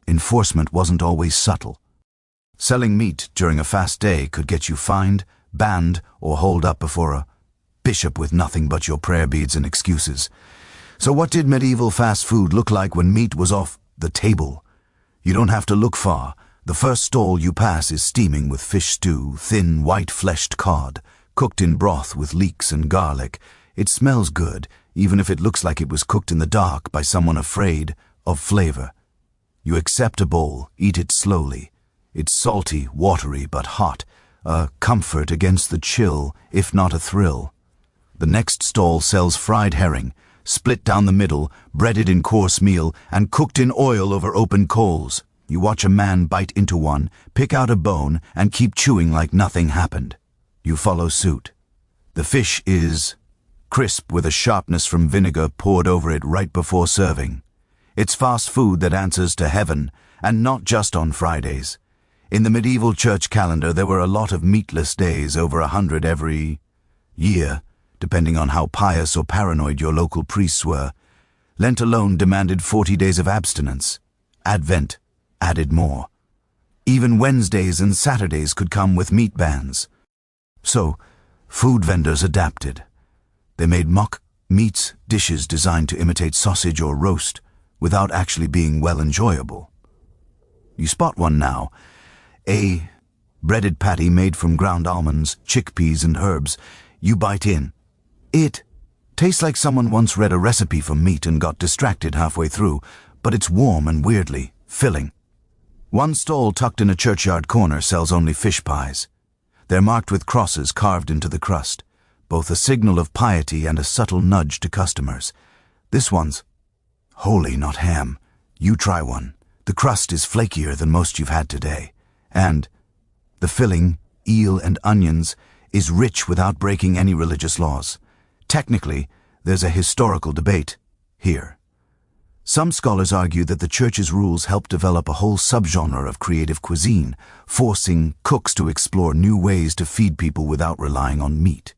[SPEAKER 1] Enforcement wasn't always subtle. Selling meat during a fast day could get you fined, banned, or holed up before a bishop with nothing but your prayer beads and excuses. So what did medieval fast food look like when meat was off the table? You don't have to look far. The first stall you pass is steaming with fish stew, thin, white-fleshed cod, cooked in broth with leeks and garlic. It smells good, even if it looks like it was cooked in the dark by someone afraid of flavor. You accept a bowl, eat it slowly. It's salty, watery, but hot, a comfort against the chill, if not a thrill. The next stall sells fried herring, split down the middle, breaded in coarse meal, and cooked in oil over open coals. You watch a man bite into one, pick out a bone, and keep chewing like nothing happened. You follow suit. The fish is crisp with a sharpness from vinegar poured over it right before serving. It's fast food that answers to heaven, and not just on Fridays. In the medieval church calendar, there were a lot of meatless days, over 100 every year, depending on how pious or paranoid your local priests were. Lent alone demanded 40 days of abstinence. Advent added more. Even Wednesdays and Saturdays could come with meat bans. So, food vendors adapted. They made mock meats dishes designed to imitate sausage or roast without actually being well enjoyable. You spot one now. A breaded patty made from ground almonds, chickpeas, and herbs. You bite in. It tastes like someone once read a recipe for meat and got distracted halfway through, but it's warm and weirdly filling. One stall tucked in a churchyard corner sells only fish pies. They're marked with crosses carved into the crust, both a signal of piety and a subtle nudge to customers. This one's holy, not ham. You try one. The crust is flakier than most you've had today. And the filling, eel and onions, is rich without breaking any religious laws. Technically, there's a historical debate here. Some scholars argue that the church's rules helped develop a whole subgenre of creative cuisine, forcing cooks to explore new ways to feed people without relying on meat.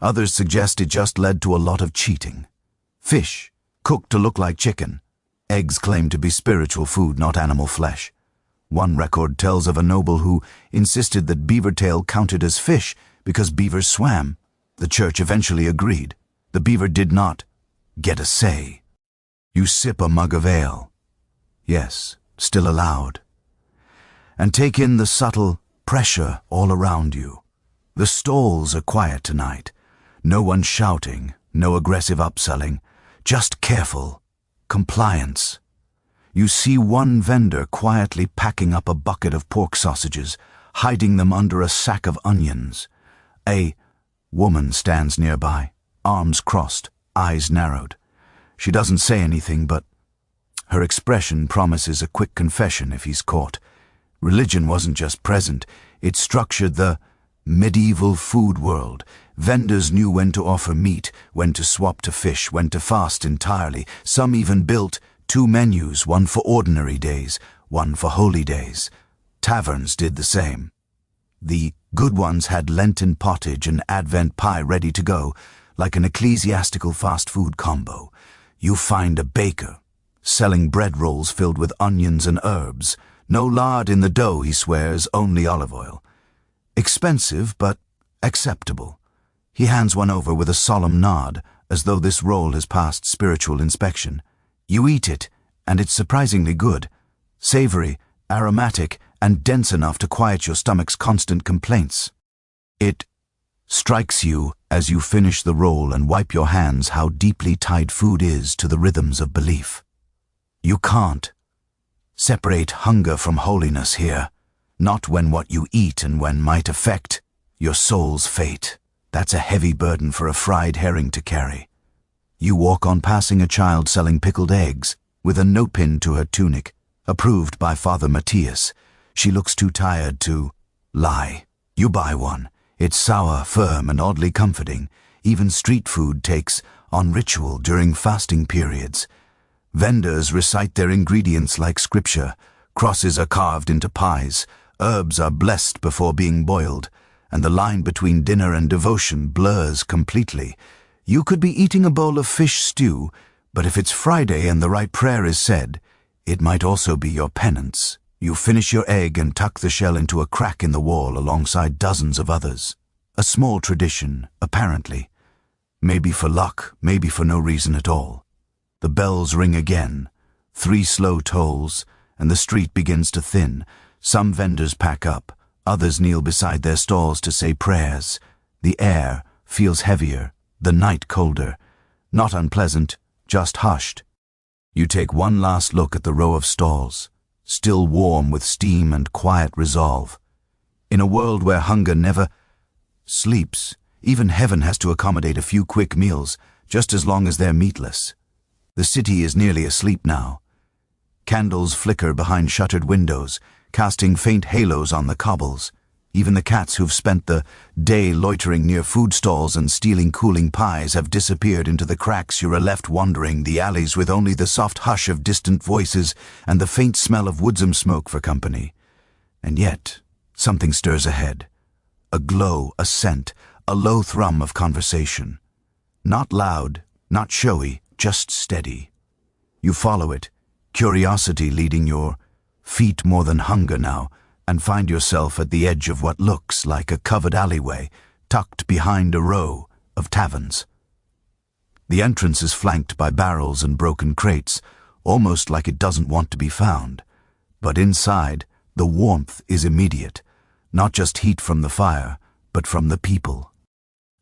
[SPEAKER 1] Others suggest it just led to a lot of cheating. Fish, cooked to look like chicken. Eggs claimed to be spiritual food, not animal flesh. One record tells of a noble who insisted that beaver tail counted as fish because beavers swam. The church eventually agreed. The beaver did not get a say. You sip a mug of ale. Yes, still allowed. And take in the subtle pressure all around you. The stalls are quiet tonight. No one shouting, no aggressive upselling, just careful compliance. You see one vendor quietly packing up a bucket of pork sausages, hiding them under a sack of onions. A woman stands nearby, arms crossed, eyes narrowed. She doesn't say anything, but her expression promises a quick confession if he's caught. Religion wasn't just present, it structured the medieval food world. Vendors knew when to offer meat, when to swap to fish, when to fast entirely. Some even built 2 menus, one for ordinary days, one for holy days. Taverns did the same. The good ones had Lenten pottage and Advent pie ready to go, like an ecclesiastical fast food combo. You find a baker, selling bread rolls filled with onions and herbs. No lard in the dough, he swears, only olive oil. Expensive, but acceptable. He hands one over with a solemn nod, as though this roll has passed spiritual inspection. You eat it, and it's surprisingly good. Savory, aromatic, and dense enough to quiet your stomach's constant complaints. It strikes you as you finish the roll and wipe your hands how deeply tied food is to the rhythms of belief. You can't separate hunger from holiness here, not when what you eat and when might affect your soul's fate. That's a heavy burden for a fried herring to carry. You walk on passing a child selling pickled eggs with a note pinned to her tunic, approved by Father Matthias. She looks too tired to lie. You buy one. It's sour, firm, and oddly comforting. Even street food takes on ritual during fasting periods. Vendors recite their ingredients like scripture. Crosses are carved into pies. Herbs are blessed before being boiled. And the line between dinner and devotion blurs completely. You could be eating a bowl of fish stew, but if it's Friday and the right prayer is said, it might also be your penance. You finish your egg and tuck the shell into a crack in the wall alongside dozens of others. A small tradition, apparently. Maybe for luck, maybe for no reason at all. The bells ring again, 3 slow tolls, and the street begins to thin. Some vendors pack up, others kneel beside their stalls to say prayers. The air feels heavier, the night colder. Not unpleasant, just hushed. You take one last look at the row of stalls, still warm with steam and quiet resolve. In a world where hunger never sleeps, even heaven has to accommodate a few quick meals, just as long as they're meatless. The city is nearly asleep now. Candles flicker behind shuttered windows, casting faint halos on the cobbles. Even the cats who've spent the day loitering near food stalls and stealing cooling pies have disappeared into the cracks. You're left wandering the alleys with only the soft hush of distant voices and the faint smell of woodsome smoke for company. And yet, something stirs ahead. A glow, a scent, a low thrum of conversation. Not loud, not showy, just steady. You follow it, curiosity leading your feet more than hunger now, and find yourself at the edge of what looks like a covered alleyway, tucked behind a row of taverns. The entrance is flanked by barrels and broken crates, almost like it doesn't want to be found. But inside, the warmth is immediate, not just heat from the fire, but from the people.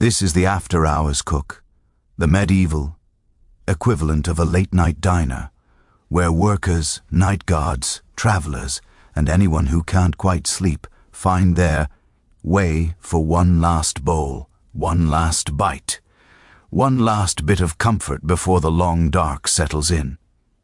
[SPEAKER 1] This is the after-hours cook, the medieval equivalent of a late-night diner, where workers, night guards, travelers, and anyone who can't quite sleep find their way for one last bowl, one last bite, one last bit of comfort before the long dark settles in.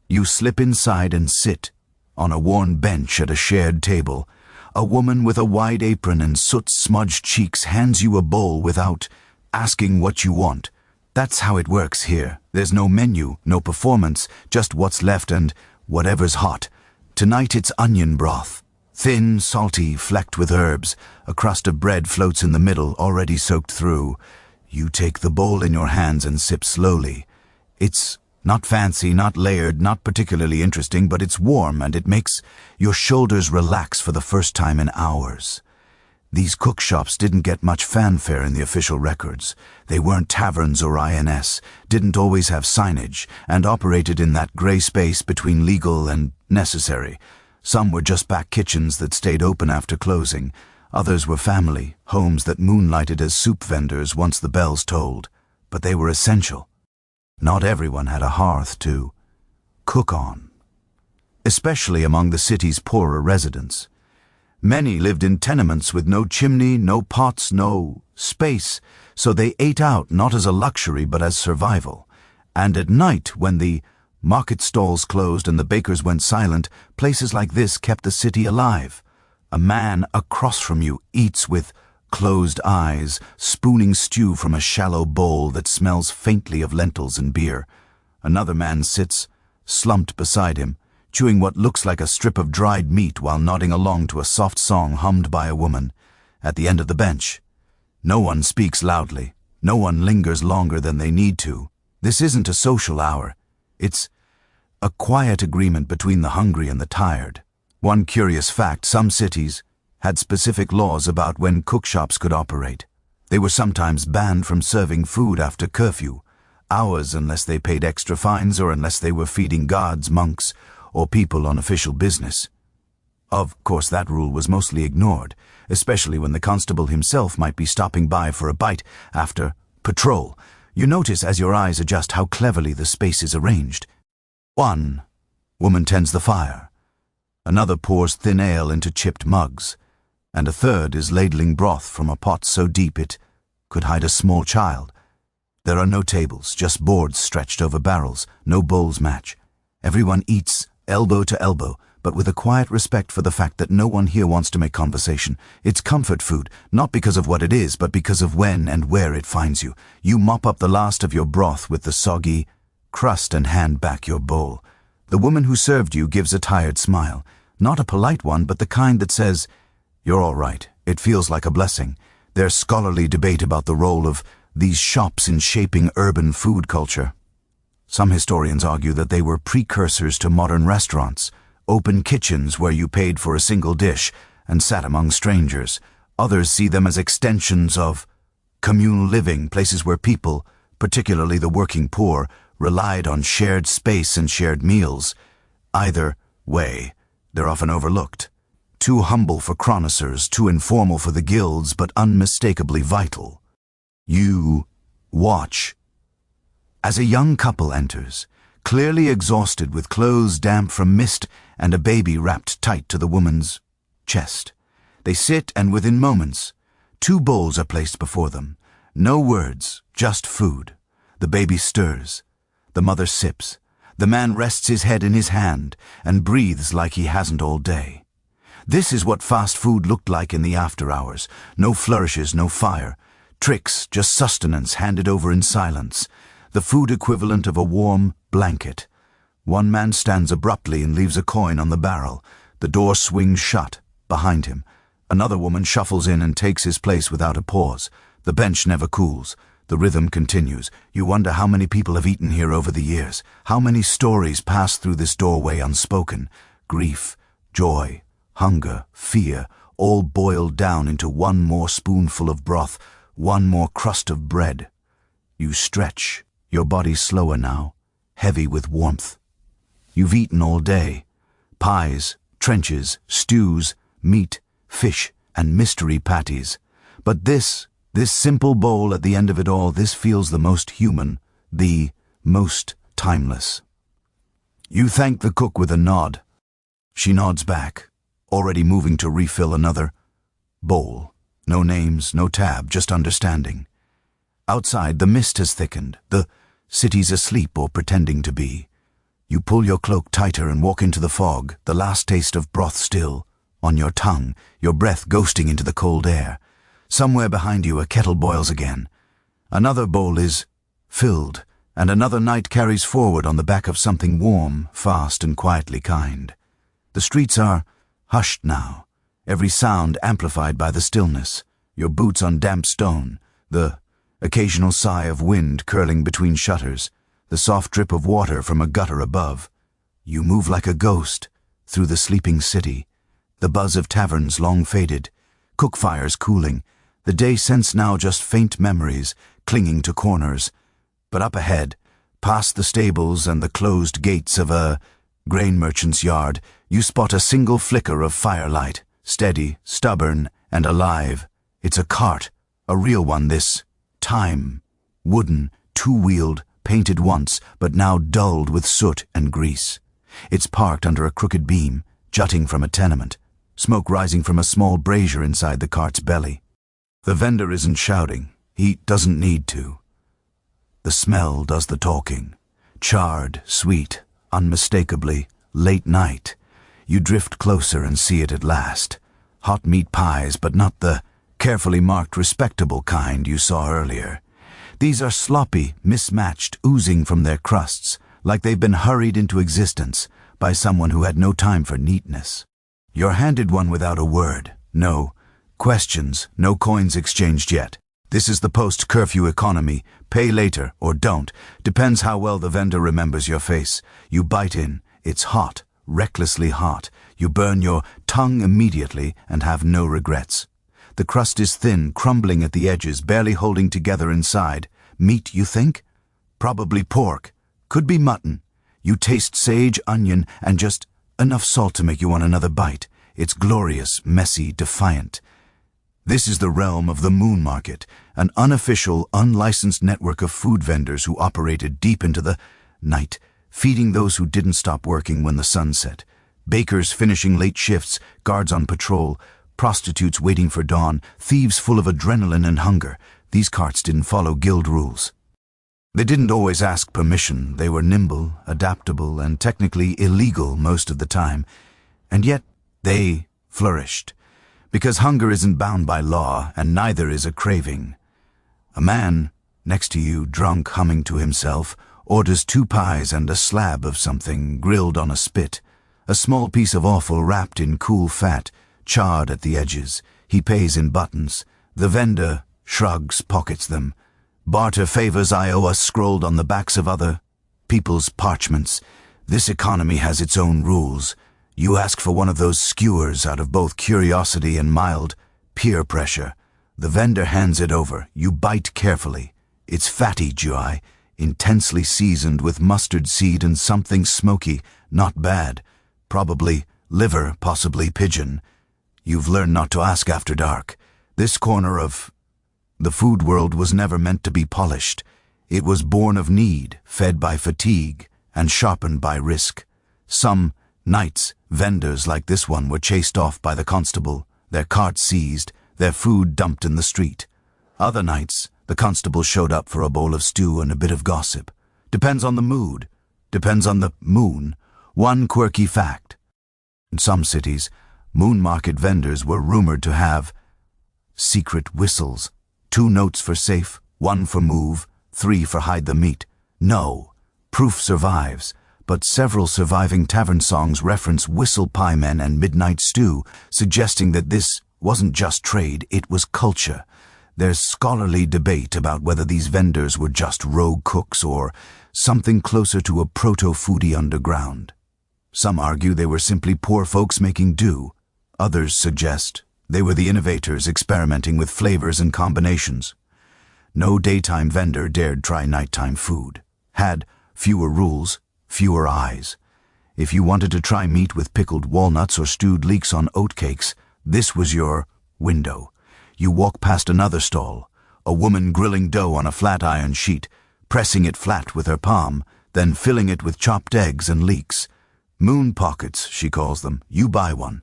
[SPEAKER 1] You slip inside and sit on a worn bench at a shared table. A woman with a wide apron and soot-smudged cheeks hands you a bowl without asking what you want. That's how it works here. There's no menu, no performance, just what's left and whatever's hot. Tonight it's onion broth. Thin, salty, flecked with herbs. A crust of bread floats in the middle, already soaked through. You take the bowl in your hands and sip slowly. It's not fancy, not layered, not particularly interesting, but it's warm and it makes your shoulders relax for the first time in hours. These cookshops didn't get much fanfare in the official records. They weren't taverns or INS, didn't always have signage, and operated in that gray space between legal and necessary. Some were just back kitchens that stayed open after closing. Others were family, homes that moonlighted as soup vendors once the bells tolled. But they were essential. Not everyone had a hearth to cook on, especially among the city's poorer residents. Many lived in tenements with no chimney, no pots, no space, so they ate out not as a luxury but as survival. And at night, when the market stalls closed and the bakers went silent, places like this kept the city alive. A man across from you eats with closed eyes, spooning stew from a shallow bowl that smells faintly of lentils and beer. Another man sits, slumped beside him, chewing what looks like a strip of dried meat while nodding along to a soft song hummed by a woman. At the end of the bench, no one speaks loudly. No one lingers longer than they need to. This isn't a social hour. It's a quiet agreement between the hungry and the tired. One curious fact, some cities had specific laws about when cookshops could operate. They were sometimes banned from serving food after curfew hours unless they paid extra fines or unless they were feeding guards, monks, or people on official business. Of course, that rule was mostly ignored, especially when the constable himself might be stopping by for a bite after patrol. You notice as your eyes adjust how cleverly the space is arranged. One woman tends the fire. Another pours thin ale into chipped mugs. And a third is ladling broth from a pot so deep it could hide a small child. There are no tables, just boards stretched over barrels, no bowls match. Everyone eats elbow to elbow, but with a quiet respect for the fact that no one here wants to make conversation. It's comfort food, not because of what it is, but because of when and where it finds you. You mop up the last of your broth with the soggy crust and hand back your bowl. The woman who served you gives a tired smile, not a polite one, but the kind that says, "You're all right." It feels like a blessing. There's scholarly debate about the role of these shops in shaping urban food culture. Some historians argue that they were precursors to modern restaurants, open kitchens where you paid for a single dish and sat among strangers. Others see them as extensions of communal living, places where people, particularly the working poor, relied on shared space and shared meals. Either way, they're often overlooked. Too humble for chroniclers, too informal for the guilds, but unmistakably vital. You watch. As a young couple enters, clearly exhausted with clothes damp from mist and a baby wrapped tight to the woman's chest. They sit, and within moments, 2 bowls are placed before them. No words, just food. The baby stirs. The mother sips. The man rests his head in his hand and breathes like he hasn't all day. This is what fast food looked like in the after hours. No flourishes, no fire. Tricks, just sustenance handed over in silence. The food equivalent of a warm blanket. One man stands abruptly and leaves a coin on the barrel. The door swings shut behind him. Another woman shuffles in and takes his place without a pause. The bench never cools. The rhythm continues. You wonder how many people have eaten here over the years. How many stories pass through this doorway unspoken. Grief, joy, hunger, fear, all boiled down into one more spoonful of broth, one more crust of bread. You stretch, your body slower now, heavy with warmth. You've eaten all day. Pies, trenches, stews, meat, fish, and mystery patties. But this simple bowl at the end of it all, this feels the most human, the most timeless. You thank the cook with a nod. She nods back, already moving to refill another bowl. No names, no tab, just understanding. Outside, the mist has thickened. The city's asleep or pretending to be. You pull your cloak tighter and walk into the fog, the last taste of broth still on your tongue, your breath ghosting into the cold air. Somewhere behind you, a kettle boils again. Another bowl is filled, and another night carries forward on the back of something warm, fast, and quietly kind. The streets are hushed now, every sound amplified by the stillness, your boots on damp stone, the occasional sigh of wind curling between shutters, the soft drip of water from a gutter above. You move like a ghost through the sleeping city, the buzz of taverns long faded, cook fires cooling, the day scents now just faint memories clinging to corners. But up ahead, past the stables and the closed gates of a grain merchant's yard, you spot a single flicker of firelight, steady, stubborn, and alive. It's a cart, a real one this time. Wooden, two-wheeled, painted once, but now dulled with soot and grease. It's parked under a crooked beam, jutting from a tenement, smoke rising from a small brazier inside the cart's belly. The vendor isn't shouting. He doesn't need to. The smell does the talking. Charred, sweet, unmistakably, late night. You drift closer and see it at last. Hot meat pies, but not the carefully marked respectable kind you saw earlier. These are sloppy, mismatched, oozing from their crusts, like they've been hurried into existence by someone who had no time for neatness. You're handed one without a word. No questions, no coins exchanged yet. This is the post-curfew economy. Pay later, or don't. Depends how well the vendor remembers your face. You bite in. It's hot, recklessly hot. You burn your tongue immediately and have no regrets. The crust is thin, crumbling at the edges, barely holding together inside. Meat, you think? Probably pork. Could be mutton. You taste sage, onion, and just enough salt to make you want another bite. It's glorious, messy, defiant. This is the realm of the Moon Market, an unofficial, unlicensed network of food vendors who operated deep into the night, feeding those who didn't stop working when the sun set. Bakers finishing late shifts, guards on patrol, prostitutes waiting for dawn, thieves full of adrenaline and hunger. These carts didn't follow guild rules. They didn't always ask permission. They were nimble, adaptable, and technically illegal most of the time. And yet, they flourished. Because hunger isn't bound by law, and neither is a craving. A man, next to you, drunk, humming to himself, orders 2 pies and a slab of something grilled on a spit. A small piece of offal wrapped in cool fat, charred at the edges. He pays in buttons. The vendor shrugs, pockets them. Barter favors I owe us scrolled on the backs of other people's parchments. This economy has its own rules. You ask for one of those skewers out of both curiosity and mild peer pressure. The vendor hands it over. You bite carefully. It's fatty Juai, intensely seasoned with mustard seed and something smoky, not bad. Probably liver, possibly pigeon. You've learned not to ask after dark. This corner of the food world was never meant to be polished. It was born of need, fed by fatigue, and sharpened by risk. Some nights, vendors like this one were chased off by the constable, their carts seized, their food dumped in the street. Other nights, the constable showed up for a bowl of stew and a bit of gossip. Depends on the mood. Depends on the moon. One quirky fact. In some cities, moon market vendors were rumored to have secret whistles. 2 notes for safe, 1 for move, 3 for hide the meat. No. Proof survives. But several surviving tavern songs reference whistle pie men and midnight stew, suggesting that this wasn't just trade, it was culture. There's scholarly debate about whether these vendors were just rogue cooks or something closer to a proto-foodie underground. Some argue they were simply poor folks making do. Others suggest they were the innovators experimenting with flavors and combinations. No daytime vendor dared try nighttime food. Had fewer rules, fewer eyes. If you wanted to try meat with pickled walnuts or stewed leeks on oatcakes, this was your window. You walk past another stall, a woman grilling dough on a flat iron sheet, pressing it flat with her palm, then filling it with chopped eggs and leeks. Moon pockets, she calls them. You buy one.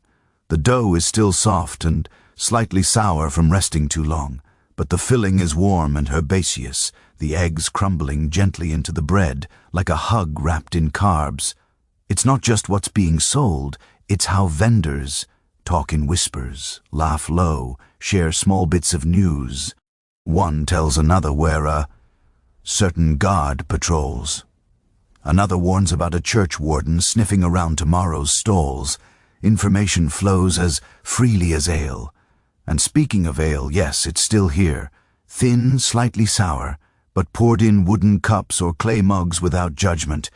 [SPEAKER 1] The dough is still soft and slightly sour from resting too long, but the filling is warm and herbaceous, the eggs crumbling gently into the bread like a hug wrapped in carbs. It's not just what's being sold, it's how vendors talk in whispers, laugh low, share small bits of news. One tells another where a certain guard patrols. Another warns about a church warden sniffing around tomorrow's stalls. Information flows as freely as ale. And speaking of ale, yes, it's still here. Thin, slightly sour, but poured in wooden cups or clay mugs without judgment.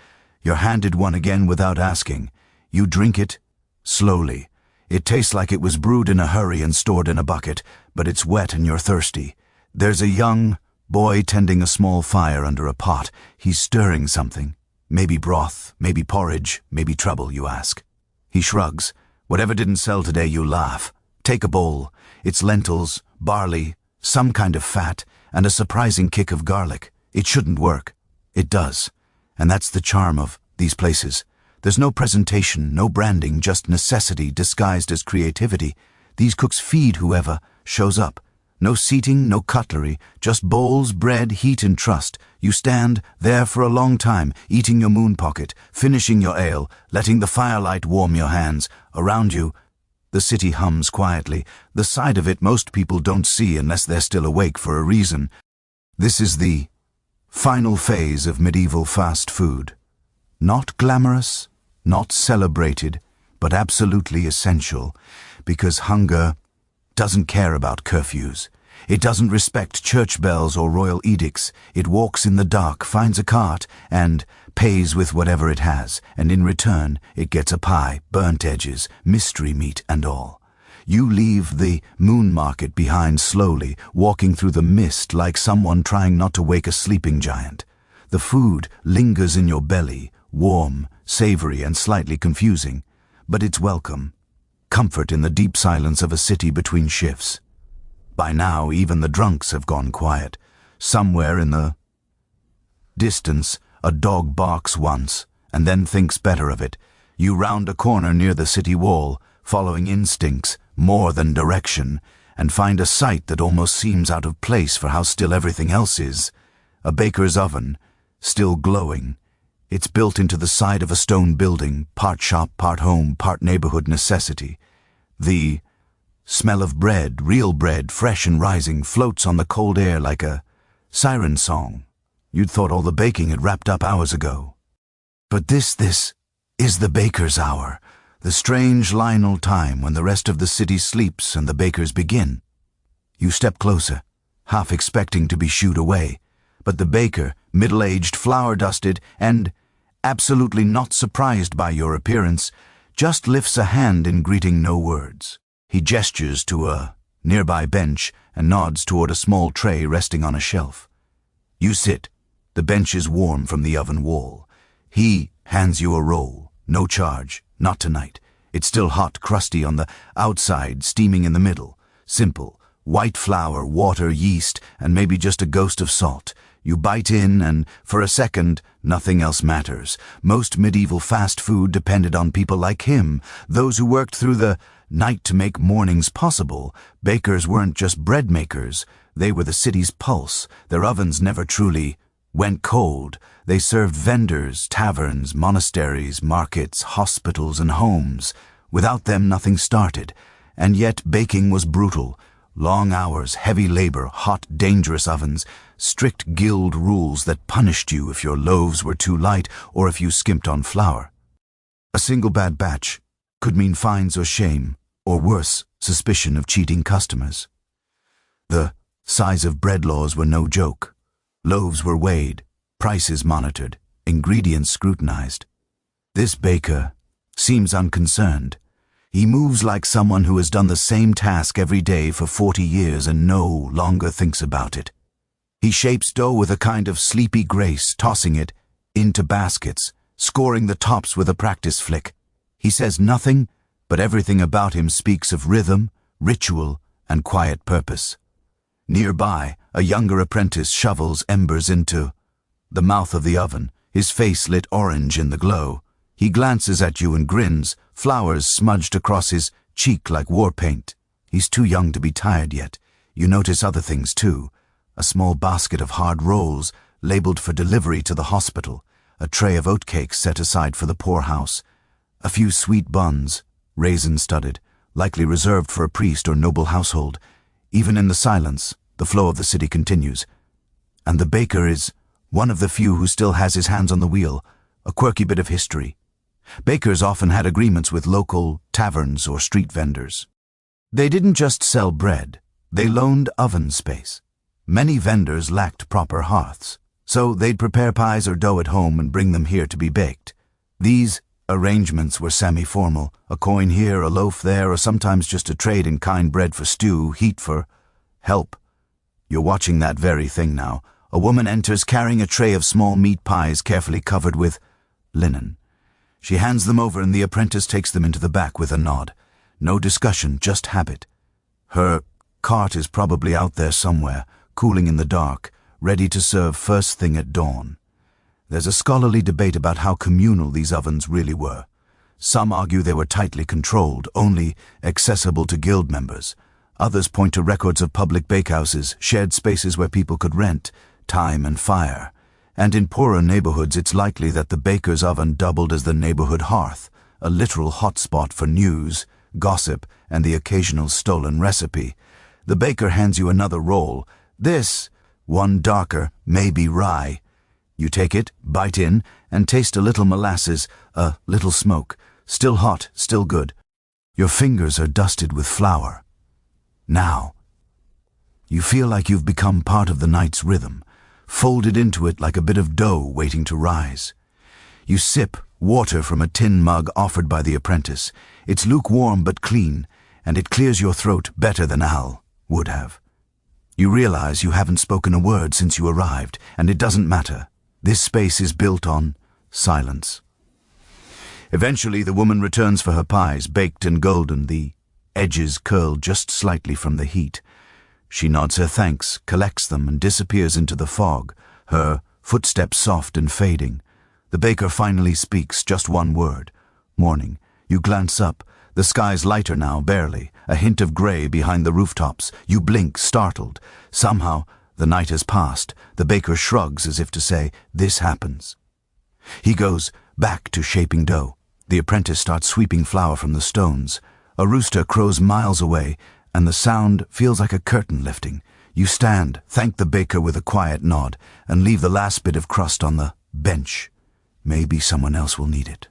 [SPEAKER 1] You're handed one again without asking. You drink it slowly. It tastes like it was brewed in a hurry and stored in a bucket, but it's wet and you're thirsty. There's a young boy tending a small fire under a pot. He's stirring something. Maybe broth, maybe porridge, maybe trouble, you ask. He shrugs. Whatever didn't sell today, you laugh. Take a bowl. It's lentils, barley, some kind of fat, and a surprising kick of garlic. It shouldn't work. It does. And that's the charm of these places. There's no presentation, no branding, just necessity disguised as creativity. These cooks feed whoever shows up. No seating, no cutlery, just bowls, bread, heat, and trust. You stand there for a long time, eating your moon pocket, finishing your ale, letting the firelight warm your hands. Around you, the city hums quietly, the side of it most people don't see unless they're still awake for a reason. This is the final phase of medieval fast food. Not glamorous, not celebrated, but absolutely essential, because hunger doesn't care about curfews. It doesn't respect church bells or royal edicts. It walks in the dark, finds a cart, and pays with whatever it has, and in return it gets a pie, burnt edges, mystery meat and all. You leave the moon market behind slowly, walking through the mist like someone trying not to wake a sleeping giant. The food lingers in your belly, warm, savory, and slightly confusing, but it's welcome. comfort in the deep silence of a city between shifts. By now, even the drunks have gone quiet. Somewhere in the distance, a dog barks once, and then thinks better of it. You round a corner near the city wall, following instincts more than direction, and find a sight that almost seems out of place for how still everything else is. A baker's oven, still glowing. It's built into the side of a stone building, part shop, part home, part neighborhood necessity. The smell of bread, real bread, fresh and rising, floats on the cold air like a siren song. You'd thought all the baking had wrapped up hours ago. But this is the baker's hour, the strange liminal time when the rest of the city sleeps and the bakers begin. You step closer, half expecting to be shooed away, but the baker, middle-aged, flour-dusted, and absolutely not surprised by your appearance, just lifts a hand in greeting, no words. He gestures to a nearby bench and nods toward a small tray resting on a shelf. You sit. The bench is warm from the oven wall. He hands you a roll. No charge. Not tonight. It's still hot, crusty on the outside, steaming in the middle. Simple. White flour, water, yeast, and maybe just a ghost of salt. You bite in, and for a second, nothing else matters. Most medieval fast food depended on people like him, those who worked through the night to make mornings possible. Bakers weren't just bread makers. They were the city's pulse. Their ovens never truly went cold. They served vendors, taverns, monasteries, markets, hospitals, and homes. Without them, nothing started. And yet baking was brutal. Long hours, heavy labor, hot, dangerous ovens, strict guild rules that punished you if your loaves were too light or if you skimped on flour. A single bad batch could mean fines or shame, or worse, suspicion of cheating customers. The size of bread laws were no joke. Loaves were weighed, prices monitored, ingredients scrutinized. This baker seems unconcerned. He moves like someone who has done the same task every day for 40 years and no longer thinks about it. He shapes dough with a kind of sleepy grace, tossing it into baskets, scoring the tops with a practice flick. He says nothing, but everything about him speaks of rhythm, ritual, and quiet purpose. Nearby, a younger apprentice shovels embers into the mouth of the oven, his face lit orange in the glow. He glances at you and grins, flowers smudged across his cheek like war paint. He's too young to be tired yet. You notice other things too. A small basket of hard rolls, labeled for delivery to the hospital, a tray of oatcakes set aside for the poorhouse, a few sweet buns, raisin-studded, likely reserved for a priest or noble household. Even in the silence, the flow of the city continues. And the baker is one of the few who still has his hands on the wheel, a quirky bit of history. Bakers often had agreements with local taverns or street vendors. They didn't just sell bread, they loaned oven space. Many vendors lacked proper hearths, so they'd prepare pies or dough at home and bring them here to be baked. These arrangements were semi-formal, a coin here, a loaf there, or sometimes just a trade-in-kind bread for stew, heat for help. You're watching that very thing now. A woman enters carrying a tray of small meat pies carefully covered with linen. She hands them over and the apprentice takes them into the back with a nod. No discussion, just habit. Her cart is probably out there somewhere, cooling in the dark, ready to serve first thing at dawn. There's a scholarly debate about how communal these ovens really were. Some argue they were tightly controlled, only accessible to guild members. Others point to records of public bakehouses, shared spaces where people could rent, time and fire. And in poorer neighborhoods, it's likely that the baker's oven doubled as the neighborhood hearth, a literal hotspot for news, gossip, and the occasional stolen recipe. The baker hands you another roll. This, one darker, may be rye. You take it, bite in, and taste a little molasses, a little smoke. Still hot, still good. Your fingers are dusted with flour. Now, you feel like you've become part of the night's rhythm, folded into it like a bit of dough waiting to rise. You sip water from a tin mug offered by the apprentice. It's lukewarm but clean, and it clears your throat better than Al would have. You realize you haven't spoken a word since you arrived, and it doesn't matter. This space is built on silence. Eventually, the woman returns for her pies, baked and golden, the edges curled just slightly from the heat. She nods her thanks, collects them, and disappears into the fog, her footsteps soft and fading. The baker finally speaks, just one word. Morning. You glance up. The sky's lighter now, barely, a hint of gray behind the rooftops. You blink, startled. Somehow, the night has passed. The baker shrugs as if to say, this happens. He goes back to shaping dough. The apprentice starts sweeping flour from the stones. A rooster crows miles away, and the sound feels like a curtain lifting. You stand, thank the baker with a quiet nod, and leave the last bit of crust on the bench. Maybe someone else will need it.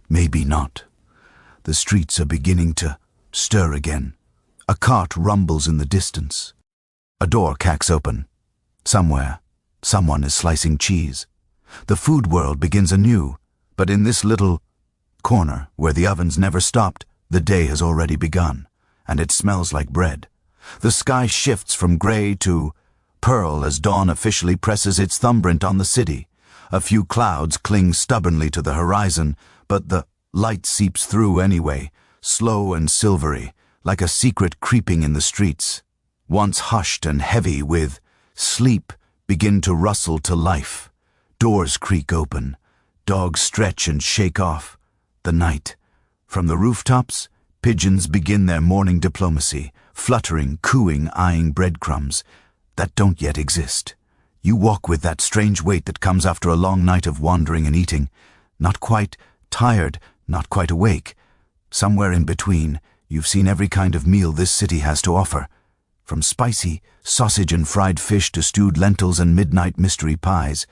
[SPEAKER 1] Maybe not. The streets are beginning to stir again. A cart rumbles in the distance. A door cracks open. Somewhere, someone is slicing cheese. The food world begins anew, but in this little corner where the ovens never stopped, the day has already begun, and it smells like bread. The sky shifts from gray to pearl as dawn officially presses its thumbprint on the city. A few clouds cling stubbornly to the horizon, but the light seeps through anyway, slow and silvery, like a secret creeping in the streets. Once hushed and heavy with sleep, begin to rustle to life. Doors creak open. Dogs stretch and shake off. The night. From the rooftops, pigeons begin their morning diplomacy, fluttering, cooing, eyeing breadcrumbs that don't yet exist. You walk with that strange weight that comes after a long night of wandering and eating. Not quite tired, not quite awake. Somewhere in between, you've seen every kind of meal this city has to offer. From spicy sausage and fried fish to stewed lentils and midnight mystery pies.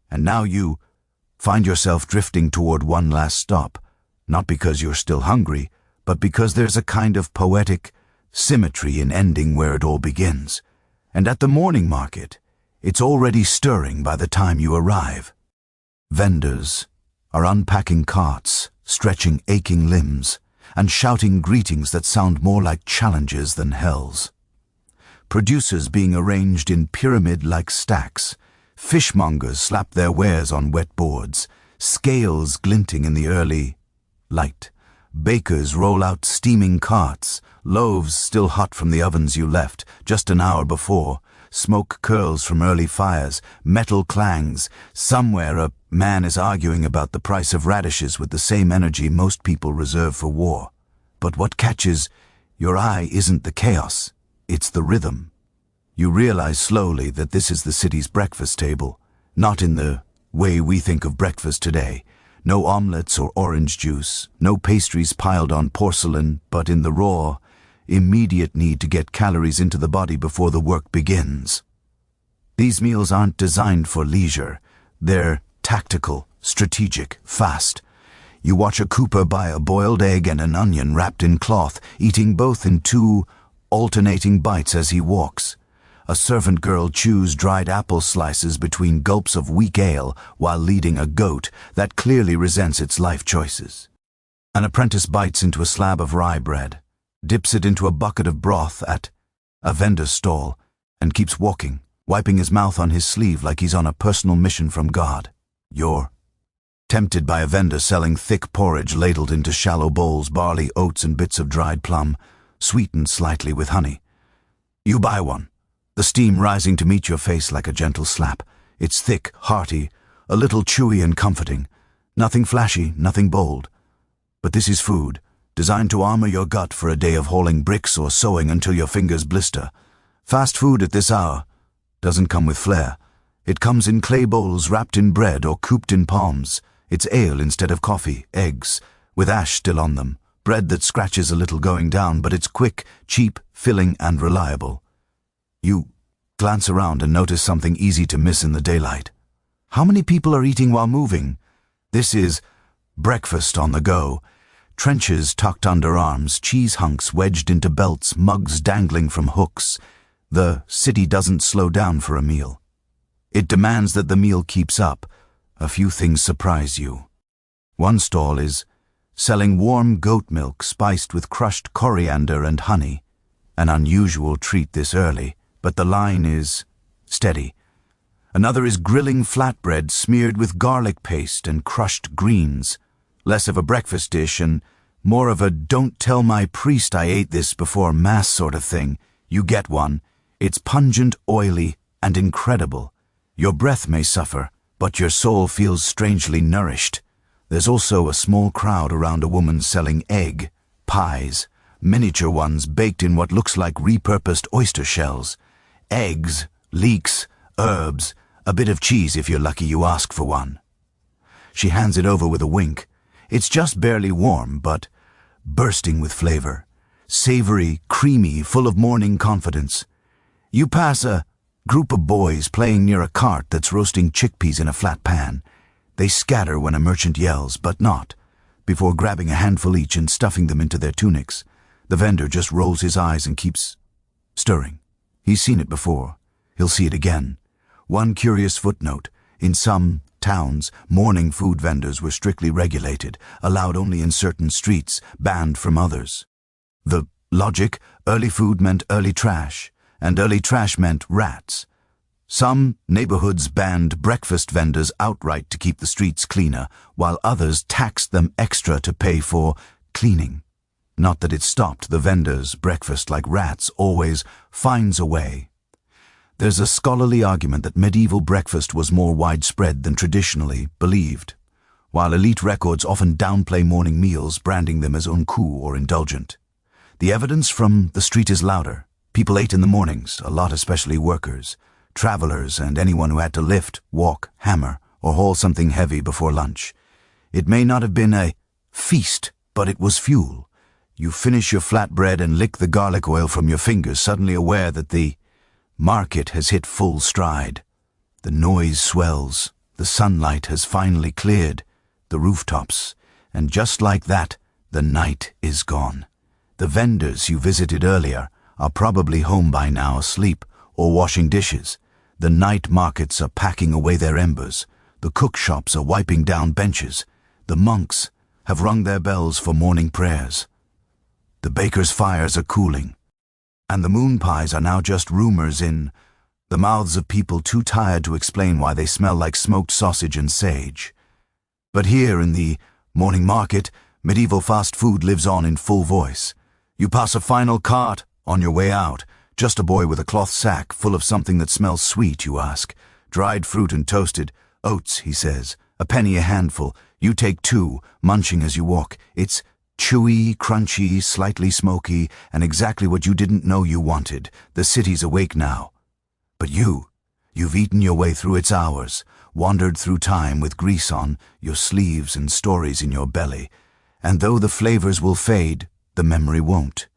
[SPEAKER 1] And now you find yourself drifting toward one last stop. Not because you're still hungry, but because there's a kind of poetic symmetry in ending where it all begins. And at the morning market, it's already stirring by the time you arrive. Vendors are unpacking carts, stretching aching limbs, and shouting greetings that sound more like challenges than hells. Producers being arranged in pyramid-like stacks. Fishmongers slap their wares on wet boards, scales glinting in the early light. Bakers roll out steaming carts, loaves still hot from the ovens you left just an hour before. Smoke curls from early fires, metal clangs. Somewhere a man is arguing about the price of radishes with the same energy most people reserve for war. But what catches your eye isn't the chaos, it's the rhythm. You realize slowly that this is the city's breakfast table, not in the way we think of breakfast today. No omelets or orange juice, no pastries piled on porcelain, but in the raw, immediate need to get calories into the body before the work begins. These meals aren't designed for leisure. They're tactical, strategic, fast. You watch a cooper buy a boiled egg and an onion wrapped in cloth, eating both in 2 alternating bites as he walks. A servant girl chews dried apple slices between gulps of weak ale while leading a goat that clearly resents its life choices. An apprentice bites into a slab of rye bread, dips it into a bucket of broth at a vendor's stall, and keeps walking, wiping his mouth on his sleeve like he's on a personal mission from God. You're tempted by a vendor selling thick porridge ladled into shallow bowls, barley, oats, and bits of dried plum, sweetened slightly with honey. You buy one, the steam rising to meet your face like a gentle slap. It's thick, hearty, a little chewy and comforting. Nothing flashy, nothing bold. But this is food, designed to armor your gut for a day of hauling bricks or sewing until your fingers blister. Fast food at this hour doesn't come with flair. It comes in clay bowls wrapped in bread or cooped in palms. It's ale instead of coffee, eggs, with ash still on them, bread that scratches a little going down, but it's quick, cheap, filling, and reliable. You glance around and notice something easy to miss in the daylight. How many people are eating while moving? This is breakfast on the go. Trenches tucked under arms, cheese hunks wedged into belts, mugs dangling from hooks. The city doesn't slow down for a meal. It demands that the meal keeps up. A few things surprise you. One stall is selling warm goat milk spiced with crushed coriander and honey. An unusual treat this early, but the line is steady. Another is grilling flatbread smeared with garlic paste and crushed greens. less of a breakfast dish and more of a "don't tell my priest I ate this before mass" sort of thing. You get one. It's pungent, oily, and incredible. Your breath may suffer, but your soul feels strangely nourished. There's also a small crowd around a woman selling egg pies, miniature ones baked in what looks like repurposed oyster shells. Eggs, leeks, herbs, a bit of cheese if you're lucky you ask for one. She hands it over with a wink. It's just barely warm, but bursting with flavor. Savory, creamy, full of morning confidence. You pass a group of boys playing near a cart that's roasting chickpeas in a flat pan. They scatter when a merchant yells, but not, before grabbing a handful each and stuffing them into their tunics. The vendor just rolls his eyes and keeps stirring. He's seen it before. He'll see it again. One curious footnote: in some towns, morning food vendors were strictly regulated, allowed only in certain streets, banned from others. The logic: early food meant early trash, and early trash meant rats. Some neighborhoods banned breakfast vendors outright to keep the streets cleaner, while others taxed them extra to pay for cleaning. Not that it stopped the vendors. Breakfast, like rats, always finds a way. There's a scholarly argument that medieval breakfast was more widespread than traditionally believed, while elite records often downplay morning meals, branding them as uncool or indulgent. The evidence from the street is louder. People ate in the mornings, a lot, especially workers, travelers, and anyone who had to lift, walk, hammer, or haul something heavy before lunch. It may not have been a feast, but it was fuel. You finish your flatbread and lick the garlic oil from your fingers, suddenly aware that the market has hit full stride. The noise swells. The sunlight has finally cleared the rooftops. And just like that, the night is gone. The vendors you visited earlier are probably home by now, asleep or washing dishes. The night markets are packing away their embers. The cook shops are wiping down benches. The monks have rung their bells for morning prayers. The bakers' fires are cooling. And the moon pies are now just rumors in the mouths of people too tired to explain why they smell like smoked sausage and sage. But here in the morning market, medieval fast food lives on in full voice. You pass a final cart on your way out. Just a boy with a cloth sack full of something that smells sweet, you ask. Dried fruit and toasted oats, he says. A penny a handful. You take two, munching as you walk. It's chewy, crunchy, slightly smoky, and exactly what you didn't know you wanted. The city's awake now. But you've eaten your way through its hours, wandered through time with grease on your sleeves and stories in your belly. And though the flavors will fade, the memory won't.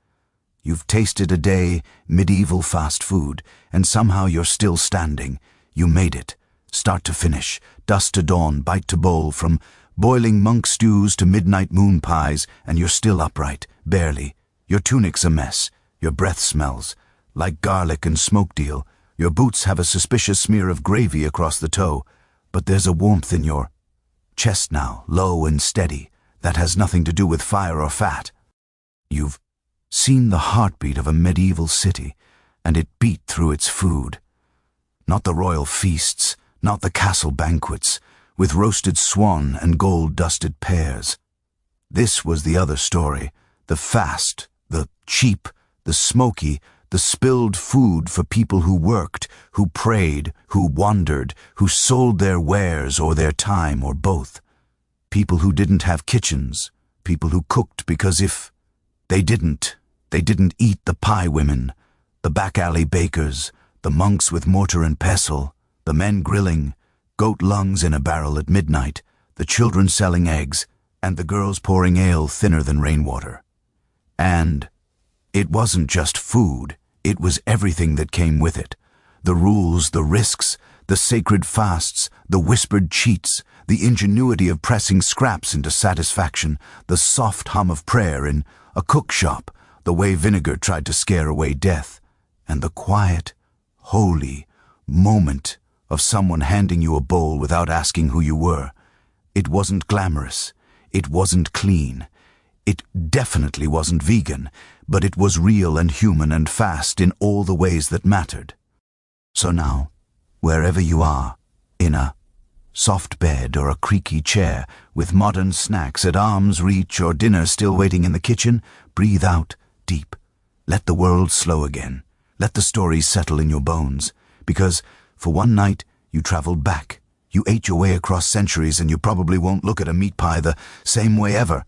[SPEAKER 1] You've tasted a day medieval fast food, and somehow you're still standing. You made it, start to finish, dusk to dawn, bite to bowl, from boiling monk stews to midnight moon pies, and you're still upright, barely. Your tunic's a mess. Your breath smells like garlic and smoke deal. Your boots have a suspicious smear of gravy across the toe, but there's a warmth in your chest now, low and steady, that has nothing to do with fire or fat. You've seen the heartbeat of a medieval city, and it beat through its food. Not the royal feasts, not the castle banquets, with roasted swan and gold-dusted pears. This was the other story, the fast, the cheap, the smoky, the spilled food for people who worked, who prayed, who wandered, who sold their wares or their time or both. People who didn't have kitchens, people who cooked because if they didn't eat the pie women, the back-alley bakers, the monks with mortar and pestle, the men grilling, goat lungs in a barrel at midnight, the children selling eggs, and the girls pouring ale thinner than rainwater. And it wasn't just food, it was everything that came with it. The rules, the risks, the sacred fasts, the whispered cheats, the ingenuity of pressing scraps into satisfaction, the soft hum of prayer in a cook shop, the way vinegar tried to scare away death, and the quiet, holy moment of someone handing you a bowl without asking who you were. It wasn't glamorous. It wasn't clean. It definitely wasn't vegan, but it was real and human and fast in all the ways that mattered. So now, wherever you are, in a soft bed or a creaky chair, with modern snacks at arm's reach or dinner still waiting in the kitchen, breathe out deep. Let the world slow again. Let the stories settle in your bones. Because for one night, you traveled back. You ate your way across centuries and you probably won't look at a meat pie the same way ever.